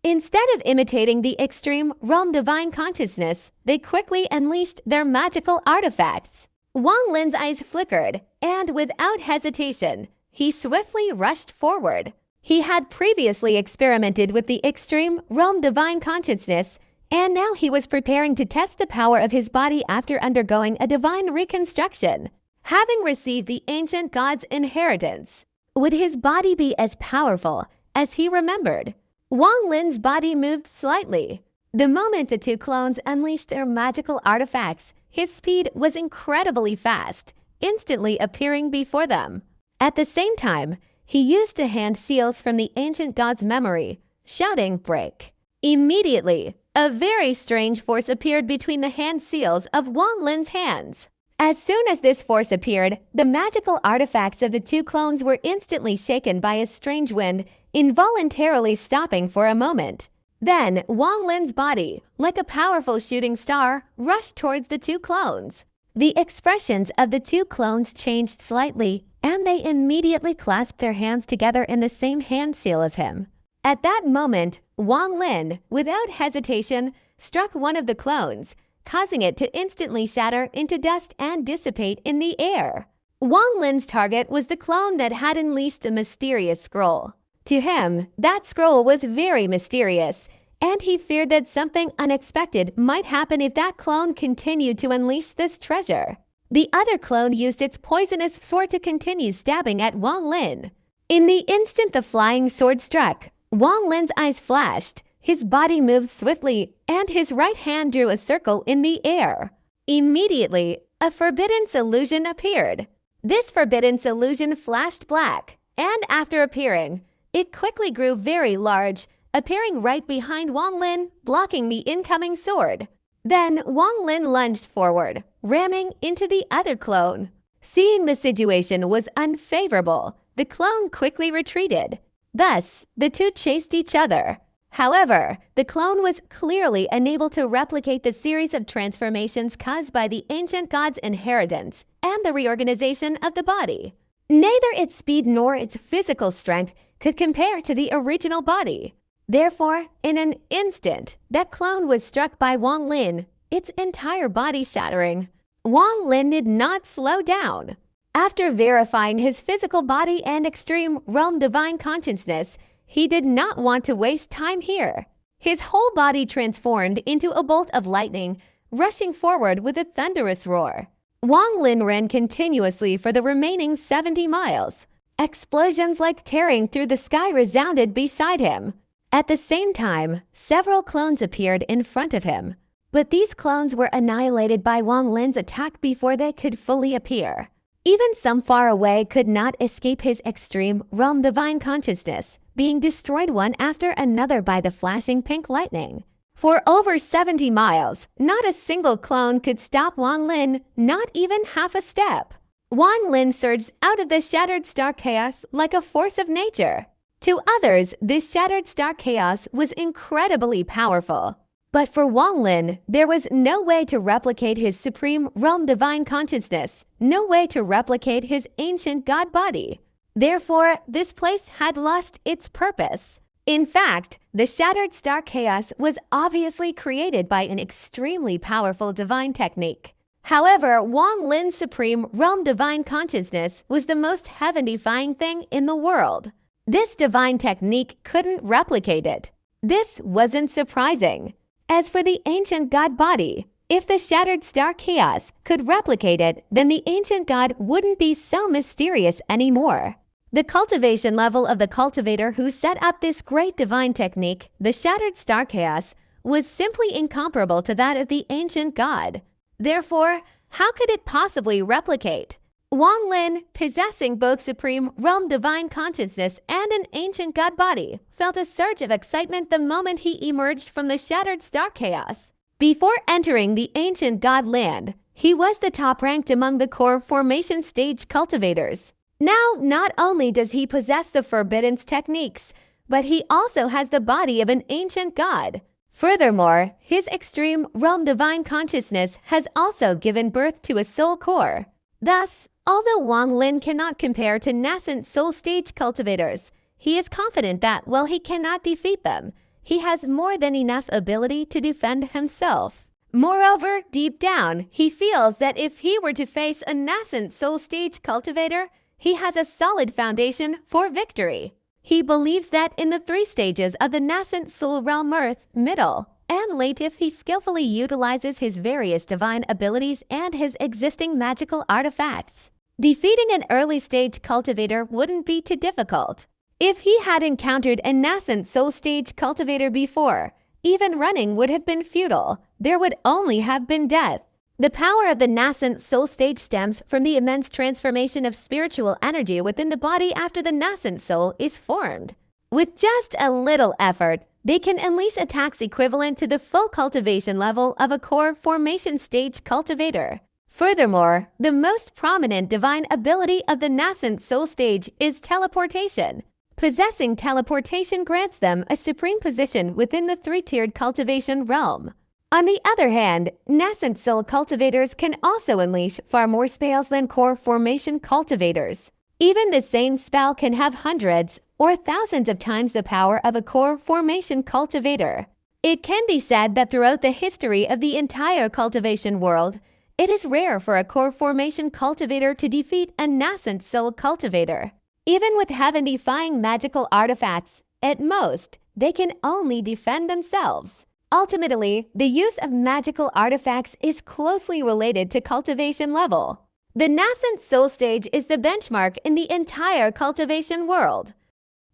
Instead of imitating the extreme realm divine consciousness, they quickly unleashed their magical artifacts. Wang Lin's eyes flickered, and without hesitation, he swiftly rushed forward. He had previously experimented with the extreme realm divine consciousness, and now he was preparing to test the power of his body after undergoing a divine reconstruction. Having received the ancient god's inheritance, would his body be as powerful as he remembered? Wang Lin's body moved slightly. The moment the two clones unleashed their magical artifacts, his speed was incredibly fast, instantly appearing before them. At the same time, he used the hand seals from the ancient god's memory, shouting, "Break." Immediately, a very strange force appeared between the hand seals of Wang Lin's hands. As soon as this force appeared, the magical artifacts of the two clones were instantly shaken by a strange wind, involuntarily stopping for a moment. Then, Wang Lin's body, like a powerful shooting star, rushed towards the two clones. The expressions of the two clones changed slightly, and they immediately clasped their hands together in the same hand seal as him. At that moment, Wang Lin, without hesitation, struck one of the clones, causing it to instantly shatter into dust and dissipate in the air. Wang Lin's target was the clone that had unleashed the mysterious scroll. To him, that scroll was very mysterious, and he feared that something unexpected might happen if that clone continued to unleash this treasure. The other clone used its poisonous sword to continue stabbing at Wang Lin. In the instant the flying sword struck, Wang Lin's eyes flashed, his body moved swiftly, and his right hand drew a circle in the air. Immediately, a forbidden illusion appeared. This forbidden illusion flashed black, and after appearing, it quickly grew very large, appearing right behind Wang Lin, blocking the incoming sword. Then Wang Lin lunged forward, ramming into the other clone. Seeing the situation was unfavorable, the clone quickly retreated. Thus, the two chased each other. However, the clone was clearly unable to replicate the series of transformations caused by the ancient god's inheritance and the reorganization of the body. Neither its speed nor its physical strength could compare to the original body. Therefore, in an instant, that clone was struck by Wang Lin, its entire body shattering. Wang Lin did not slow down. After verifying his physical body and extreme realm divine consciousness, he did not want to waste time here. His whole body transformed into a bolt of lightning, rushing forward with a thunderous roar. Wang Lin ran continuously for the remaining 70 miles. Explosions like tearing through the sky resounded beside him. At the same time, several clones appeared in front of him. But these clones were annihilated by Wang Lin's attack before they could fully appear. Even some far away could not escape his extreme realm divine consciousness, being destroyed one after another by the flashing pink lightning. For over 70 miles, not a single clone could stop Wang Lin, not even half a step. Wang Lin surged out of the shattered star chaos like a force of nature. To others, this shattered star chaos was incredibly powerful. But for Wang Lin, there was no way to replicate his supreme realm divine consciousness, no way to replicate his ancient god body. Therefore, this place had lost its purpose. In fact, the shattered star chaos was obviously created by an extremely powerful divine technique. However, Wang Lin's supreme realm divine consciousness was the most heaven-defying thing in the world. This divine technique couldn't replicate it. This wasn't surprising. As for the ancient god body, if the shattered star chaos could replicate it, then the ancient god wouldn't be so mysterious anymore. The cultivation level of the cultivator who set up this great divine technique, the shattered star chaos, was simply incomparable to that of the ancient god. Therefore, how could it possibly replicate? Wang Lin, possessing both supreme realm divine consciousness and an ancient god body, felt a surge of excitement the moment he emerged from the shattered star chaos. Before entering the ancient god land, he was the top ranked among the core formation stage cultivators. Now, not only does he possess the forbidden techniques, but he also has the body of an ancient god. Furthermore, his extreme realm divine consciousness has also given birth to a soul core. Thus, although Wang Lin cannot compare to nascent soul stage cultivators, he is confident that while he cannot defeat them, he has more than enough ability to defend himself. Moreover, deep down, he feels that if he were to face a nascent soul stage cultivator, he has a solid foundation for victory. He believes that in the 3 stages of the nascent soul realm earth, middle, and late, if he skillfully utilizes his various divine abilities and his existing magical artifacts, defeating an early stage cultivator wouldn't be too difficult. If he had encountered a nascent soul stage cultivator before, even running would have been futile. There would only have been death. The power of the nascent soul stage stems from the immense transformation of spiritual energy within the body after the nascent soul is formed. With just a little effort, they can unleash attacks equivalent to the full cultivation level of a core formation stage cultivator. Furthermore, the most prominent divine ability of the nascent soul stage is teleportation. Possessing teleportation grants them a supreme position within the 3-tiered cultivation realm. On the other hand, nascent soul cultivators can also unleash far more spells than core formation cultivators. Even the same spell can have hundreds or thousands of times the power of a core formation cultivator. It can be said that throughout the history of the entire cultivation world, it is rare for a core formation cultivator to defeat a nascent soul cultivator. Even with heaven-defying magical artifacts, at most, they can only defend themselves. Ultimately, the use of magical artifacts is closely related to cultivation level. The nascent soul stage is the benchmark in the entire cultivation world.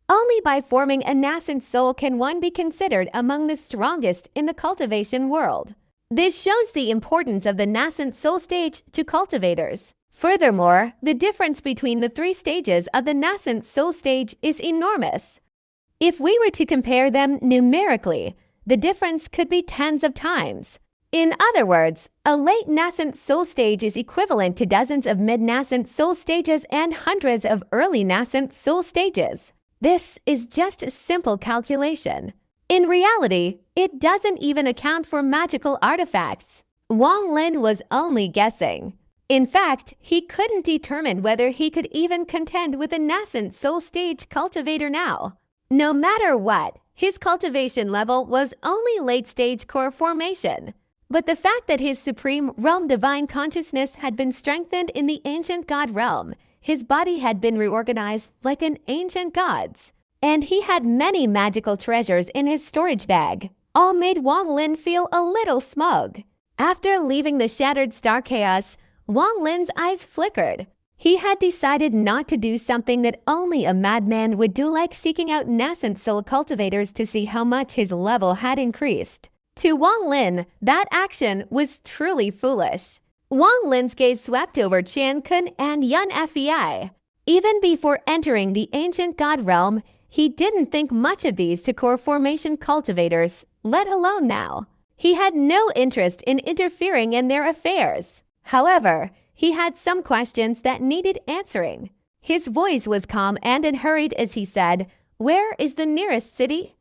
Only by forming a nascent soul can one be considered among the strongest in the cultivation world. This shows the importance of the nascent soul stage to cultivators. Furthermore, the difference between the 3 stages of the nascent soul stage is enormous. If we were to compare them numerically, the difference could be tens of times. In other words, a late nascent soul stage is equivalent to dozens of mid-nascent soul stages and hundreds of early nascent soul stages. This is just a simple calculation. In reality, it doesn't even account for magical artifacts. Wang Lin was only guessing. In fact, he couldn't determine whether he could even contend with a nascent soul stage cultivator now. No matter what, his cultivation level was only late-stage core formation. But the fact that his supreme realm divine consciousness had been strengthened in the ancient god realm, his body had been reorganized like an ancient god's, and he had many magical treasures in his storage bag, all made Wang Lin feel a little smug. After leaving the shattered star chaos, Wang Lin's eyes flickered. He had decided not to do something that only a madman would do, like seeking out nascent soul cultivators to see how much his level had increased. To Wang Lin, that action was truly foolish. Wang Lin's gaze swept over Qian Kun and Yun Fei. Even before entering the ancient god realm, he didn't think much of these to core formation cultivators, let alone now. He had no interest in interfering in their affairs. However, he had some questions that needed answering. His voice was calm and unhurried as he said, "Where is the nearest city?"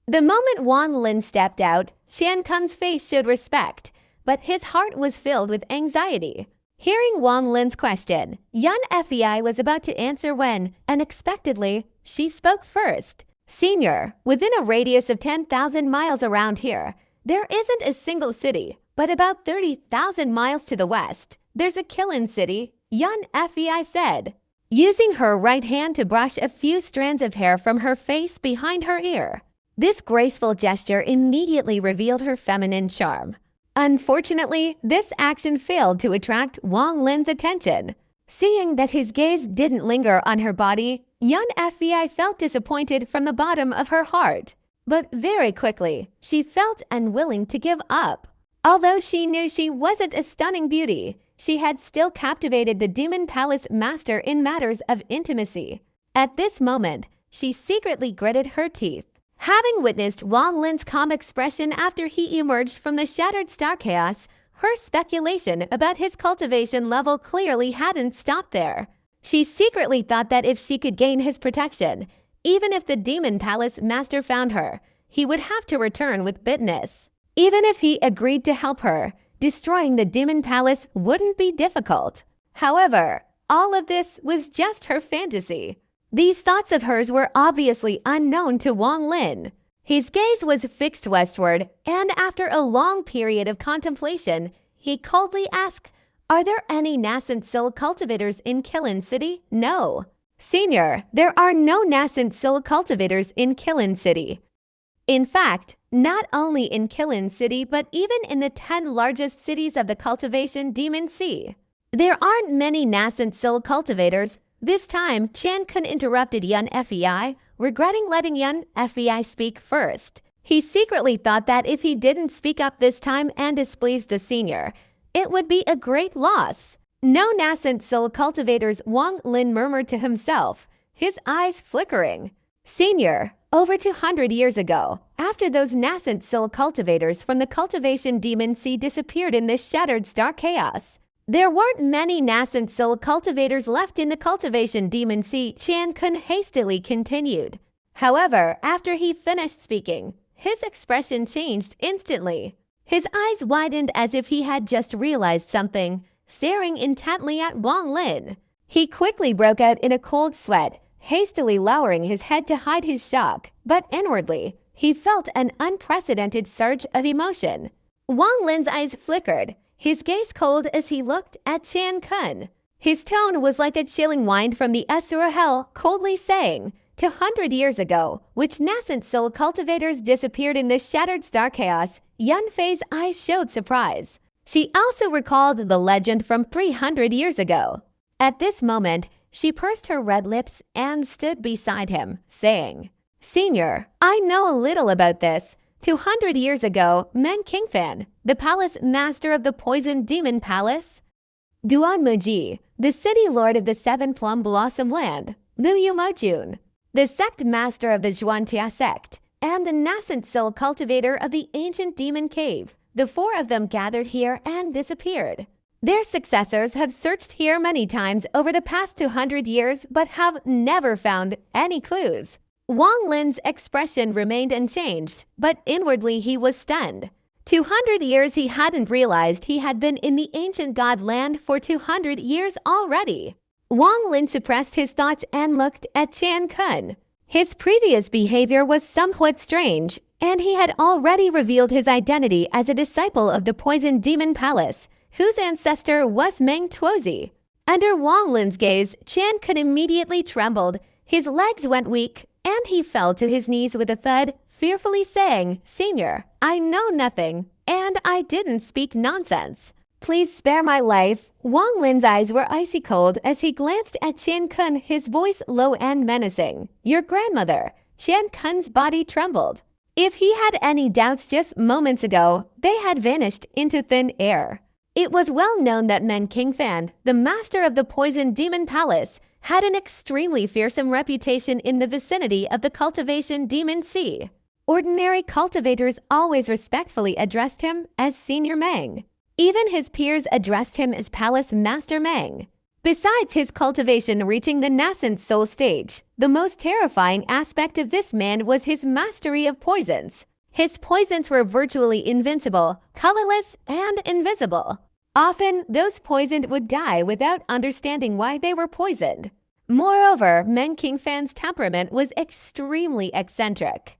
The moment Wang Lin stepped out, Qian Kun's face showed respect, but his heart was filled with anxiety. Hearing Wang Lin's question, Yun Fei was about to answer when, unexpectedly, she spoke first. "Senior, within a radius of 10,000 miles around here, there isn't a single city, but about 30,000 miles to the west, there's a Kilin city," Yun Fei said, using her right hand to brush a few strands of hair from her face behind her ear. This graceful gesture immediately revealed her feminine charm. Unfortunately, this action failed to attract Wang Lin's attention. Seeing that his gaze didn't linger on her body, Yun Fei felt disappointed from the bottom of her heart. But very quickly, she felt unwilling to give up. Although she knew she wasn't a stunning beauty, she had still captivated the Demon Palace master in matters of intimacy. At this moment, she secretly gritted her teeth. Having witnessed Wang Lin's calm expression after he emerged from the shattered star chaos, her speculation about his cultivation level clearly hadn't stopped there. She secretly thought that if she could gain his protection, even if the Demon Palace master found her, he would have to return with bitterness. Even if he agreed to help her, destroying the Demon Palace wouldn't be difficult. However, all of this was just her fantasy. These thoughts of hers were obviously unknown to Wang Lin. His gaze was fixed westward, and after a long period of contemplation, he coldly asked, "Are there any nascent soul cultivators in Qilin City?" "No." "Senior, there are no nascent soul cultivators in Qilin City." In fact, not only in Qilin City, but even in the 10 largest cities of the Cultivation Demon Sea. There aren't many nascent soul cultivators. This time, Chan Kun interrupted Yun Fei, regretting letting Yun Fei speak first. He secretly thought that if he didn't speak up this time and displease the senior, it would be a great loss. "No nascent soul cultivators," Wang Lin murmured to himself, his eyes flickering. "Senior, over 200 years ago, after those nascent soul cultivators from the Cultivation Demon Sea disappeared in this shattered star chaos, there weren't many nascent soul cultivators left in the Cultivation Demon Sea," Chan Kun hastily continued. However, after he finished speaking, his expression changed instantly. His eyes widened as if he had just realized something, staring intently at Wang Lin. He quickly broke out in a cold sweat, hastily lowering his head to hide his shock, but inwardly, he felt an unprecedented surge of emotion. Wang Lin's eyes flickered, his gaze cold as he looked at Chan Kun. His tone was like a chilling wind from the Asura hell, coldly saying, 200 years ago, which nascent soul cultivators disappeared in this shattered star chaos. Yun Fei's eyes showed surprise. She also recalled the legend from 300 years ago. At this moment, she pursed her red lips and stood beside him, saying, "Senior, I know a little about this. 200 years ago, Men Qingfan, the palace master of the Poison Demon Palace, Duan Muji, the city lord of the 7 Plum Blossom Land, Liu Yumojun, the sect master of the Zhuantia sect, and the nascent soul cultivator of the ancient demon cave, the 4 of them gathered here and disappeared. Their successors have searched here many times over the past 200 years but have never found any clues." Wang Lin's expression remained unchanged, but inwardly he was stunned. 200 years he hadn't realized he had been in the ancient god land for 200 years already. Wang Lin suppressed his thoughts and looked at Chan Kun. His previous behavior was somewhat strange, and he had already revealed his identity as a disciple of the Poison Demon Palace, whose ancestor was Meng Tuozi. Under Wang Lin's gaze, Chan Kun immediately trembled, his legs went weak, and he fell to his knees with a thud, fearfully saying, "Senior, I know nothing, and I didn't speak nonsense. Please spare my life." Wang Lin's eyes were icy cold as he glanced at Chan Kun, his voice low and menacing. "Your grandmother." Chan Kun's body trembled. If he had any doubts just moments ago, they had vanished into thin air. It was well known that Men Qingfan, the master of the Poison Demon Palace, had an extremely fearsome reputation in the vicinity of the Cultivation Demon Sea. Ordinary cultivators always respectfully addressed him as Senior Meng. Even his peers addressed him as Palace Master Meng. Besides his cultivation reaching the nascent soul stage, the most terrifying aspect of this man was his mastery of poisons. His poisons were virtually invincible, colorless, and invisible. Often, those poisoned would die without understanding why they were poisoned. Moreover, Men Qingfan's temperament was extremely eccentric.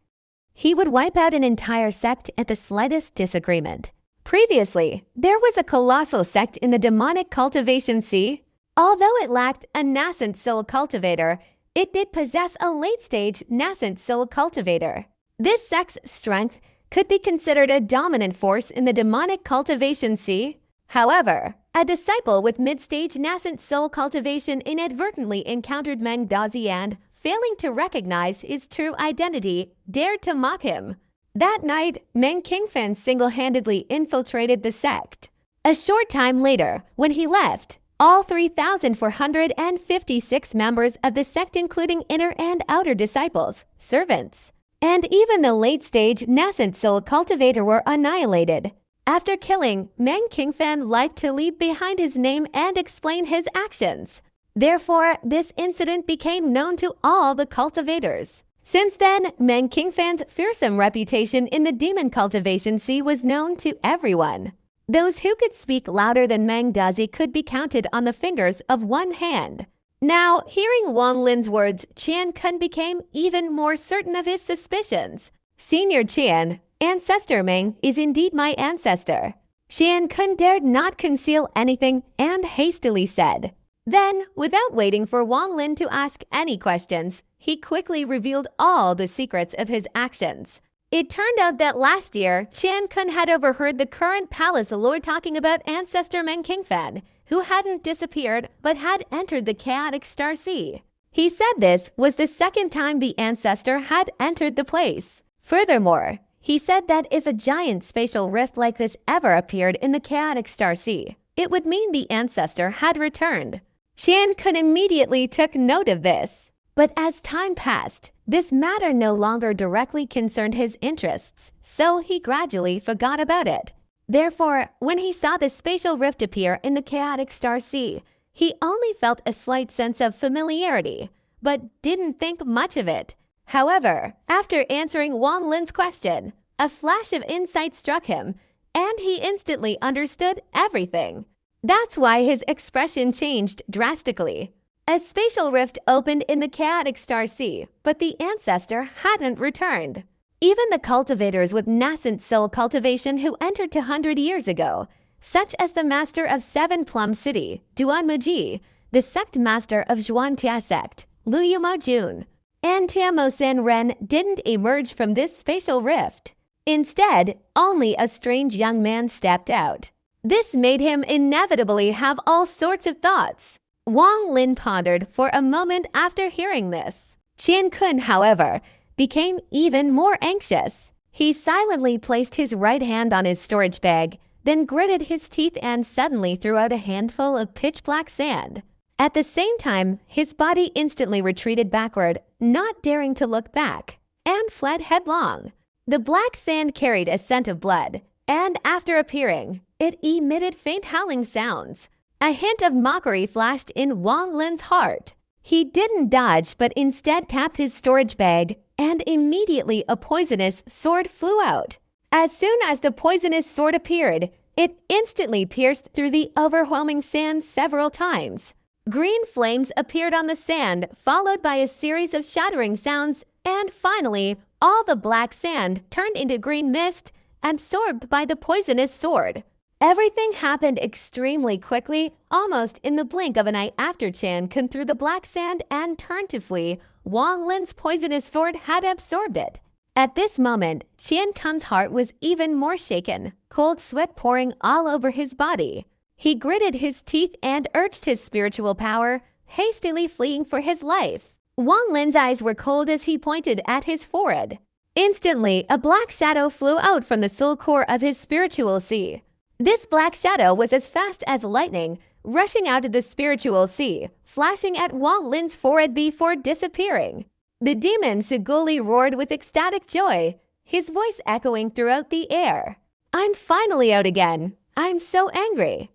He would wipe out an entire sect at the slightest disagreement. Previously, there was a colossal sect in the demonic cultivation sea. Although it lacked a nascent soul cultivator, it did possess a late-stage nascent soul cultivator. This sect's strength could be considered a dominant force in the demonic cultivation sea. However, a disciple with mid-stage nascent soul cultivation inadvertently encountered Meng Dazi and, failing to recognize his true identity, dared to mock him. That night, Men Qingfan single-handedly infiltrated the sect. A short time later, when he left, all 3,456 members of the sect, including inner and outer disciples, servants, and even the late-stage nascent soul cultivator were annihilated. After killing, Men Qingfan liked to leave behind his name and explain his actions. Therefore, this incident became known to all the cultivators. Since then, Meng Qingfan's fearsome reputation in the demon cultivation sea was known to everyone. Those who could speak louder than Meng Dazi could be counted on the fingers of one hand. Now, hearing Wang Lin's words, Qian Kun became even more certain of his suspicions. Senior Qian, Ancestor Meng is indeed my ancestor. Qian Kun dared not conceal anything and hastily said. Then, without waiting for Wang Lin to ask any questions, he quickly revealed all the secrets of his actions. It turned out that last year, Qian Kun had overheard the current palace lord talking about Ancestor Meng Qingfan, who hadn't disappeared but had entered the chaotic Star Sea. He said this was the second time the ancestor had entered the place. Furthermore, he said that if a giant spatial rift like this ever appeared in the chaotic Star Sea, it would mean the ancestor had returned. Qian Kun immediately took note of this. But as time passed, this matter no longer directly concerned his interests, so he gradually forgot about it. Therefore, when he saw the spatial rift appear in the chaotic Star Sea, he only felt a slight sense of familiarity, but didn't think much of it. However, after answering Wang Lin's question, a flash of insight struck him, and he instantly understood everything. That's why his expression changed drastically. A spatial rift opened in the chaotic Star Sea, but the ancestor hadn't returned. Even the cultivators with nascent soul cultivation who entered 200 years ago, such as the master of Seven Plum City, Duan Muji, the sect master of Zhuantia sect, Lu Yumao Jun, and Tiamo Sen Ren didn't emerge from this spatial rift. Instead, only a strange young man stepped out. This made him inevitably have all sorts of thoughts. Wang Lin pondered for a moment after hearing this. Qian Kun, however, became even more anxious. He silently placed his right hand on his storage bag, then gritted his teeth and suddenly threw out a handful of pitch-black sand. At the same time, his body instantly retreated backward, not daring to look back, and fled headlong. The black sand carried a scent of blood, and after appearing, it emitted faint howling sounds. A hint of mockery flashed in Wang Lin's heart. He didn't dodge but instead tapped his storage bag, and immediately a poisonous sword flew out. As soon as the poisonous sword appeared, it instantly pierced through the overwhelming sand several times. Green flames appeared on the sand, followed by a series of shattering sounds, and finally, all the black sand turned into green mist, absorbed by the poisonous sword. Everything happened extremely quickly, almost in the blink of an eye. After Qian Kun threw the black sand and turned to flee, Wang Lin's poisonous sword had absorbed it. At this moment, Qian Kun's heart was even more shaken, cold sweat pouring all over his body. He gritted his teeth and urged his spiritual power, hastily fleeing for his life. Wang Lin's eyes were cold as he pointed at his forehead. Instantly, a black shadow flew out from the soul core of his spiritual sea. This black shadow was as fast as lightning, rushing out of the spiritual sea, flashing at Wang Lin's forehead before disappearing. The demon Suguli roared with ecstatic joy, his voice echoing throughout the air. "I'm finally out again. I'm so angry.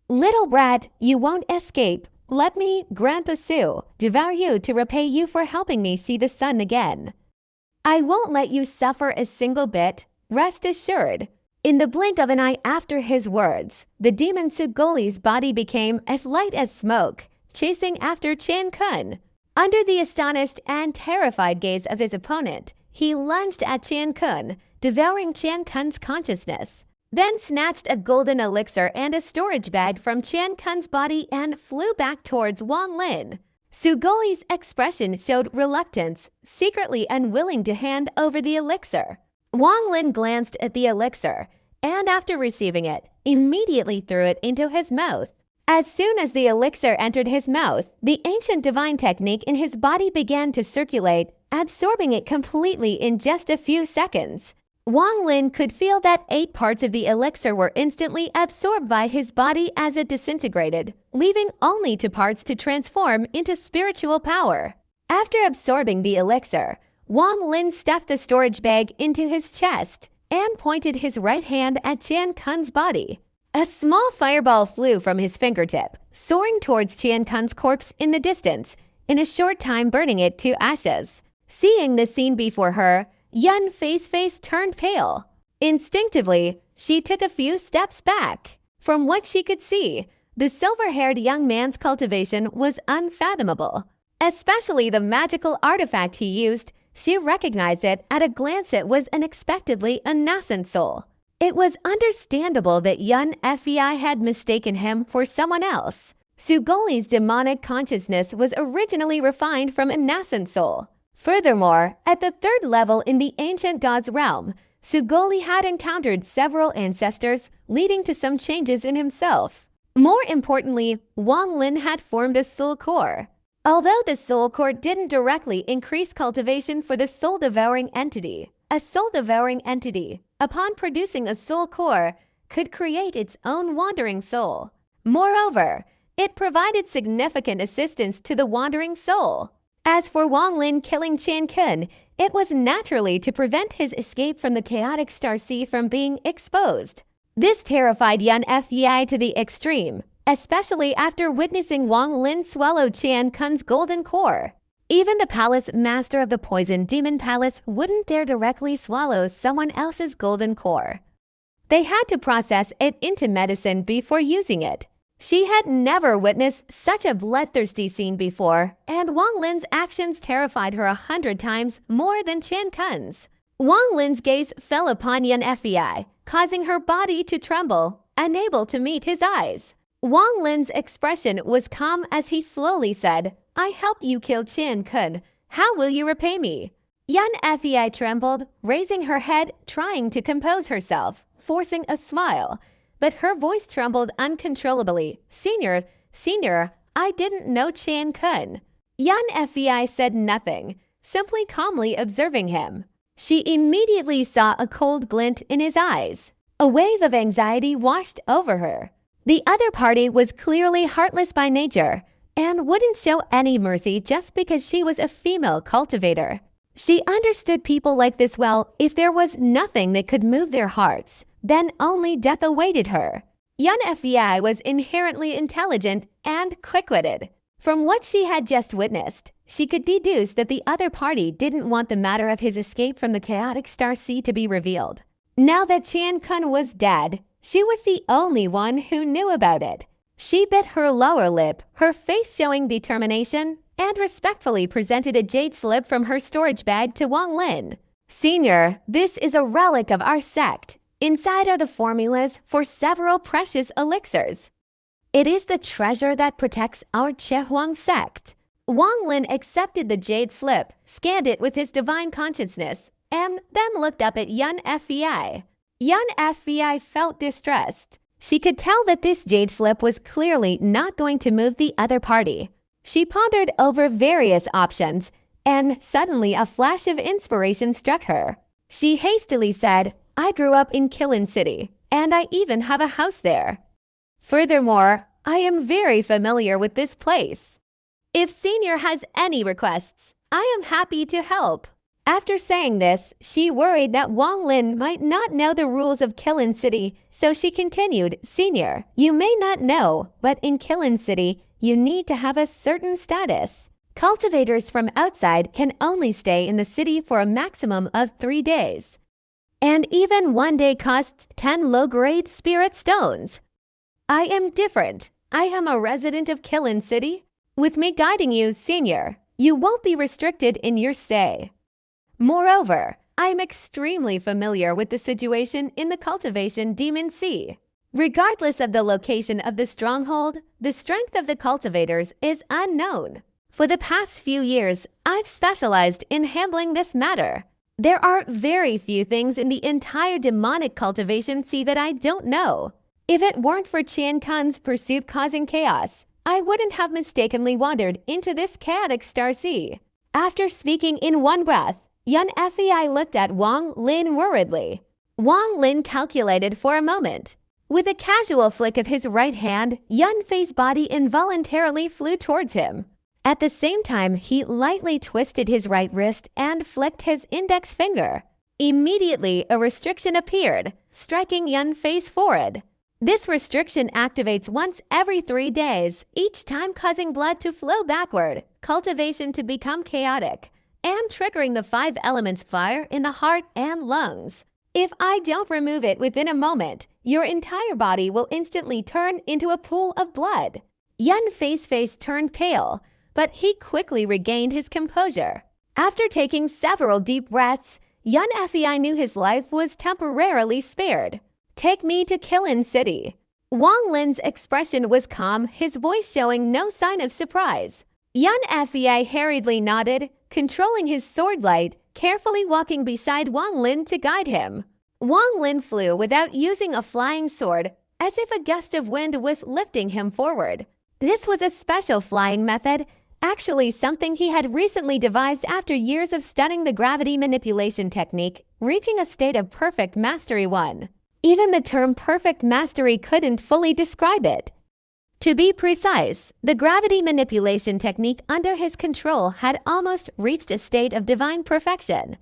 Little brat, you won't escape. Let me, Grandpa Su, devour you to repay you for helping me see the sun again. I won't let you suffer a single bit, rest assured." In the blink of an eye after his words, the demon Suguli's body became as light as smoke, chasing after Qian Kun. Under the astonished and terrified gaze of his opponent, he lunged at Qian Kun, devouring Qian Kun's consciousness, then snatched a golden elixir and a storage bag from Qian Kun's body and flew back towards Wang Lin. Suguli's expression showed reluctance, secretly unwilling to hand over the elixir. Wang Lin glanced at the elixir, and after receiving it, immediately threw it into his mouth. As soon as the elixir entered his mouth, the ancient divine technique in his body began to circulate, absorbing it completely in just a few seconds. Wang Lin could feel that 8 parts of the elixir were instantly absorbed by his body as it disintegrated, leaving only 2 parts to transform into spiritual power. After absorbing the elixir, Wang Lin stuffed the storage bag into his chest and pointed his right hand at Qian Kun's body. A small fireball flew from his fingertip, soaring towards Qian Kun's corpse in the distance, in a short time burning it to ashes. Seeing the scene before her, Yun Fei's face turned pale. Instinctively, she took a few steps back. From what she could see, the silver-haired young man's cultivation was unfathomable. Especially the magical artifact he used, she recognized it at a glance. It was unexpectedly a nascent soul. It was understandable that Yun Fei had mistaken him for someone else. Sugoli's demonic consciousness was originally refined from a nascent soul. Furthermore, at the third level in the ancient god's realm, Sugoli had encountered several ancestors, leading to some changes in himself. More importantly, Wang Lin had formed a soul core. Although the soul core didn't directly increase cultivation for the soul-devouring entity, a soul-devouring entity, upon producing a soul core, could create its own wandering soul. Moreover, it provided significant assistance to the wandering soul. As for Wang Lin killing Qian Kun, it was naturally to prevent his escape from the chaotic Star Sea from being exposed. This terrified Yun Fei to the extreme, especially after witnessing Wang Lin swallow Qian Kun's golden core. Even the palace master of the poison demon palace wouldn't dare directly swallow someone else's golden core. They had to process it into medicine before using it. She had never witnessed such a bloodthirsty scene before, and Wang Lin's actions terrified her 100 times more than Qian Kun's. Wang Lin's gaze fell upon Yun Fei, causing her body to tremble, unable to meet his eyes. Wang Lin's expression was calm as he slowly said, "I helped you kill Qian Kun. How will you repay me?" Yun Fei trembled, raising her head, trying to compose herself, forcing a smile. But her voice trembled uncontrollably. Senior, I didn't know Qian Kun." Yun Fei said nothing, simply calmly observing him. She immediately saw a cold glint in his eyes. A wave of anxiety washed over her. The other party was clearly heartless by nature and wouldn't show any mercy just because she was a female cultivator. She understood people like this well. If there was nothing that could move their hearts, then only death awaited her. Yun Fei was inherently intelligent and quick-witted. From what she had just witnessed, she could deduce that the other party didn't want the matter of his escape from the chaotic Star Sea to be revealed. Now that Qian Kun was dead, she was the only one who knew about it. She bit her lower lip, her face showing determination, and respectfully presented a jade slip from her storage bag to Wang Lin. "Senior, this is a relic of our sect. Inside are the formulas for several precious elixirs. It is the treasure that protects our Chehuang sect." Wang Lin accepted the jade slip, scanned it with his divine consciousness, and then looked up at Yun Fei. Yun Fei felt distressed. She could tell that this jade slip was clearly not going to move the other party. She pondered over various options, and suddenly a flash of inspiration struck her. She hastily said, "I grew up in Qilin City, and I even have a house there. Furthermore, I am very familiar with this place. If Senior has any requests, I am happy to help." After saying this, she worried that Wang Lin might not know the rules of Qilin City, so she continued, "Senior, you may not know, but in Qilin City, you need to have a certain status. Cultivators from outside can only stay in the city for a maximum of 3 days. And even 1 day costs 10 low-grade spirit stones. I am different. I am a resident of Qilin City. With me guiding you, Senior, you won't be restricted in your stay. Moreover, I am extremely familiar with the situation in the Cultivation Demon Sea. Regardless of the location of the stronghold, the strength of the cultivators is unknown. For the past few years, I've specialized in handling this matter. There are very few things in the entire demonic cultivation sea that I don't know. If it weren't for Qian Kun's pursuit causing chaos, I wouldn't have mistakenly wandered into this chaotic Star Sea." After speaking in one breath, Yun Fei looked at Wang Lin worriedly. Wang Lin calculated for a moment. With a casual flick of his right hand, Yun Fei's body involuntarily flew towards him. At the same time, he lightly twisted his right wrist and flicked his index finger. Immediately, a restriction appeared, striking Yun Fei's forehead. This restriction activates once every 3 days, each time causing blood to flow backward, cultivation to become chaotic, and triggering the 5 elements fire in the heart and lungs. If I don't remove it within a moment, your entire body will instantly turn into a pool of blood. Yun Fei's face turned pale, but he quickly regained his composure. After taking several deep breaths, Yun Fei knew his life was temporarily spared. Take me to Qilin City. Wang Lin's expression was calm, his voice showing no sign of surprise. Yun Fei hurriedly nodded, controlling his sword light, carefully walking beside Wang Lin to guide him. Wang Lin flew without using a flying sword, as if a gust of wind was lifting him forward. This was a special flying method, actually something he had recently devised after years of studying the gravity manipulation technique, reaching a state of perfect mastery. Even the term perfect mastery couldn't fully describe it. To be precise, the gravity manipulation technique under his control had almost reached a state of divine perfection.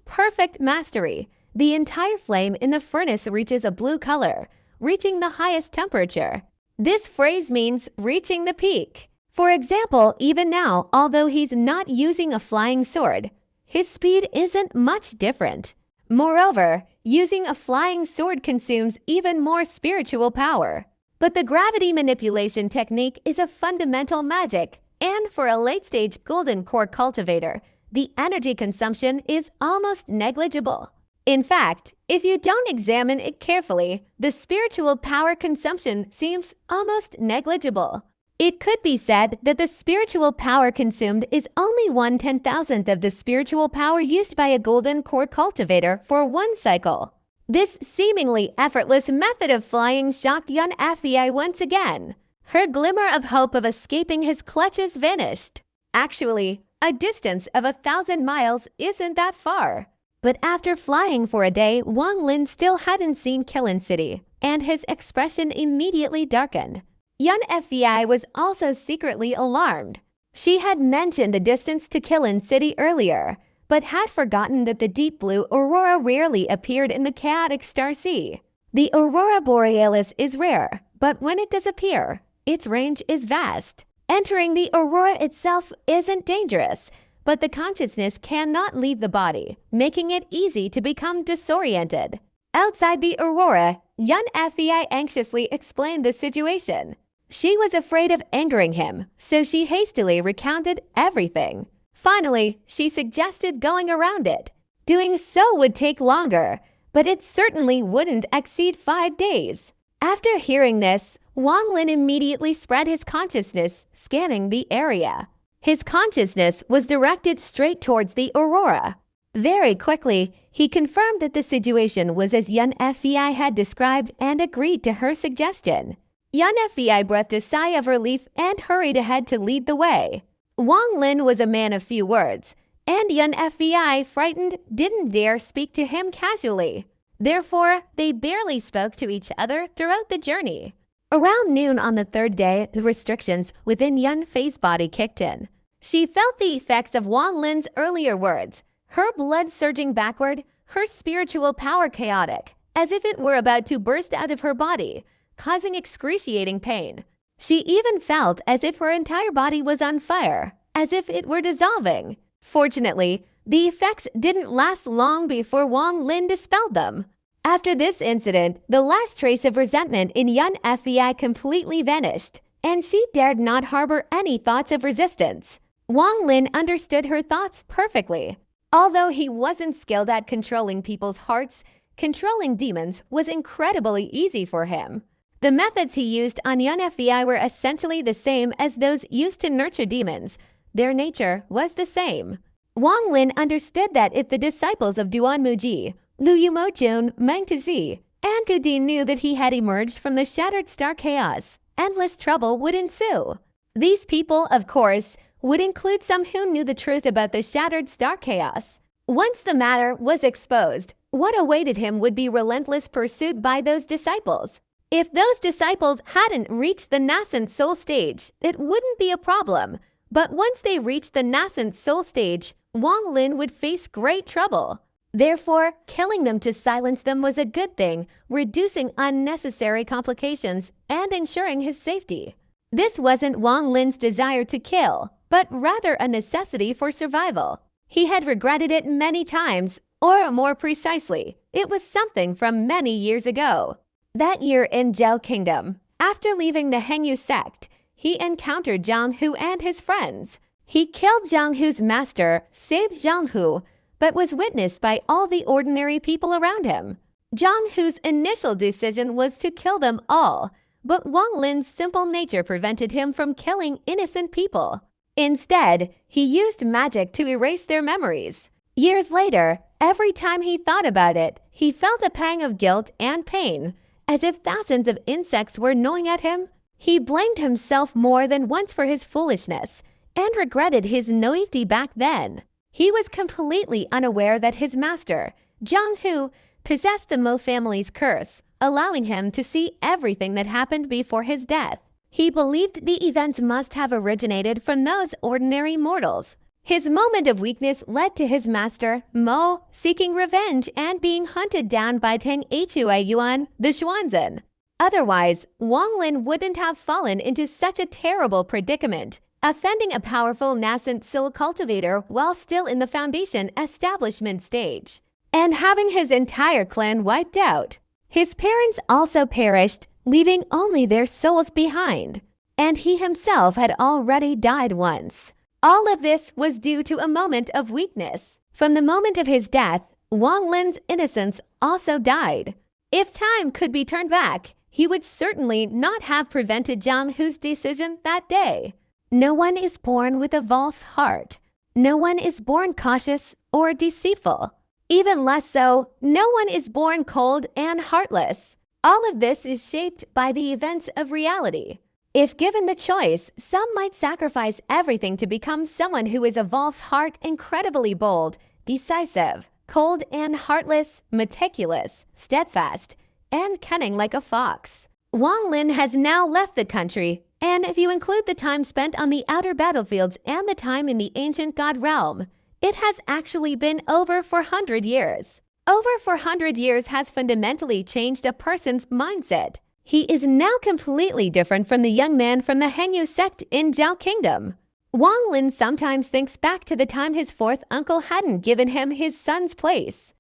Perfect mastery. The entire flame in the furnace reaches a blue color, reaching the highest temperature. This phrase means reaching the peak. For example, even now, although he's not using a flying sword, his speed isn't much different. Moreover, using a flying sword consumes even more spiritual power. But the gravity manipulation technique is a fundamental magic, and for a late-stage golden core cultivator, the energy consumption is almost negligible. In fact, if you don't examine it carefully, the spiritual power consumption seems almost negligible. It could be said that the spiritual power consumed is only 1/10,000th of the spiritual power used by a golden core cultivator for one cycle. This seemingly effortless method of flying shocked Yun Fei once again. Her glimmer of hope of escaping his clutches vanished. Actually, a distance of 1,000 miles isn't that far. But after flying for a day, Wang Lin still hadn't seen Qilin City, and his expression immediately darkened. Yun Fei was also secretly alarmed. She had mentioned the distance to Qilin City earlier, but had forgotten that the deep blue aurora rarely appeared in the chaotic star sea. The aurora borealis is rare, but when it does appear, its range is vast. Entering the aurora itself isn't dangerous, but the consciousness cannot leave the body, making it easy to become disoriented. Outside the aurora, Yun Fei anxiously explained the situation. She was afraid of angering him, so she hastily recounted everything. Finally, she suggested going around it. Doing so would take longer, but it certainly wouldn't exceed 5 days. After hearing this, Wang Lin immediately spread his consciousness, scanning the area. His consciousness was directed straight towards the aurora. Very quickly, he confirmed that the situation was as Yun Fei had described and agreed to her suggestion. Yun Fei breathed a sigh of relief and hurried ahead to lead the way. Wang Lin was a man of few words, and Yun Fei, frightened, didn't dare speak to him casually. Therefore, they barely spoke to each other throughout the journey. Around noon on the 3rd day, the restrictions within Yun Fei's body kicked in. She felt the effects of Wang Lin's earlier words, her blood surging backward, her spiritual power chaotic, as if it were about to burst out of her body, causing excruciating pain. She even felt as if her entire body was on fire, as if it were dissolving. Fortunately, the effects didn't last long before Wang Lin dispelled them. After this incident, the last trace of resentment in Yun Fei completely vanished, and she dared not harbor any thoughts of resistance. Wang Lin understood her thoughts perfectly. Although he wasn't skilled at controlling people's hearts, controlling demons was incredibly easy for him. The methods he used on Yun Fei were essentially the same as those used to nurture demons. Their nature was the same. Wang Lin understood that if the disciples of Duan Muji, Liu Yumojun, Meng Tuzi, and Gudin knew that he had emerged from the shattered star chaos, endless trouble would ensue. These people, of course, would include some who knew the truth about the shattered star chaos. Once the matter was exposed, what awaited him would be relentless pursuit by those disciples. If those disciples hadn't reached the nascent soul stage, it wouldn't be a problem. But once they reached the nascent soul stage, Wang Lin would face great trouble. Therefore, killing them to silence them was a good thing, reducing unnecessary complications and ensuring his safety. This wasn't Wang Lin's desire to kill, but rather a necessity for survival. He had regretted it many times, or more precisely, it was something from many years ago. That year in Zhao Kingdom, after leaving the Hengyu sect, he encountered Zhang Hu and his friends. He killed Zhang Hu's master, saved Zhang Hu, but was witnessed by all the ordinary people around him. Zhang Hu's initial decision was to kill them all, but Wang Lin's simple nature prevented him from killing innocent people. Instead, he used magic to erase their memories. Years later, every time he thought about it, he felt a pang of guilt and pain, as if thousands of insects were gnawing at him. He blamed himself more than once for his foolishness and regretted his naivety back then. He was completely unaware that his master, Zhang Hu, possessed the Mo family's curse, allowing him to see everything that happened before his death. He believed the events must have originated from those ordinary mortals. His moment of weakness led to his master, Mo, seeking revenge and being hunted down by Tang Hui Yuan, the Xuanzan. Otherwise, Wang Lin wouldn't have fallen into such a terrible predicament, offending a powerful nascent soul cultivator while still in the foundation establishment stage, and having his entire clan wiped out. His parents also perished, leaving only their souls behind, and he himself had already died once. All of this was due to a moment of weakness. From the moment of his death, Wang Lin's innocence also died. If time could be turned back, he would certainly not have prevented Zhang Hu's decision that day. No one is born with a false heart. No one is born cautious or deceitful. Even less so, no one is born cold and heartless. All of this is shaped by the events of reality. If given the choice, some might sacrifice everything to become someone who is a false heart, incredibly bold, decisive, cold and heartless, meticulous, steadfast, and cunning like a fox. Wang Lin has now left the country, and if you include the time spent on the outer battlefields and the time in the ancient god realm, it has actually been over 400 years. Over 400 years has fundamentally changed a person's mindset. He is now completely different from the young man from the Hengyu sect in Zhao Kingdom. Wang Lin sometimes thinks back to the time his fourth uncle hadn't given him his son's place.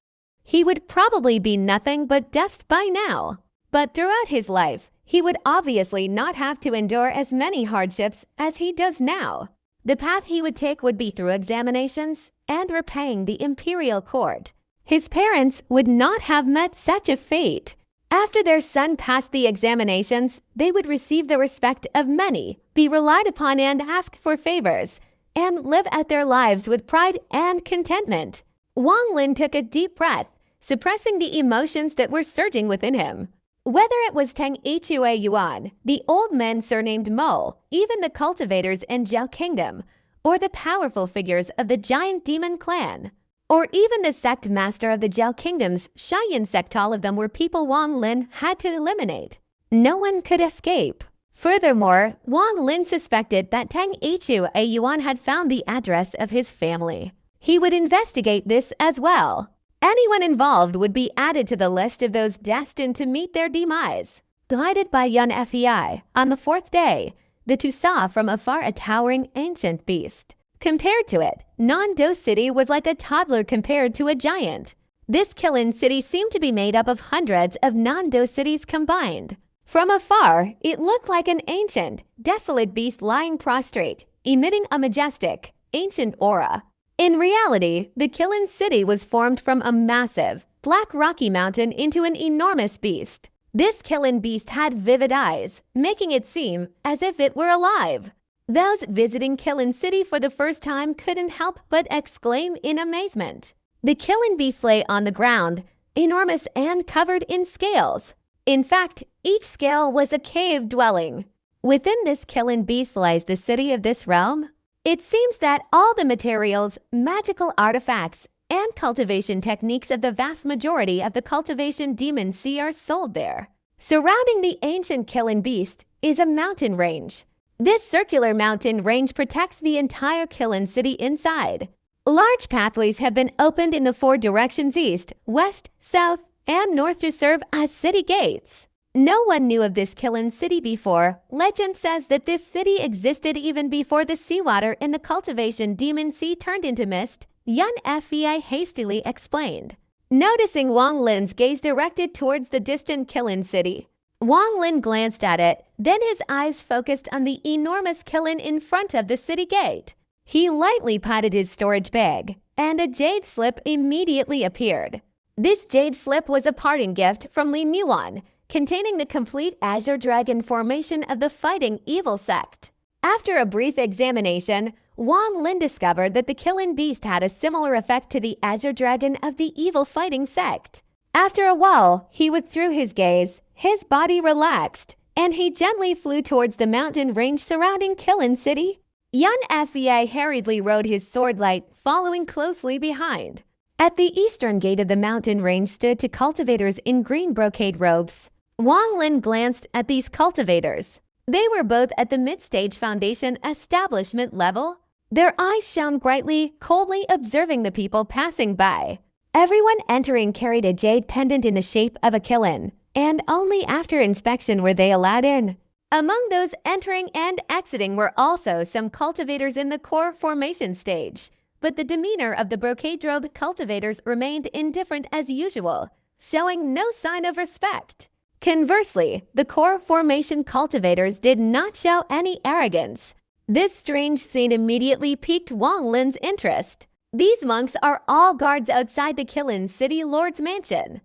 He would probably be nothing but dust by now. But throughout his life, he would obviously not have to endure as many hardships as he does now. The path he would take would be through examinations and repaying the imperial court. His parents would not have met such a fate. After their son passed the examinations, they would receive the respect of many, be relied upon and ask for favors, and live out their lives with pride and contentment. Wang Lin took a deep breath, suppressing the emotions that were surging within him. Whether it was Tang Hui Yuan, the old men surnamed Mo, even the cultivators in Zhao Kingdom, or the powerful figures of the giant demon clan, or even the sect master of the Zhao Kingdom's Shiyan sect, all of them were people Wang Lin had to eliminate. No one could escape. Furthermore, Wang Lin suspected that Tang Hui Yuan had found the address of his family. He would investigate this as well. Anyone involved would be added to the list of those destined to meet their demise. Guided by Yun Fei, on the fourth day, the two saw from afar a towering ancient beast. Compared to it, Nando City was like a toddler compared to a giant. This Qilin city seemed to be made up of hundreds of Nando cities combined. From afar, it looked like an ancient, desolate beast lying prostrate, emitting a majestic, ancient aura. In reality, the Qilin city was formed from a massive, black rocky mountain into an enormous beast. This Qilin beast had vivid eyes, making it seem as if it were alive. Those visiting Qilin City for the first time couldn't help but exclaim in amazement. The Qilin beast lay on the ground, enormous and covered in scales. In fact, each scale was a cave dwelling. Within this Qilin beast lies the city of this realm. It seems that all the materials, magical artifacts, and cultivation techniques of the vast majority of the cultivation demon sea are sold there. Surrounding the ancient Qilin beast is a mountain range. This circular mountain range protects the entire Qilin city inside. Large pathways have been opened in the 4 directions east, west, south, and north to serve as city gates. No one knew of this Killin city before. Legend says that this city existed even before the seawater in the cultivation demon sea turned into mist, Yun Fei hastily explained. Noticing Wang Lin's gaze directed towards the distant Killin city, Wang Lin glanced at it, then his eyes focused on the enormous Killin in front of the city gate. He lightly patted his storage bag, and a jade slip immediately appeared. This jade slip was a parting gift from Li Muan, containing the complete Azure Dragon formation of the Fighting Evil sect. After a brief examination, Wang Lin discovered that the Killin beast had a similar effect to the Azure Dragon of the Evil Fighting sect. After a while, he withdrew his gaze, his body relaxed, and he gently flew towards the mountain range surrounding Killin city. Yun Fei hurriedly rode his sword light, following closely behind. At the eastern gate of the mountain range stood 2 cultivators in green brocade robes. Wang Lin glanced at these cultivators. They were both at the mid-stage foundation establishment level. Their eyes shone brightly, coldly observing the people passing by. Everyone entering carried a jade pendant in the shape of a Killin, and only after inspection were they allowed in. Among those entering and exiting were also some cultivators in the core formation stage, but the demeanor of the brocade-robe cultivators remained indifferent as usual, showing no sign of respect. Conversely, the core formation cultivators did not show any arrogance. This strange scene immediately piqued Wang Lin's interest. These monks are all guards outside the Killin City Lord's Mansion.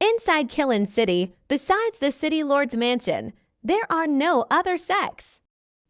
Inside Killin City, besides the City Lord's Mansion, there are no other sects.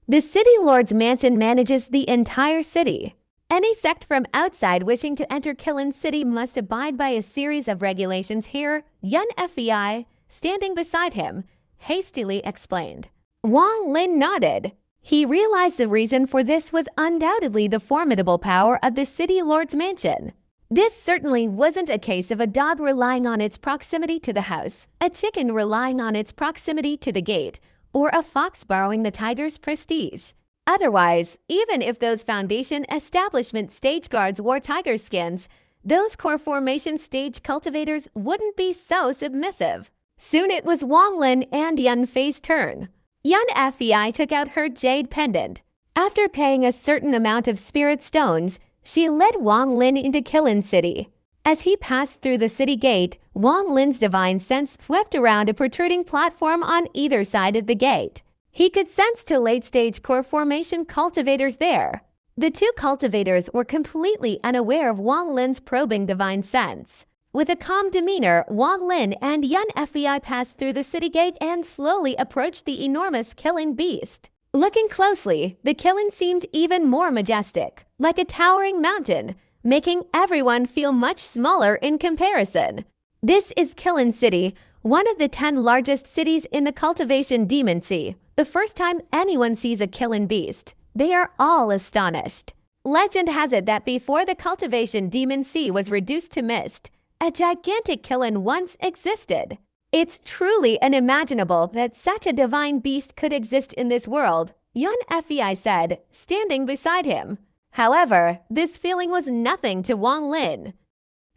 The City Lord's Mansion manages the entire city. Any sect from outside wishing to enter Killin City must abide by a series of regulations here, Yun Fei, standing beside him, hastily explained. Wang Lin nodded. He realized the reason for this was undoubtedly the formidable power of the City Lord's Mansion. This certainly wasn't a case of a dog relying on its proximity to the house, a chicken relying on its proximity to the gate, or a fox borrowing the tiger's prestige. Otherwise, even if those foundation establishment stage guards wore tiger skins, those core formation stage cultivators wouldn't be so submissive. Soon it was Wang Lin and Yun Fei's turn. Yun Fei took out her jade pendant. After paying a certain amount of spirit stones, she led Wang Lin into Killin City. As he passed through the city gate, Wang Lin's divine sense swept around a protruding platform on either side of the gate. He could sense 2 late-stage core formation cultivators there. The 2 cultivators were completely unaware of Wang Lin's probing divine sense. With a calm demeanor, Wang Lin and Yun Fei passed through the city gate and slowly approached the enormous Killin beast. Looking closely, the Killin seemed even more majestic, like a towering mountain, making everyone feel much smaller in comparison. This is Killin City, one of the 10 largest cities in the cultivation demon sea. The first time anyone sees a Killin beast, they are all astonished. Legend has it that before the cultivation demon sea was reduced to mist, a gigantic Killin once existed. It's truly unimaginable that such a divine beast could exist in this world, Yun Fei said, standing beside him. However, this feeling was nothing to Wang Lin.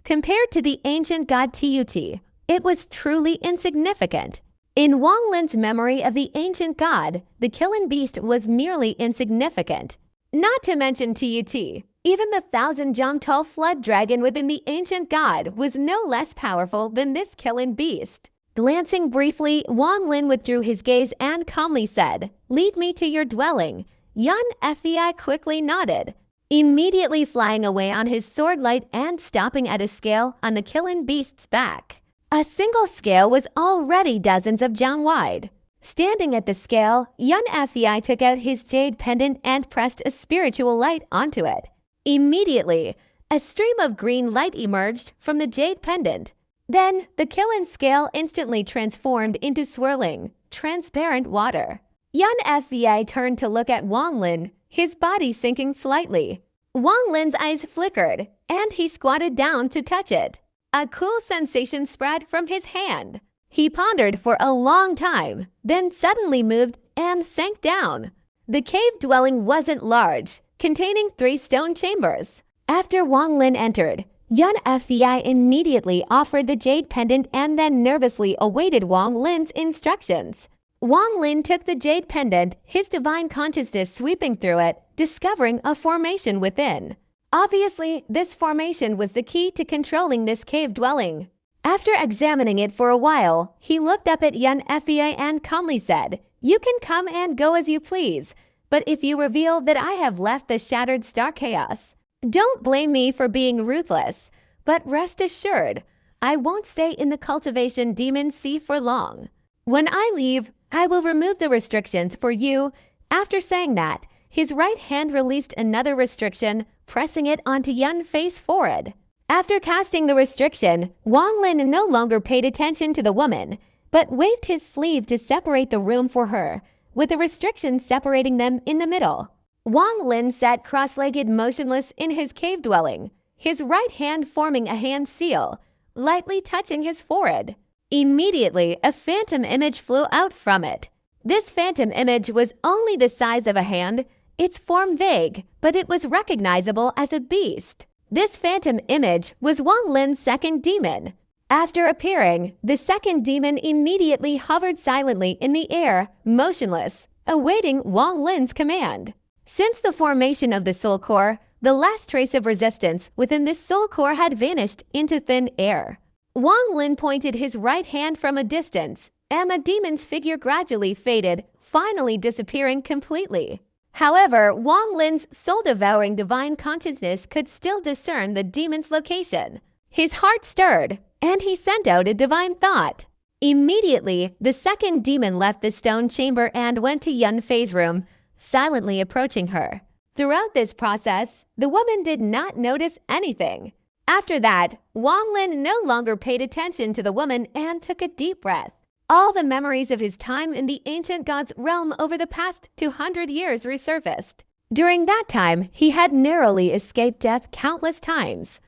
Compared to the ancient god Tut, it was truly insignificant. In Wang Lin's memory of the ancient god, the Killin beast was merely insignificant. Not to mention Tut, even the 1,000-jong-tall flood dragon within the ancient god was no less powerful than this Killin beast. Glancing briefly, Wang Lin withdrew his gaze and calmly said, "Lead me to your dwelling." Yun Fei quickly nodded, immediately flying away on his sword light and stopping at a scale on the Killin beast's back. A single scale was already dozens of jang wide. Standing at the scale, Yun Fei took out his jade pendant and pressed a spiritual light onto it. Immediately, a stream of green light emerged from the jade pendant. Then, the Killin scale instantly transformed into swirling, transparent water. Yun Fei turned to look at Wang Lin, his body sinking slightly. Wang Lin's eyes flickered, and he squatted down to touch it. A cool sensation spread from his hand. He pondered for a long time, then suddenly moved and sank down. The cave dwelling wasn't large, containing 3 stone chambers. After Wang Lin entered, Yun Fei immediately offered the jade pendant and then nervously awaited Wang Lin's instructions. Wang Lin took the jade pendant, his divine consciousness sweeping through it, discovering a formation within. Obviously, this formation was the key to controlling this cave dwelling. After examining it for a while, he looked up at Yun Fei and calmly said, "You can come and go as you please, but if you reveal that I have left the shattered star chaos, don't blame me for being ruthless, but rest assured, I won't stay in the cultivation demon sea for long. When I leave, I will remove the restrictions for you." After saying that, his right hand released another restriction, pressing it onto Yun Fei's forehead. After casting the restriction, Wang Lin no longer paid attention to the woman, but waved his sleeve to separate the room for her, with the restriction separating them in the middle. Wang Lin sat cross-legged motionless in his cave dwelling, his right hand forming a hand seal, lightly touching his forehead. Immediately, a phantom image flew out from it. This phantom image was only the size of a hand, its form vague, but it was recognizable as a beast. This phantom image was Wang Lin's second demon. After appearing, the second demon immediately hovered silently in the air, motionless, awaiting Wang Lin's command. Since the formation of the soul core, the last trace of resistance within this soul core had vanished into thin air. Wang Lin pointed his right hand from a distance, and the demon's figure gradually faded, finally disappearing completely. However, Wang Lin's soul-devouring divine consciousness could still discern the demon's location. His heart stirred, and he sent out a divine thought. Immediately, the second demon left the stone chamber and went to Yun Fei's room, silently approaching her. Throughout this process, the woman did not notice anything. After that, Wang Lin no longer paid attention to the woman and took a deep breath. All the memories of his time in the ancient god's realm over the past 200 years resurfaced. During that time, he had narrowly escaped death countless times.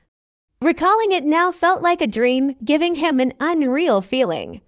Recalling it now felt like a dream, giving him an unreal feeling.